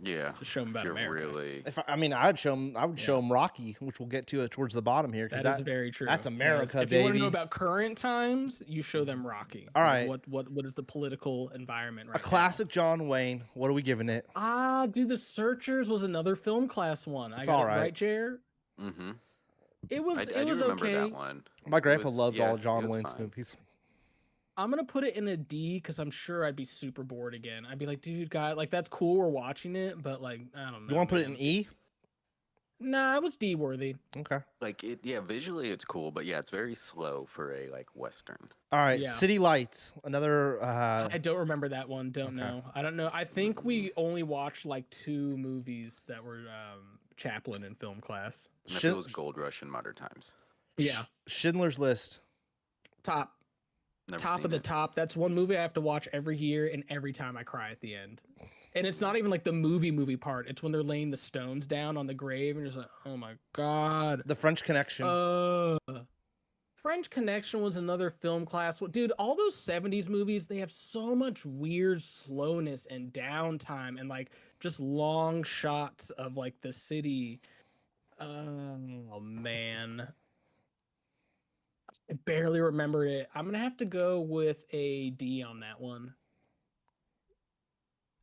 Yeah, to show them about America. Really... I'd show them Rocky, which we'll get to towards the bottom here. That is very true. That's America, if baby. If you want to know about current times, you show them Rocky. All right. What is the political environment right now? A classic John Wayne. What are we giving it? Dude, The Searchers was another film class one. I got it right, Jer? Mm-hmm. It was. I do remember that one. My grandpa loved all John Wayne's movies. I'm gonna put it in a D because I'm sure I'd be super bored again. I'd be like, dude, guy, like that's cool, we're watching it, but like I don't know. You want to put it in E? Nah, it was D worthy. Okay. Like visually it's cool, but yeah, it's very slow for a like Western. All right, City Lights, another. I don't remember that one. Don't know. I don't know. I think we only watched like 2 movies that were Chaplin in film class. And it was Gold Rush in Modern Times. Yeah. Schindler's List. Top of the top. That's one movie I have to watch every year, and every time I cry at the end. And it's not even like the movie part. It's when they're laying the stones down on the grave, and you're just like, oh my god. The French Connection. French Connection was another film class. Dude, all those 70s movies, they have so much weird slowness and downtime and like just long shots of like the city. Oh man. I barely remembered it. I'm gonna have to go with a D on that one.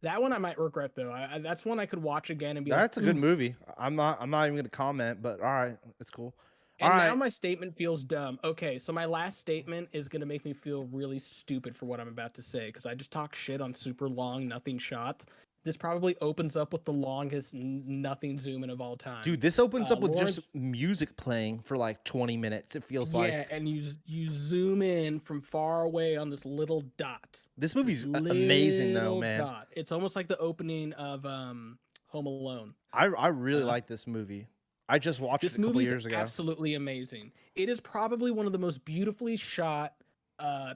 That one I might regret though. That's one I could watch again and be That's like, a good "Oof." movie. I'm not even gonna comment, but all right, it's cool. And All now right. my statement feels dumb. Okay, so my last statement is gonna make me feel really stupid for what I'm about to say because I just talk shit on super long nothing shots. This probably opens up with the longest nothing zoom in of all time. Dude, this opens up with Lawrence, just music playing for like 20 minutes. It feels like. yeah, and you zoom in from far away on this little dot. This movie's amazing though, Little man. dot. It's almost like the opening of Home Alone. I really like this movie. I just watched This it a couple movie years is ago. absolutely amazing. It is probably one of the most beautifully shot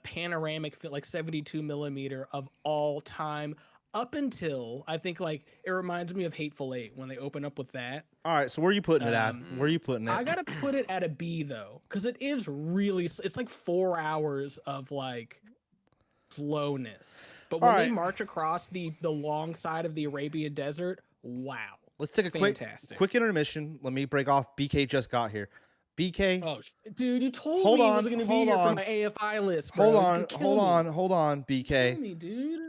panoramic like 72 millimeter of all time. Up until I think like it reminds me of Hateful Eight when they open up with that. All right, so where are you putting it at? Where are you putting it? I gotta put it at a B though, because it is really. It's like 4 hours of like slowness. But when they march across the long side of the Arabian desert, wow. Let's take a quick intermission. Let me break off. BK just got here. BK. Oh, dude, you told me he wasn't gonna be here for my AFI list. Bro. Hold on, BK. Kill me, dude.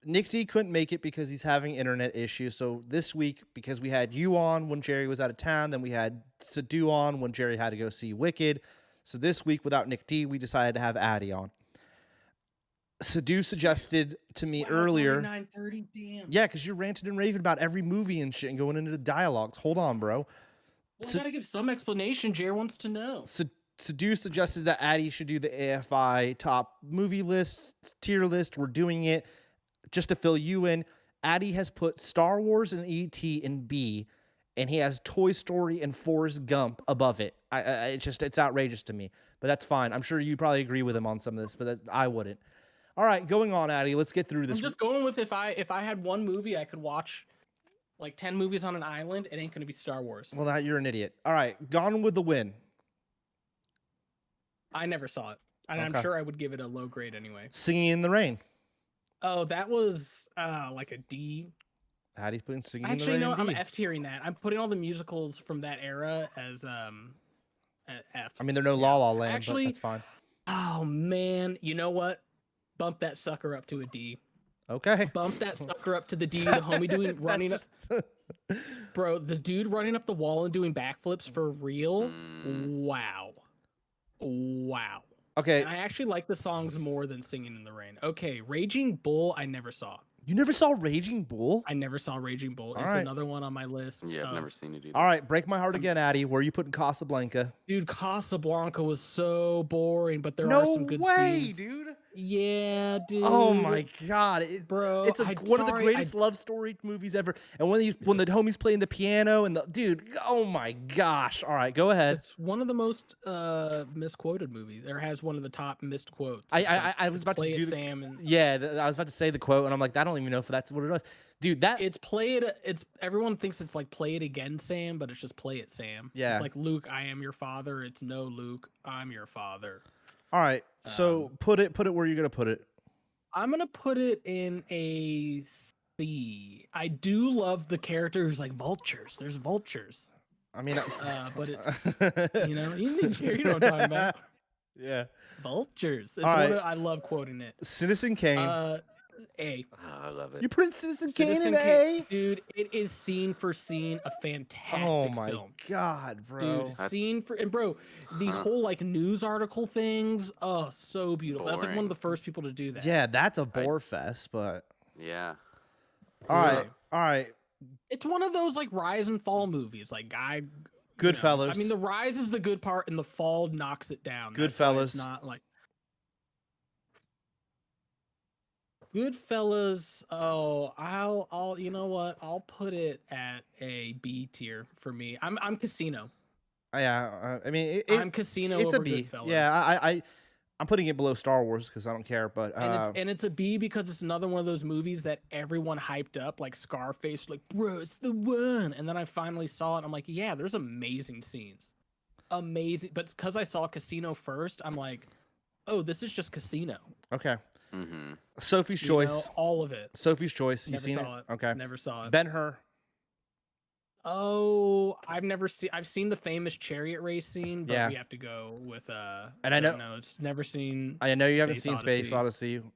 Nick D couldn't make it because he's having internet issues. So this week, because we had you on when Jerry was out of town, then we had Sadu on when Jerry had to go see Wicked. So this week, without Nick D, we decided to have Addy on. Sadu suggested to me earlier. 9:30, damn. Yeah, because you're ranting and raving about every movie and shit and going into the dialogues. Hold on, bro. Well, I gotta give some explanation. Jerry wants to know. Sadu suggested that Addy should do the AFI top movie list, tier list. We're doing it. Just to fill you in, Addy has put Star Wars and E.T. in B, and he has Toy Story and Forrest Gump above it. It's outrageous to me, but that's fine. I'm sure you probably agree with him on some of this, but I wouldn't. All right, going on, Addy. Let's get through this. I'm just going with if I had one movie I could watch like 10 movies on an island, it ain't gonna be Star Wars. Well, now you're an idiot. All right, Gone with the Wind. I never saw it, and I'm sure I would give it a low grade anyway. Singing in the Rain. Oh, that was like a D. Addy's putting Singing in the Actually, Rain. no, in I'm D. F tiering that. I'm putting all the musicals from that era as F. I mean, they're no La La Land, actually, but that's fine. Oh man, you know what? Bump that sucker up to a D. Okay. Bump that sucker up to the D. The homie running up. Bro, the dude running up the wall and doing backflips for real. Wow. Okay. And I actually like the songs more than Singing in the Rain. Okay, Raging Bull, I never saw. You never saw Raging Bull? I never saw Raging Bull. It's another one on my list. Yeah, I've never seen it either. All right, break my heart again, Addy. Where are you putting Casablanca? Dude, Casablanca was so boring, but there are some good scenes. Dude. Yeah, dude. Oh my god, bro! It's one of the greatest love story movies ever. And when the homie's playing the piano and the dude, oh my gosh! All right, go ahead. It's one of the most misquoted movies. There has one of the top missed quotes. I was about to do Sam and I was about to say the quote, and I'm like, I don't even know if that's what it was, dude. It's play it. It's everyone thinks it's like play it again, Sam, but it's just play it, Sam. Yeah, it's like Luke, I am your father. It's no Luke, I'm your father. All right, so put it where you're gonna put it. I'm gonna put it in a C. I do love the character who's like vultures. There's vultures. I mean, but it, you know what I'm talking about. Yeah, vultures. It's I love quoting it. Citizen Kane. A. Oh, I love it. You put Citizen Kane in A? Dude, it is scene for scene a fantastic film. Oh my god, bro. Dude, scene for the whole like news article things. Oh, so beautiful. That's like one of the first people to do that. Yeah, that's a bore fest, but yeah. All right. It's one of those like rise and fall movies. Like Goodfellas. I mean, the rise is the good part, and the fall knocks it down. Goodfellas. It's not like Goodfellas. Oh, I'll. You know what? I'll put it at a B tier for me. I'm Casino. Yeah, I mean, I'm Casino. It's over a B. Goodfellas. Yeah, I'm putting it below Star Wars because I don't care. But And it's a B because it's another one of those movies that everyone hyped up, like Scarface, like, bro, it's the one. And then I finally saw it. And I'm like, yeah, there's amazing scenes. Amazing. But because I saw Casino first, I'm like, oh, this is just Casino. okay. Mm-hmm. Sophie's You know, Choice. all of it. Sophie's Choice. You Never seen saw it? it. Okay. Never saw it. Ben-Hur. Oh, I've seen the famous chariot race scene, but Yeah. we have to go with And I know- no, it's never seen. I know you haven't Space seen Space Odyssey. Odyssey.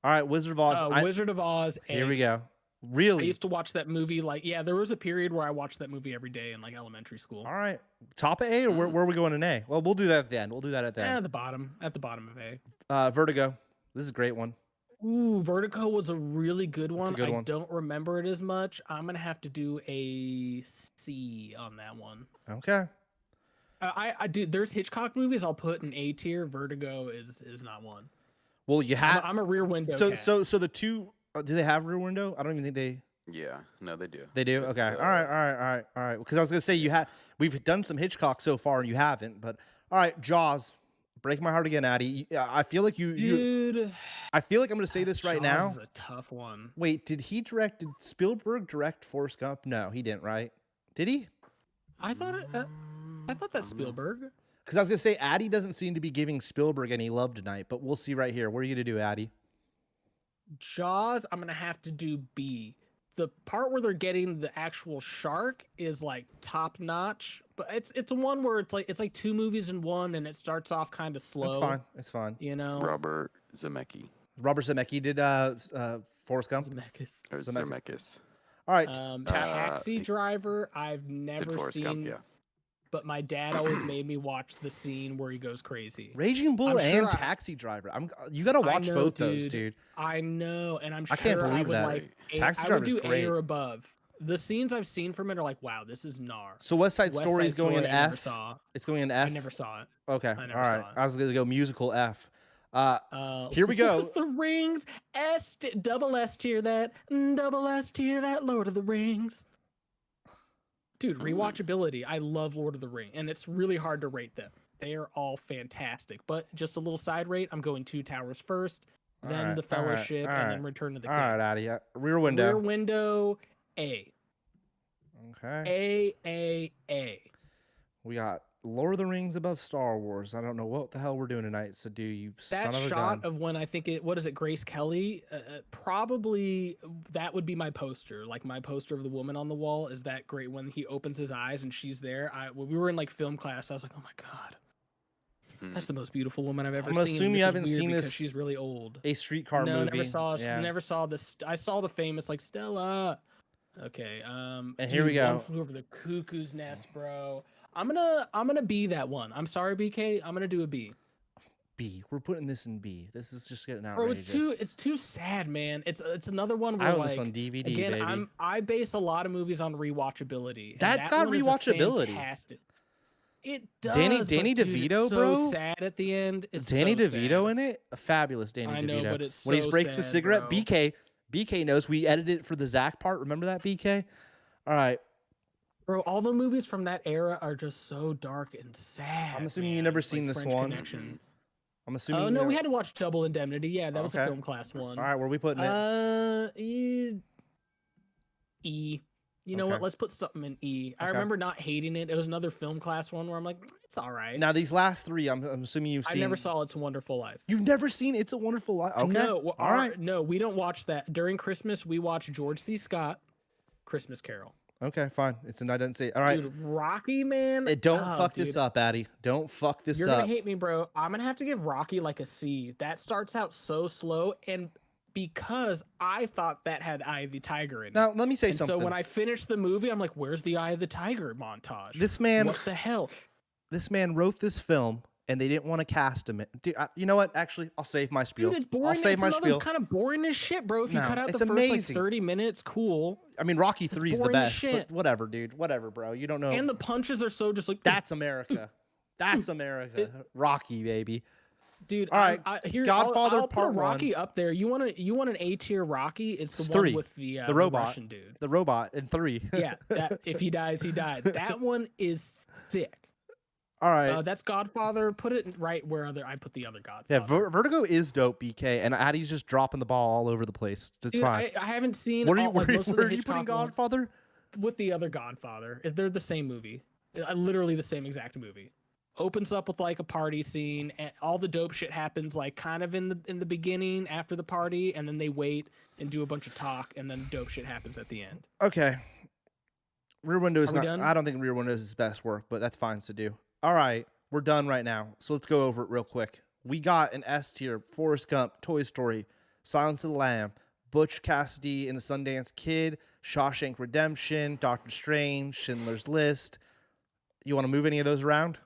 All right, Wizard of Oz. Wizard of Oz. Here A. we go. I Really? used to watch that movie there was a period where I watched that movie every day in like elementary school. All right. Top of A or where are we going in A? Well, we'll do that at the end. We'll do that at the end. At the bottom of A. Vertigo. This is a great one. Ooh, Vertigo was a really good one. good I one. don't remember it as much. I'm gonna have to do a C on that one. Okay. I do. There's Hitchcock movies I'll put in A tier. Vertigo is not one. Well, you have I'm a Rear Window. cat. so the two. Do they have Rear Window? I don't even think they. Yeah, no, they do. They do. It's, Okay. All right. Because I was gonna say we've done some Hitchcock so far and you haven't. But all right, Jaws. Break my heart again, Addy. I feel like Dude, I feel like I'm gonna say this right Jaws now. is a tough one. Wait, did Spielberg direct Forrest Gump? No, he didn't. Right? Did he? I thought that's Spielberg. Because I was gonna say Addy doesn't seem to be giving Spielberg any love tonight, but we'll see right here. What are you gonna do, Addy? Jaws, I'm gonna have to do B. The part where they're getting the actual shark is like top notch, but it's one where it's like two movies in one, and it starts off kind of slow. It's fine. It's fine. You know, Robert Zemeckis. Robert Zemeckis did Forrest Gump. Zemeckis. Or Zemeckis. Zemeckis. All right. Taxi he Driver, I've never Did Forrest seen, Gump, yeah. but my dad always made me watch the scene where he goes crazy. Raging Bull I'm and sure Taxi Driver. You got to watch know, both those, dude. I know, and I'm I sure can't I believe would that. like. Taxi I would Driver's do great. A or above. The scenes I've seen from it are like, wow, this is gnar. So West Side West Story Side is going in Story I never F. saw. It's going in F. I never saw it. Okay. I never All right. saw it. I was gonna go musical F. Here we go. Lord of the Rings, double S tier that, double S tier that, Lord of the Rings. Dude, rewatchability. I love Lord of the Rings, and it's really hard to rate them. They are all fantastic. But just a little side rate, I'm going Two Towers first, then All right, The Fellowship, all and right. then Return to the All King. right, Addy. Rear Window. Rear Window, A. Okay. A. We got Lord of the Rings above Star Wars. I don't know what the hell we're doing tonight. So do you son That of a shot gun. of when I think what is it, Grace Kelly? Probably that would be my poster. Like my poster of the woman on the wall is that great when he opens his eyes and she's there. When we were in like film class, I was like, oh my God. That's the most beautiful woman I've ever I'm seen. assuming This you is haven't weird seen because this- She's really old. A streetcar No, movie. never saw this. I saw the famous like Stella. Okay. And dude, here we go. One Flew Over the Cuckoo's Nest, bro. I'm gonna B that one. I'm sorry, BK. I'm gonna do a B. B. We're putting this in B. This is just getting Bro, outrageous. it's too sad, man. It's another one where I own like this on DVD, again, baby. I base a lot of movies on rewatchability. and That's that got one is a rewatchability. fantastic- It does. Danny but dude, DeVito, it's so bro? sad at the end. It's Danny so DeVito sad. in it? A fabulous Danny I DeVito. know, but it's when he so breaks the sad, cigarette, bro. BK knows. We edited it for the Zach part. Remember that, BK? All right. Bro, all the movies from that era are just so dark and sad. I'm assuming you man. never Like seen this French one. Connection. I'm assuming. Oh you no, know- we had to watch Double Indemnity. Yeah, that was a Okay. film class one. All right, where are we putting it? E. You know Okay. what? Let's put something in E. I Okay. remember not hating it. It was another film class one where I'm like, it's all right. Now these last three, I'm assuming you've I seen. never saw It's a Wonderful Life. You've never seen It's a Wonderful Life. Okay. No, All right. no, we don't watch that. During Christmas, we watch George C. Scott, Christmas Carol. Okay, fine. It's an I didn't say. All right. Dude, Rocky, man. Don't Oh, fuck this dude. up, Addy. Don't fuck this You're up. gonna hate me, bro. I'm gonna have to give Rocky like a C. That starts out so slow, and because I thought that had Eye of the Tiger in it. Now let me say And something. so when I finished the movie, I'm like, "Where's the Eye of the Tiger montage? This man, what the hell?" this man wrote this film, and they didn't want to cast him. Dude, you know what? Actually, I'll save my spiel. Dude, it's boring. I'll save it's my another spiel. kind of boring as shit, bro. If you No, cut out it's the first like amazing. 30 minutes, cool. I mean, Rocky 3 is the boring as best, but shit. whatever, dude. Whatever, bro. You don't know. And the punches are so just like That's America. That's America. Rocky, baby. dude. All right, Here, Godfather I'll put Part a Rocky 1. up there. You want an A tier Rocky? It's the It's one 3. with the robot. Russian dude. The robot in 3. Yeah, that if he dies, he died. That one is sick. All right. That's Godfather. Put it right where I put the other Godfather. Yeah, Vertigo is dope, BK, and Addy's just dropping the ball all over the place. That's Dude, fine. I haven't seen. Where are you, all, like, most of the where are you putting Hitchcock ones Godfather? with the other Godfather. They're the same movie. Literally the same exact movie. Opens up with like a party scene, and all the dope shit happens like kind of in the beginning after the party, and then they wait and do a bunch of talk, and then dope shit happens at the end. Okay. Rear Window is Are we not. done? I don't think Rear Window is his best work, but that's fine to do. All right, we're done right now. So let's go over it real quick. We got an S tier: Forrest Gump, Toy Story, Silence of the Lamb, Butch Cassidy and the Sundance Kid, Shawshank Redemption, Doctor Strange, Schindler's List. You want to move any of those around?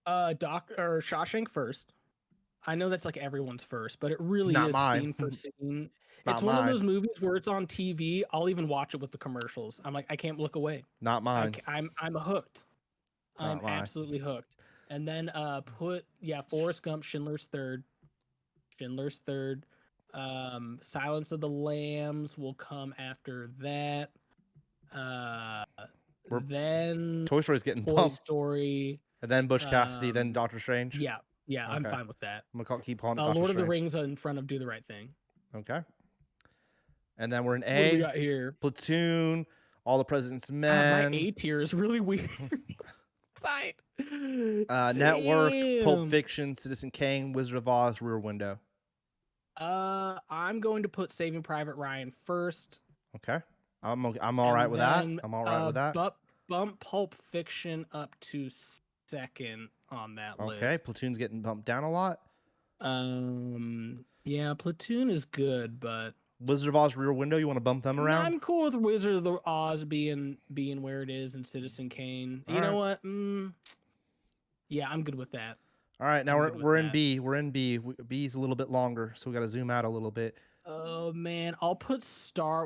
Shawshank first. I know that's like everyone's first, but it really Not is mine. scene for scene. Not It's one of mine. those movies where it's on TV. I'll even watch it with the commercials. I'm like, I can't look away. Not mine. I'm hooked. Not I'm mine. absolutely hooked. And then Forrest Gump, Schindler's Third. Silence of the Lambs will come after that. Then Toy Story's getting Toy pumped. Story. And then Butch Cassidy, then Doctor Strange. Yeah, I'm Okay. fine with that. I'm gonna keep calling it Doctor Lord of the Strange. Rings in front of Do the Right Thing. Okay. And then we're in What do we A. got here? Platoon, All the President's God, Men, my A tier is really weird. Sight. Network, Pulp Damn. Fiction, Citizen Kane, Wizard of Oz, Rear Window. I'm going to put Saving Private Ryan first. Okay. I'm all right with that. then, I'm all right with that. Bump Pulp Fiction up to second on that list. Okay. Platoon's getting bumped down a lot. Yeah, Platoon is good, but Wizard of Oz, Rear Window. You want to bump them around? I'm cool with Wizard of the Oz being where it is and Citizen Kane. You know what? Yeah, I'm good with that. All right. Now I'm we're good with we're in that. B. We're in B. B's a little bit longer, so we got to zoom out a little bit. Oh man, I'll put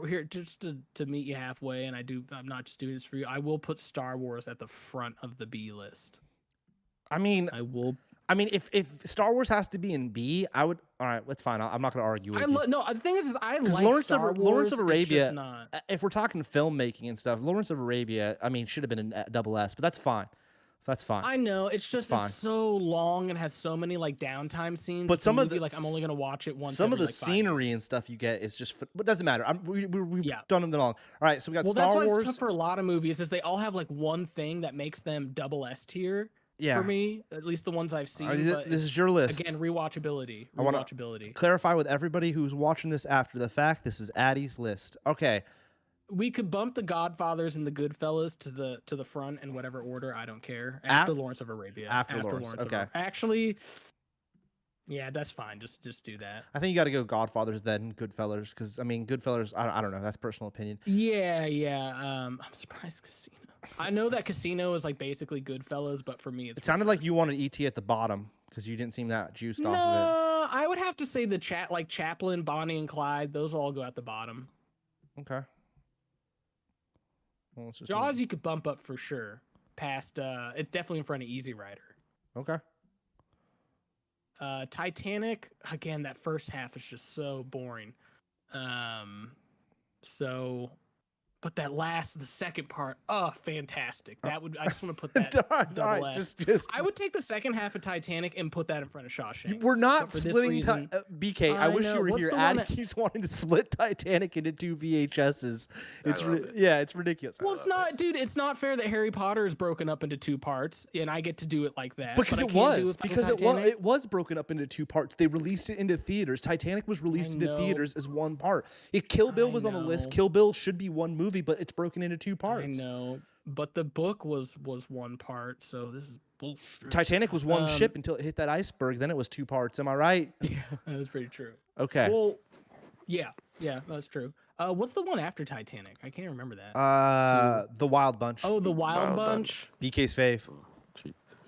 here just to meet you halfway, and I'm not just doing this for you. I will put Star Wars at the front of the B list. I mean, I will. if Star Wars has to be in B, I would. All right, that's fine. I'm not going to argue with you. No, the thing is I like Lawrence Star of, Wars. Lawrence of it's just Arabia, not. if we're talking filmmaking and stuff, Lawrence of Arabia, I mean, should have been a double S, but that's fine. That's fine. I know it's just fine. it's so long and has so many like downtime scenes. But It's a some of movie, the- like I'm only gonna watch it once. Some of every, the like, 5 scenery years. and stuff you get is just, but it doesn't matter. We've Yeah. done them long. All right, so we got Well, Star that's why Wars. it's tough for a lot of movies. Is they all have like one thing that makes them double S tier. Yeah. For me, at least the ones I've seen. All right, but this is your list. again, rewatchability. I wanna- Rewatchability. Clarify with everybody who's watching this after the fact. This is Addy's list. Okay. We could bump the Godfathers and the Goodfellas to the front in whatever order. I don't care. After Lawrence of Arabia. After Lawrence, of okay. Arabia. Actually, yeah, that's fine. Just do that. I think you got to go Godfathers then Goodfellas, because I mean Goodfellas. I don't know. That's personal opinion. Yeah. I'm surprised Casino. I know that Casino is like basically Goodfellas, but for me, it's It sounded like you wanted ET at the bottom because you didn't seem that juiced off of No, I would have to say the like Chaplin, Bonnie and Clyde. Those all go at the bottom. it. Okay. Well, let's just Jaws, you could bump up for sure. Past, it's definitely in front of Easy Rider. Okay. Titanic, again, that first half is just so boring. But the second part, fantastic. I just want to put that All double right, S. just. I would take the second half of Titanic and put that in front of Shawshank. We're not but for this splitting reason- BK. I I wish know. you were What's here. the one Addy that- keeps wanting to split Titanic into 2 VHSs. It's love it. yeah, it's ridiculous. Well, it's not, dude. It's not fair that Harry Potter is broken up into 2 parts, and I get to do it like that. Because but I it can't do was fucking because Titanic. it was broken up into 2 parts. They released it into theaters. Titanic was released into know. theaters as one part. If Kill Bill I was on the list, know. Kill Bill should be one movie, but it's broken into 2 parts. I know, but the book was 1 part, so this is bullshit. Titanic was one ship until it hit that iceberg. Then it was 2 parts. Am I right? Yeah, that's pretty true. Okay. Well, yeah, that's true. What's the one after Titanic? I can't remember that. The Wild Bunch. Oh, the Wild Wild Bunch. BK's fave.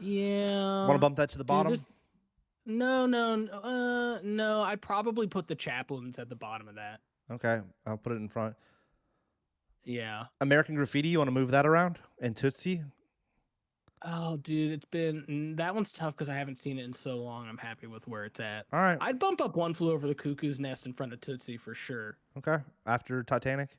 Yeah. Want to bump that to the Dude, bottom? No. I'd probably put the Chaplins at the bottom of that. Okay, I'll put it in front. Yeah. American Graffiti. You want to move that around? And Tootsie. Oh, dude, that one's tough because I haven't seen it in so long. I'm happy with where it's at. All right. I'd bump up One Flew Over the Cuckoo's Nest in front of Tootsie for sure. Okay. After Titanic.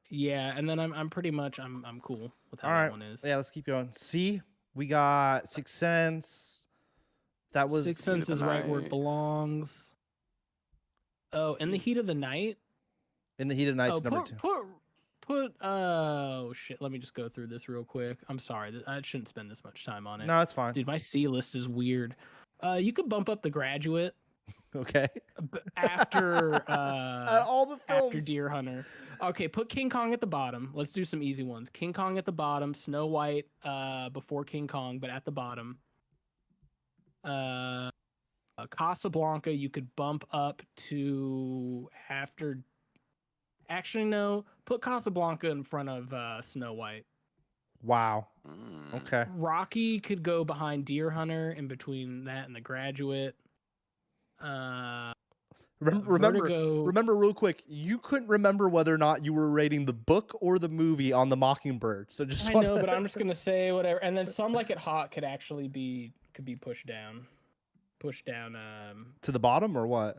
Yeah, and then I'm pretty much I'm cool with how All that right. one is. Yeah, let's keep going. C. We got Sixth Sense. That was Sixth Heat of Sense the is right where it Night. belongs. Oh, In the Heat of the Night. In the Heat of the Night's Oh, number 2. put. Oh shit. Let me just go through this real quick. I'm sorry. I shouldn't spend this much time on it. No, it's fine. Dude, my C list is weird. You could bump up The Graduate Okay. after All the films. after Deer Hunter. Okay, put King Kong at the bottom. Let's do some easy ones. King Kong at the bottom. Snow White before King Kong, but at the bottom. Casablanca, you could bump up to after. Actually, no. Put Casablanca in front of Snow White. Wow. Mm. Okay. Rocky could go behind Deer Hunter, in between that and The Graduate. Vertigo. Remember real quick, you couldn't remember whether or not you were rating the book or the movie on the Mockingbird. So just I know, but I'm just gonna say whatever. And then Some Like It Hot could actually be pushed down. Pushed down. To the bottom or what?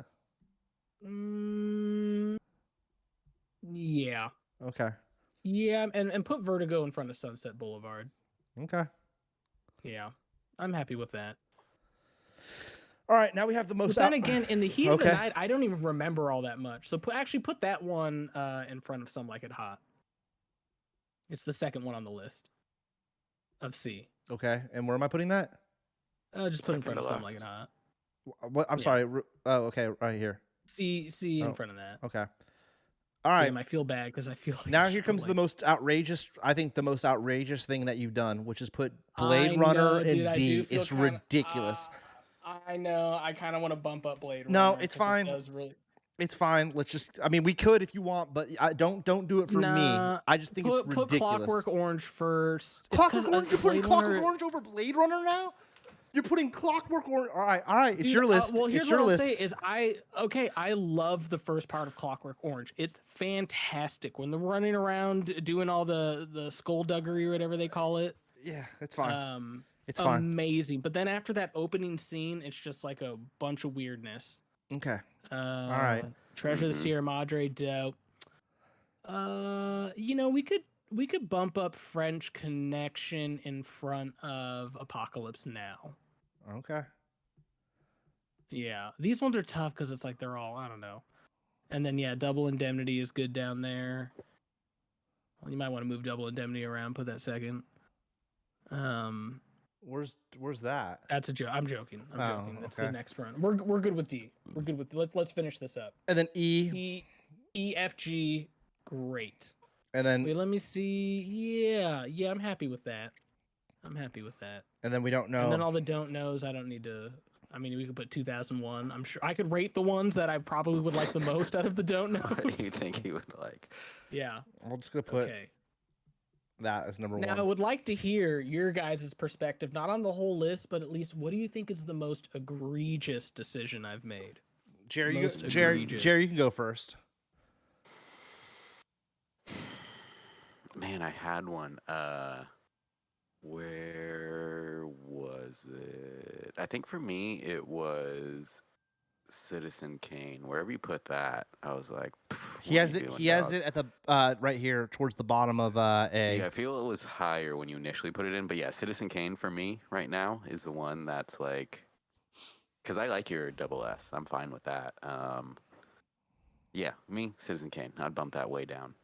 Yeah. Okay. Yeah, and put Vertigo in front of Sunset Boulevard. Okay. Yeah, I'm happy with that. All right, now we have the But most. then again, In the Heat of the Okay. Night, I don't even remember all that much. So put that one in front of Some Like It Hot. It's the second one on the list of C. Okay, and where am I putting that? Just put in Second front of to Some Like It last. Hot. What? I'm Yeah. sorry. Oh, okay, right here. C in Oh. front of that. Okay. All right. Damn, I feel bad because I feel like Now I here should comes put, the most outrageous. I think the most outrageous thing that you've done, which is put I Blade Runner know, in dude, I D. do feel It's kinda- ridiculous. I know. I kind of want to bump up Blade Runner. No, it's 'cause fine. It does really. It's fine. Let's just. I mean, we could if you want, but I don't do it for me. Nah, I just think it's Put ridiculous. Clockwork Orange first. It's Clockwork 'cause, Orange. You're putting Blade Clockwork Runner- Orange over Blade Runner now. You're putting Clockwork Orange. All right. It's Dude, your list. Well, here's it's your what I'll list. say is I love the first part of Clockwork Orange. It's fantastic when they're running around doing all the skullduggery or whatever they call it. Yeah, it's fine. It's Um, fine. Amazing. But then after that opening scene, it's just like a bunch of weirdness. Okay. All right. Treasure of the Mhm. Sierra Madre, dope. We could bump up French Connection in front of Apocalypse Now. Okay. Yeah, these ones are tough because it's like they're all, I don't know. And then yeah, Double Indemnity is good down there. Well, you might want to move Double Indemnity around, put that second. Where's that? That's a joke. I'm joking. I'm Oh, joking. That's okay. the next run. We're good with D. We're good with. Let's finish this up. And then E, E, F, G, great. and then Wait, let me see. Yeah, I'm happy with that. and then we don't know. And then all the don't knows, I don't need to. I mean, we could put 2001. I'm sure I could rate the ones that I probably would like the most out of the don't What do you knows. think he would like? Yeah. We're just gonna put Okay. that as number Now, I one. would like to hear your guys' perspective, not on the whole list, but at least what do you think is the most egregious decision I've made? Jerry, most Jerry, egregious. you can go first. Man, I had one. Where was it? I think for me it was Citizen Kane. Wherever you put that, I was like, He has it. He has it at the right here towards the bottom of A. Yeah, I feel it was higher when you initially put it in, but yeah, Citizen Kane for me right now is the one that's like, because I like your double S. I'm fine with that. Yeah, me, Citizen Kane. I'd bump that way down.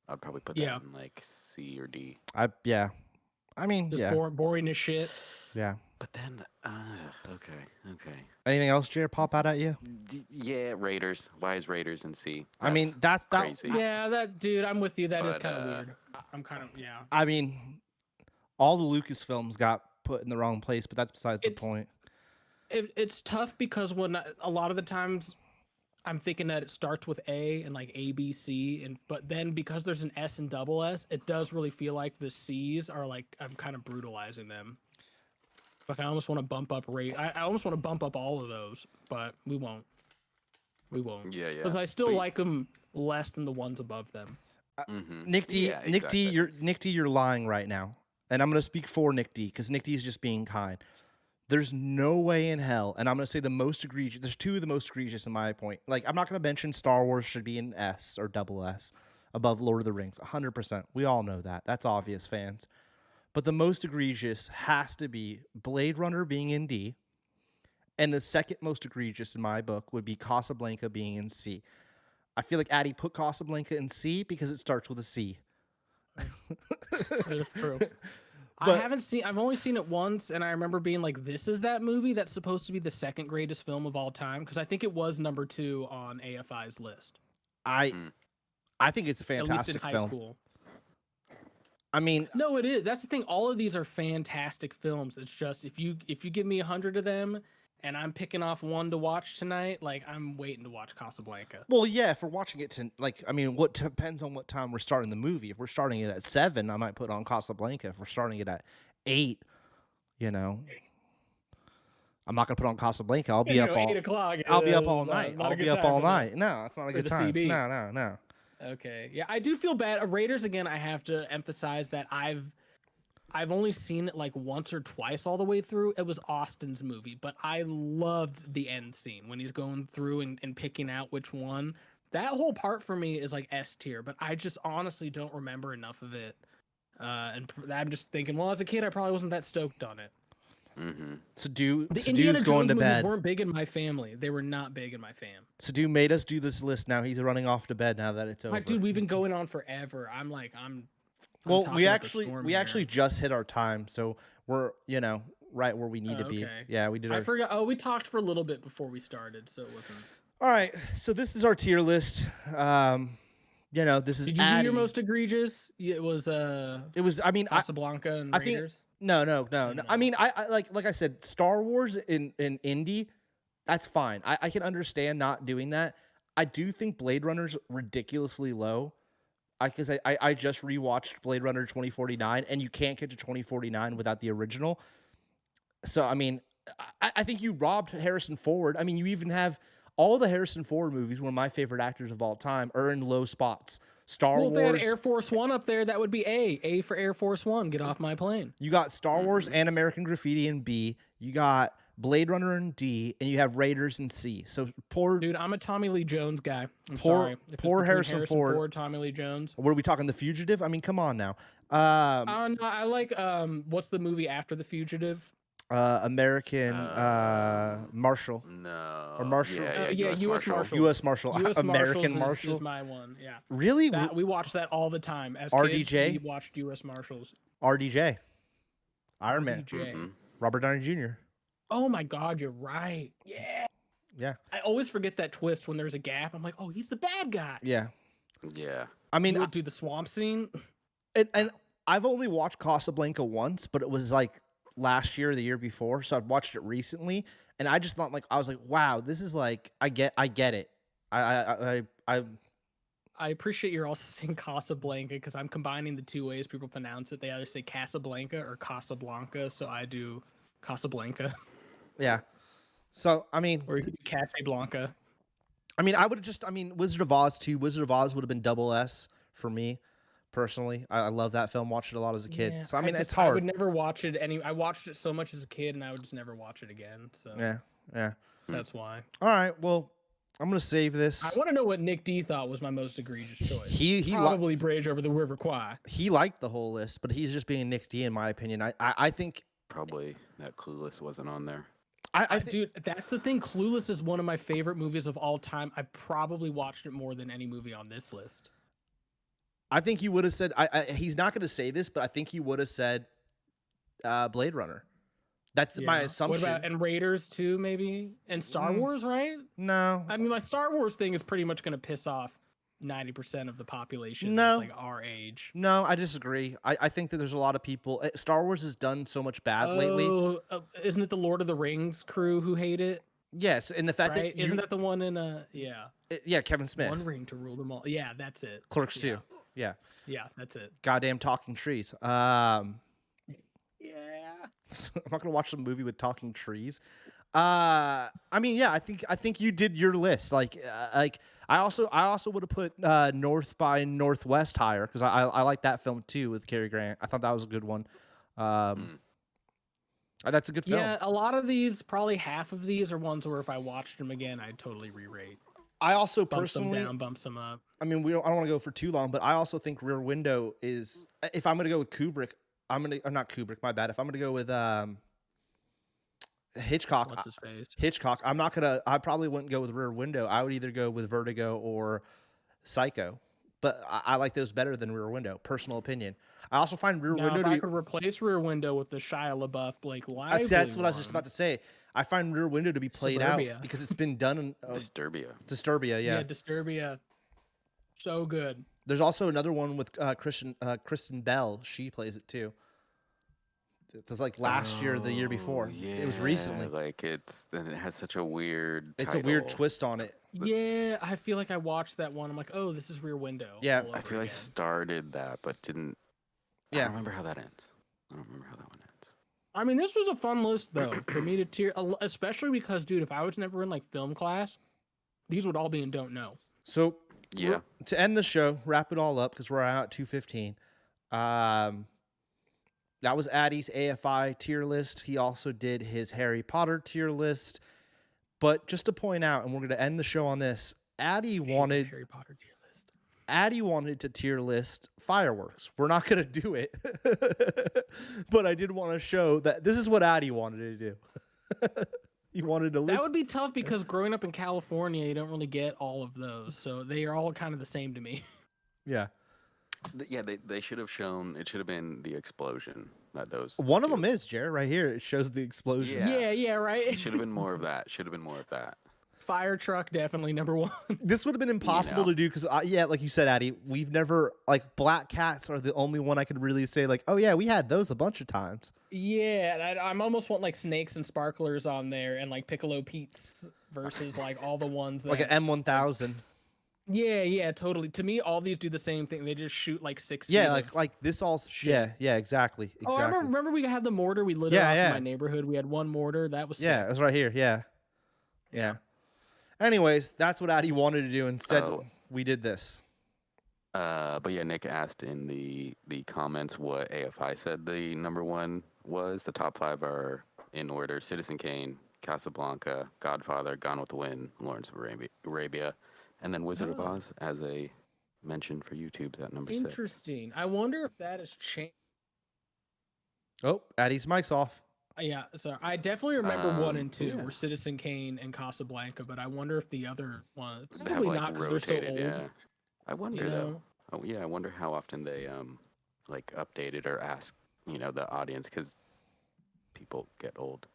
I'd probably put that Yeah. in like C or D. Yeah. I mean, Just yeah, boring as shit. yeah. But then, okay. Anything else, Jerry, pop out at you? Yeah, Raiders. Why is Raiders in C? I mean, that's that. crazy. Yeah, that dude, I'm with you. That is But, kind of weird. I'm kind of yeah. I mean, all the Lucas films got put in the wrong place, but that's besides the It's- point. It's tough because a lot of the times I'm thinking that it starts with A and like A, B, C, but then because there's an S and double S, it does really feel like the C's are like I'm kind of brutalizing them. Like I almost want to bump up rate. I almost want to bump up all of those, but we won't. Yeah. Because I still But- like them less than the ones above them. Mhm. Nick D, Yeah, Nick D, exactly. you're lying right now, and I'm gonna speak for Nick D because Nick D is just being kind. There's no way in hell, and I'm gonna say the most egregious. There's two of the most egregious in my point. Like I'm not gonna mention Star Wars should be an S or double S above Lord of the Rings, 100%. We all know that. That's obvious, fans. but the most egregious has to be Blade Runner being in D, and the second most egregious in my book would be Casablanca being in C. I feel like Addy put Casablanca in C because it starts with a C. That's true. But- I've only seen it once, and I remember being like, this is that movie that's supposed to be the second greatest film of all time, because I think it was number 2 on AFI's list. I think it's a At least fantastic in high film. school. I mean, No, it is. That's the thing. All of these are fantastic films. It's just if you give me 100 of them and I'm picking off one to watch tonight, like I'm waiting to watch Casablanca. well, yeah, if we're watching it to what depends on what time we're starting the movie. If we're starting it at 7, I might put on Casablanca. If we're starting it at 8, I'm not gonna put on Casablanca. I'll be up all 8 o'clock. I'll be up all night. not a I'll good be up time all for that. night. No, it's not a For good the time. CB. No. Okay. Yeah, I do feel bad. Raiders again, I have to emphasize that I've only seen it like once or twice all the way through. It was Austin's movie, but I loved the end scene when he's going through and picking out which one. That whole part for me is like S tier, but I just honestly don't remember enough of it. I'm just thinking, well, as a kid, I probably wasn't that stoked on it. Mm-hmm. The Sadu's Indiana going Jones to movies bed. weren't big in my family. They were not big in my fam. Sadu made us do this list. Now he's running off to bed. Now that it's over. My dude, we've been going on forever. I'm Well, talking we up a actually storm we here. just hit our time, so we're right where we need to be. Okay. Yeah, we did. I forgot. Oh, we talked for a little bit before we started, so it wasn't. All right, so this is our tier list. This is. Did you do Addy. your most egregious? Yeah, it was It was. I mean, Casablanca and I think- Raiders. no. No. I mean, I like I said, Star Wars in indie. That's fine. I can understand not doing that. I do think Blade Runner's ridiculously low. Because I just rewatched Blade Runner 2049, and you can't get to 2049 without the original. So, I mean, I think you robbed Harrison Ford. I mean, you even have all the Harrison Ford movies, one of my favorite actors of all time, are in low spots. Star Well, if they Wars. had Air Force One up there, that would be A. A for Air Force One. Get off my plane. You got Star Wars and American Graffiti in B. You got Blade Runner in D, and you have Raiders in C. So poor. Dude, I'm a Tommy Lee Jones guy. I'm Poor- sorry. If it's poor between Harrison Ford. Tommy Lee Jones. What are we talking? The Fugitive? I mean, come on now. No, I like what's the movie after The Fugitive? American Marshal. No. Or Marshall. Yeah, U.S. Marshal. U.S. Marshal. U.S. American Marshals Marshal. is my one. Yeah. Really? We watched that all the time. As RDJ? kids, we watched U.S. Marshals. RDJ. Iron Man. RDJ. Mhm. Robert Downey Jr. Oh my God, you're right. Yeah. Yeah. I always forget that twist when there's a gap. I'm like, oh, he's the bad guy. Yeah. Yeah. I mean, You would do the swamp scene. and I've only watched Casablanca once, but it was like last year or the year before, so I've watched it recently, and I just thought I was like, wow, this is like I get it. I appreciate you're also saying Casablanca because I'm combining the two ways people pronounce it. They either say Casablanca or Casablanca, so I do Casablanca. yeah. So I mean, Or you could do Casablanca. I would have just Wizard of Oz too. Wizard of Oz would have been double S for me personally. I love that film. Watched it a lot as a kid. Yeah, So I mean, it's I hard. would never watch it I watched it so much as a kid and I would just never watch it again. So Yeah. that's why. All right. Well, I'm gonna save this. I want to know what Nick D thought was my most egregious choice. He Probably Bridge over the River Kwai. he liked the whole list, but he's just being Nick D in my opinion. I think Probably that Clueless wasn't on there. I think Dude, that's the thing. Clueless is one of my favorite movies of all time. I probably watched it more than any movie on this list. I think he would have said. He's not going to say this, but I think he would have said Blade Runner. That's my Yeah. assumption. What about and Raiders too, maybe, and Star Wars, right? No, I mean, my Star Wars thing is pretty much going to piss off 90% of the population. No. That's like our age. no, I disagree. I think that there's a lot of people. Star Wars has done so much bad lately. Oh, isn't it the Lord of the Rings crew who hate it? Yes, and the fact Right? that Isn't that the one in yeah, Kevin Smith, One Ring to rule them all? Yeah, that's it. Clerks yeah. too. Yeah, Yeah, that's it. goddamn talking trees. Yeah. I'm not gonna watch the movie with talking trees. I think you did your list. I also would have put North by Northwest higher because I like that film too with Cary Grant. I thought that was a good one. That's a good film. Yeah, a lot of these, probably half of these, are ones where if I watched them again, I'd totally re-rate. I also Bumps them personally, down, bumps them up. I mean, I don't want to go for too long, but I also think Rear Window is. If I'm gonna go with Kubrick, not Kubrick, my bad. If I'm gonna go with Hitchcock, What's his face? Hitchcock, I probably wouldn't go with Rear Window. I would either go with Vertigo or Psycho. But I like those better than Rear Window. Personal opinion. I also find Rear Now, Window if to I be. could replace Rear Window with the Shia LaBeouf, Blake Lively That's what I was just one, about to say. I find Rear Window to be played out Suburbia. because it's been done in Disturbia. Disturbia. Yeah. Disturbia, so good. There's also another one with Kristen Bell. She plays it too. It was like last year or the year before. It was recently. Like and it has such a weird. It's a weird twist on it. Yeah, I feel like I watched that one. I'm like, oh, this is Rear Window. Yeah. all I over feel I again. started that, but didn't. I Yeah. don't remember how that ends. I don't remember how that one ends. I mean, this was a fun list though for me to tier, especially because, dude, if I was never in like film class, these would all be in don't know. So Yeah. to end the show, wrap it all up because we're out at 2:15. That was Addy's AFI tier list. He also did his Harry Potter tier list. But just to point out, and we're going to end the show on this, Addy wanted Harry Potter tier list. Addy wanted to tier list fireworks. We're not going to do it. But I did want to show that this is what Addy wanted to do. He wanted to list. That would be tough because growing up in California, you don't really get all of those. So they are all kind of the same to me. Yeah. Yeah, they should have shown. It should have been the explosion. Not those. One of two. them is, Jared, right here. It shows the explosion. Yeah. Yeah, right. Should have been more of that. Should have been more of that. Fire truck, definitely number one. This would have been impossible to do because, yeah, like you said, Addy, we've never, like, black cats are the only one I could really say, like, oh, yeah, we had those a bunch of times. Yeah, and I'm almost want like snakes and sparklers on there, and like Piccolo Pete's versus like all the ones that Like an M1000. Yeah, totally. To me, all these do the same thing. They just shoot like 6 Yeah, feet of- like this all, yeah, exactly. Oh, I remember we had the mortar. We lit it Yeah, off yeah. in my neighborhood. We had one mortar. That was Yeah, sick. it was right here. Yeah. Anyways, that's what Addy wanted to do. Instead, we did this. But yeah, Nick asked in the comments what AFI said the number one was. The top five are in order: Citizen Kane, Casablanca, Godfather, Gone with the Wind, Lawrence of Arabia, and then Wizard of Oz as a mention for YouTube's at number 6. Interesting. I wonder if that has changed. Oh, Addy's mic's off. Yeah, so I definitely remember 1 and 2 yeah. were Citizen Kane and Casablanca, but I wonder if the other one They have probably like not because they're so rotated. old. Yeah, I wonder you though. know? Oh yeah, I wonder how often they like updated or ask the audience because people get old.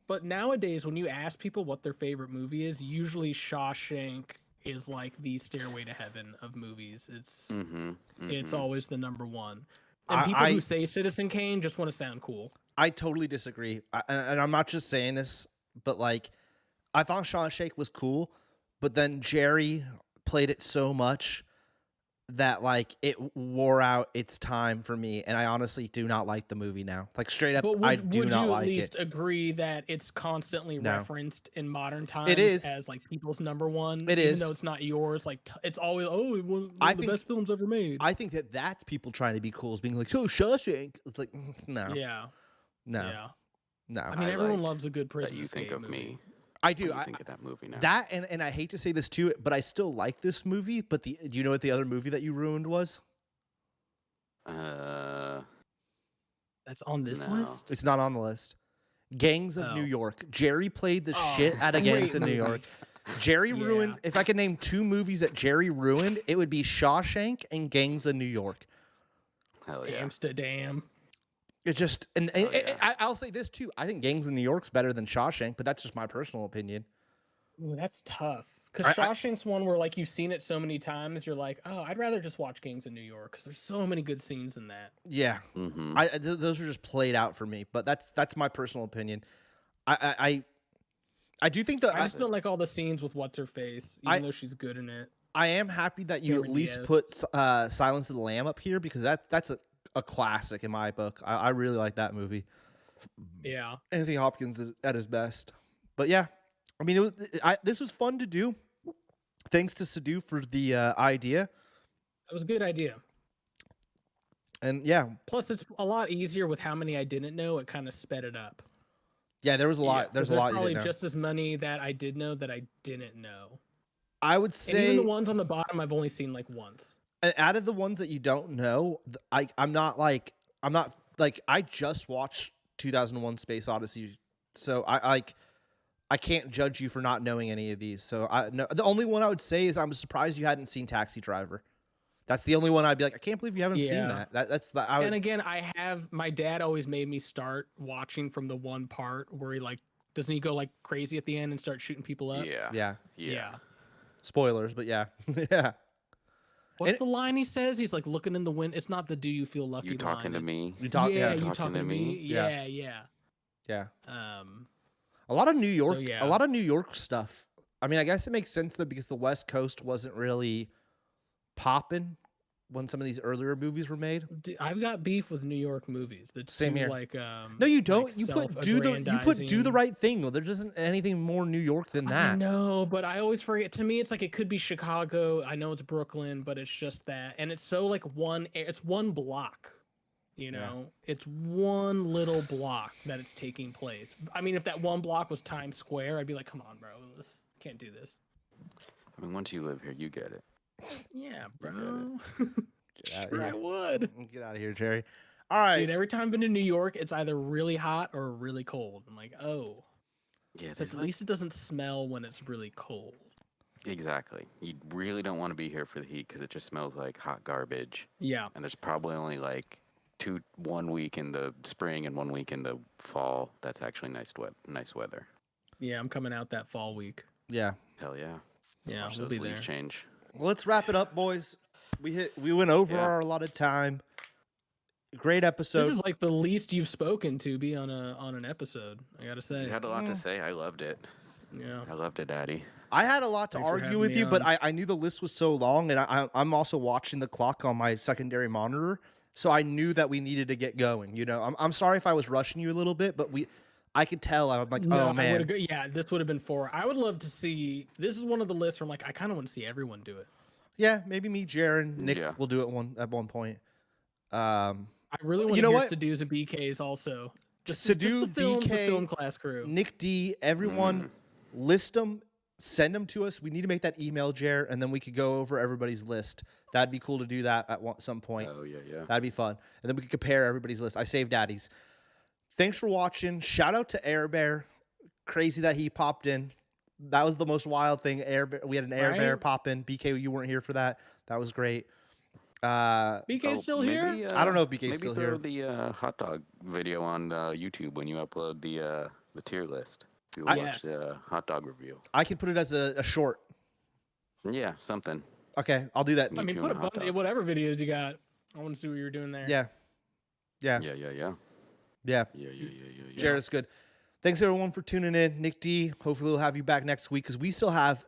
But nowadays, when you ask people what their favorite movie is, usually Shawshank is like the Stairway to Heaven of movies. It's Mm-hmm. always the number one. And I- people I- who say Citizen Kane just want to sound cool. I totally disagree. And I'm not just saying this, but like, I thought Shawshank was cool, but then Jerry played it so much that like it wore out its time for me. And I honestly do not like the movie now. Like straight up, But I would do you not at like least it. agree that it's constantly No. referenced in modern times is. as like people's number one? It even is. though it's not yours. Like it's always one I of the think- best films ever made. I think that that's people trying to be cool, is being like, oh, Shawshank. It's like, no, Yeah. no, Yeah. no. I mean, I everyone like loves a good That prison you think escape of movie. me. I When do. you think of that movie now. That and I hate to say this too, but I still like this movie. But do you know what the other movie that you ruined was? That's on this No. list. It's not on the list. Gangs of Oh. New York. Jerry played the Oh, shit out of Gangs great of New movie. York. Jerry Yeah. ruined. If I could name 2 movies that Jerry ruined, it would be Shawshank and Gangs of New York. Hell yeah. Amsterdam. It just and Oh, yeah. I'll say this too. I think Gangs of New York's better than Shawshank, but that's just my personal opinion. Ooh, that's tough. Because I- Shawshank's one where like you've seen it so many times, you're like, oh, I'd rather just watch Gangs of New York because there's so many good scenes in that. Yeah, Mm-hmm. those are just played out for me. But that's my personal opinion. I do think that I just don't like all the scenes with what's her face, even though she's good in it. I am happy that you Cameron at least Diaz. put Silence of the Lamb up here because that's a classic in my book. I really like that movie. Yeah. Anthony Hopkins is at his best. But yeah, I mean, this was fun to do. Thanks to Sadu for the idea. That was a good idea. And yeah, Plus, it's a lot easier with how many I didn't know. It kind of sped it up. yeah, there was a lot. 'Cause There's a lot you probably didn't know. just as many that I did know that I didn't know. I would And even say the ones on the bottom, I've only seen like once. out of the ones that you don't know, I'm not I just watched 2001: Space Odyssey, so I can't judge you for not knowing any of these. So the only one I would say is I'm surprised you hadn't seen Taxi Driver. That's the only one I'd be like, I can't believe you haven't seen Yeah. that. That's the And again, my dad always made me start watching from the one part where he like doesn't he go like crazy at the end and start shooting people up? yeah. Spoilers, but yeah. Yeah. What's the line he says? He's like looking in the wind. It's not the "Do you feel lucky?" You talking to line. me? You talk Yeah, yeah. you talking to me? Yeah. Yeah. Yeah. Um, A lot of New York, yeah. a lot of New York stuff. I mean, I guess it makes sense though because the West Coast wasn't really popping when some of these earlier movies were made. I've got beef with New York movies. That's Same too, here. like No, you don't. like You put do the right thing. Well, there isn't anything more New York than that. I know, but I always forget. To me, it's like it could be Chicago. I know it's Brooklyn, but it's just that, and it's so like it's one block. You know, it's one little block that it's taking place. I mean, if that one block was Times Square, I'd be like, come on, bro, can't do this. I mean, once you live here, you get it. Yeah, bro. Get out of Sure, I here. would. Get out of here, Jerry. All right. Dude, every time I've been to New York, it's either really hot or really cold. I'm like, oh. Yeah, It's like, at least it doesn't smell when it's really cold. exactly. You really don't want to be here for the heat because it just smells like hot garbage. Yeah. And there's probably only like 1 week in the spring and 1 week in the fall that's actually nice weather. Yeah, I'm coming out that fall week. Yeah. Hell yeah. Yeah, Watch we'll those be leaves there. change. Well, let's wrap it up, boys. We went over our allotted time. Great episode. This is like the least you've spoken to be on an episode. I gotta say. You had a lot to say. I loved it. Yeah. I loved it, Addy. I had a lot to Thanks for argue having with me you, but on. I knew the list was so long, and I'm also watching the clock on my secondary monitor, so I knew that we needed to get going. You know, I'm sorry if I was rushing you a little bit, but I could tell. I'm like, No, oh man, yeah, this would have been 4. I would love to see. This is one of the lists where I'm like, I kind of want to see everyone do it. yeah, maybe me, Jaron, Nick Yeah. will do it at one point. I really want You to know hear what? Sadu's and BK's also. Just Sadu, the BK, film class crew. Nick D, everyone, list them, send them to us. We need to make that email, Jer, and then we could go over everybody's list. That'd be cool to do that at some point. Oh, yeah. That'd be fun. And then we could compare everybody's list. I saved Addy's. Thanks for watching. Shout out to Air Bear. Crazy that he popped in. That was the most wild thing. We had an Air Bear Right? pop in. BK, you weren't here for that. That was great. BK's still here? maybe, I don't know if BK's maybe still throw here. the hot dog video on YouTube when you upload the tier list. You'll I- watch Yes. the hot dog review. I could put it as a short. Yeah, something. Okay, I'll do that. Me I mean, too put a and a hot bunch, dog. whatever videos you got. I want to see what you're doing there. Yeah. Yeah. Yeah. Yeah. Jared's good. Thanks everyone for tuning in. Nick D, hopefully we'll have you back next week because we still have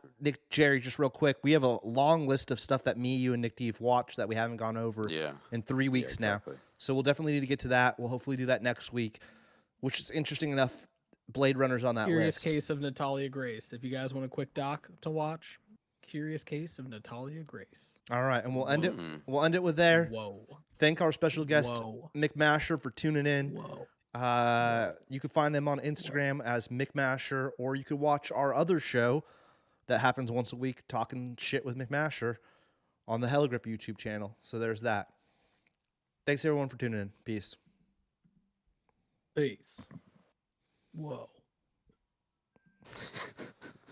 Jerry, just real quick. We have a long list of stuff that me, you, and Nick D have watched that we haven't gone over Yeah. in 3 weeks exactly. now. So we'll definitely need to get to that. We'll hopefully do that next week, which is interesting enough. Blade Runner's on that Curious list. Case of Natalia Grace. If you guys want a quick doc to watch, Curious Case of Natalia Grace. All right, and we'll end it. We'll end it with there. Whoa. Thank our special guest Whoa. McMasher for tuning in. Whoa. You can find him on Instagram as McMasher, or you could watch our other show that happens once a week, Talking Shit with McMasher, on the Hellgrip YouTube channel. So there's that. Thanks everyone for tuning in. Peace. Peace. Whoa.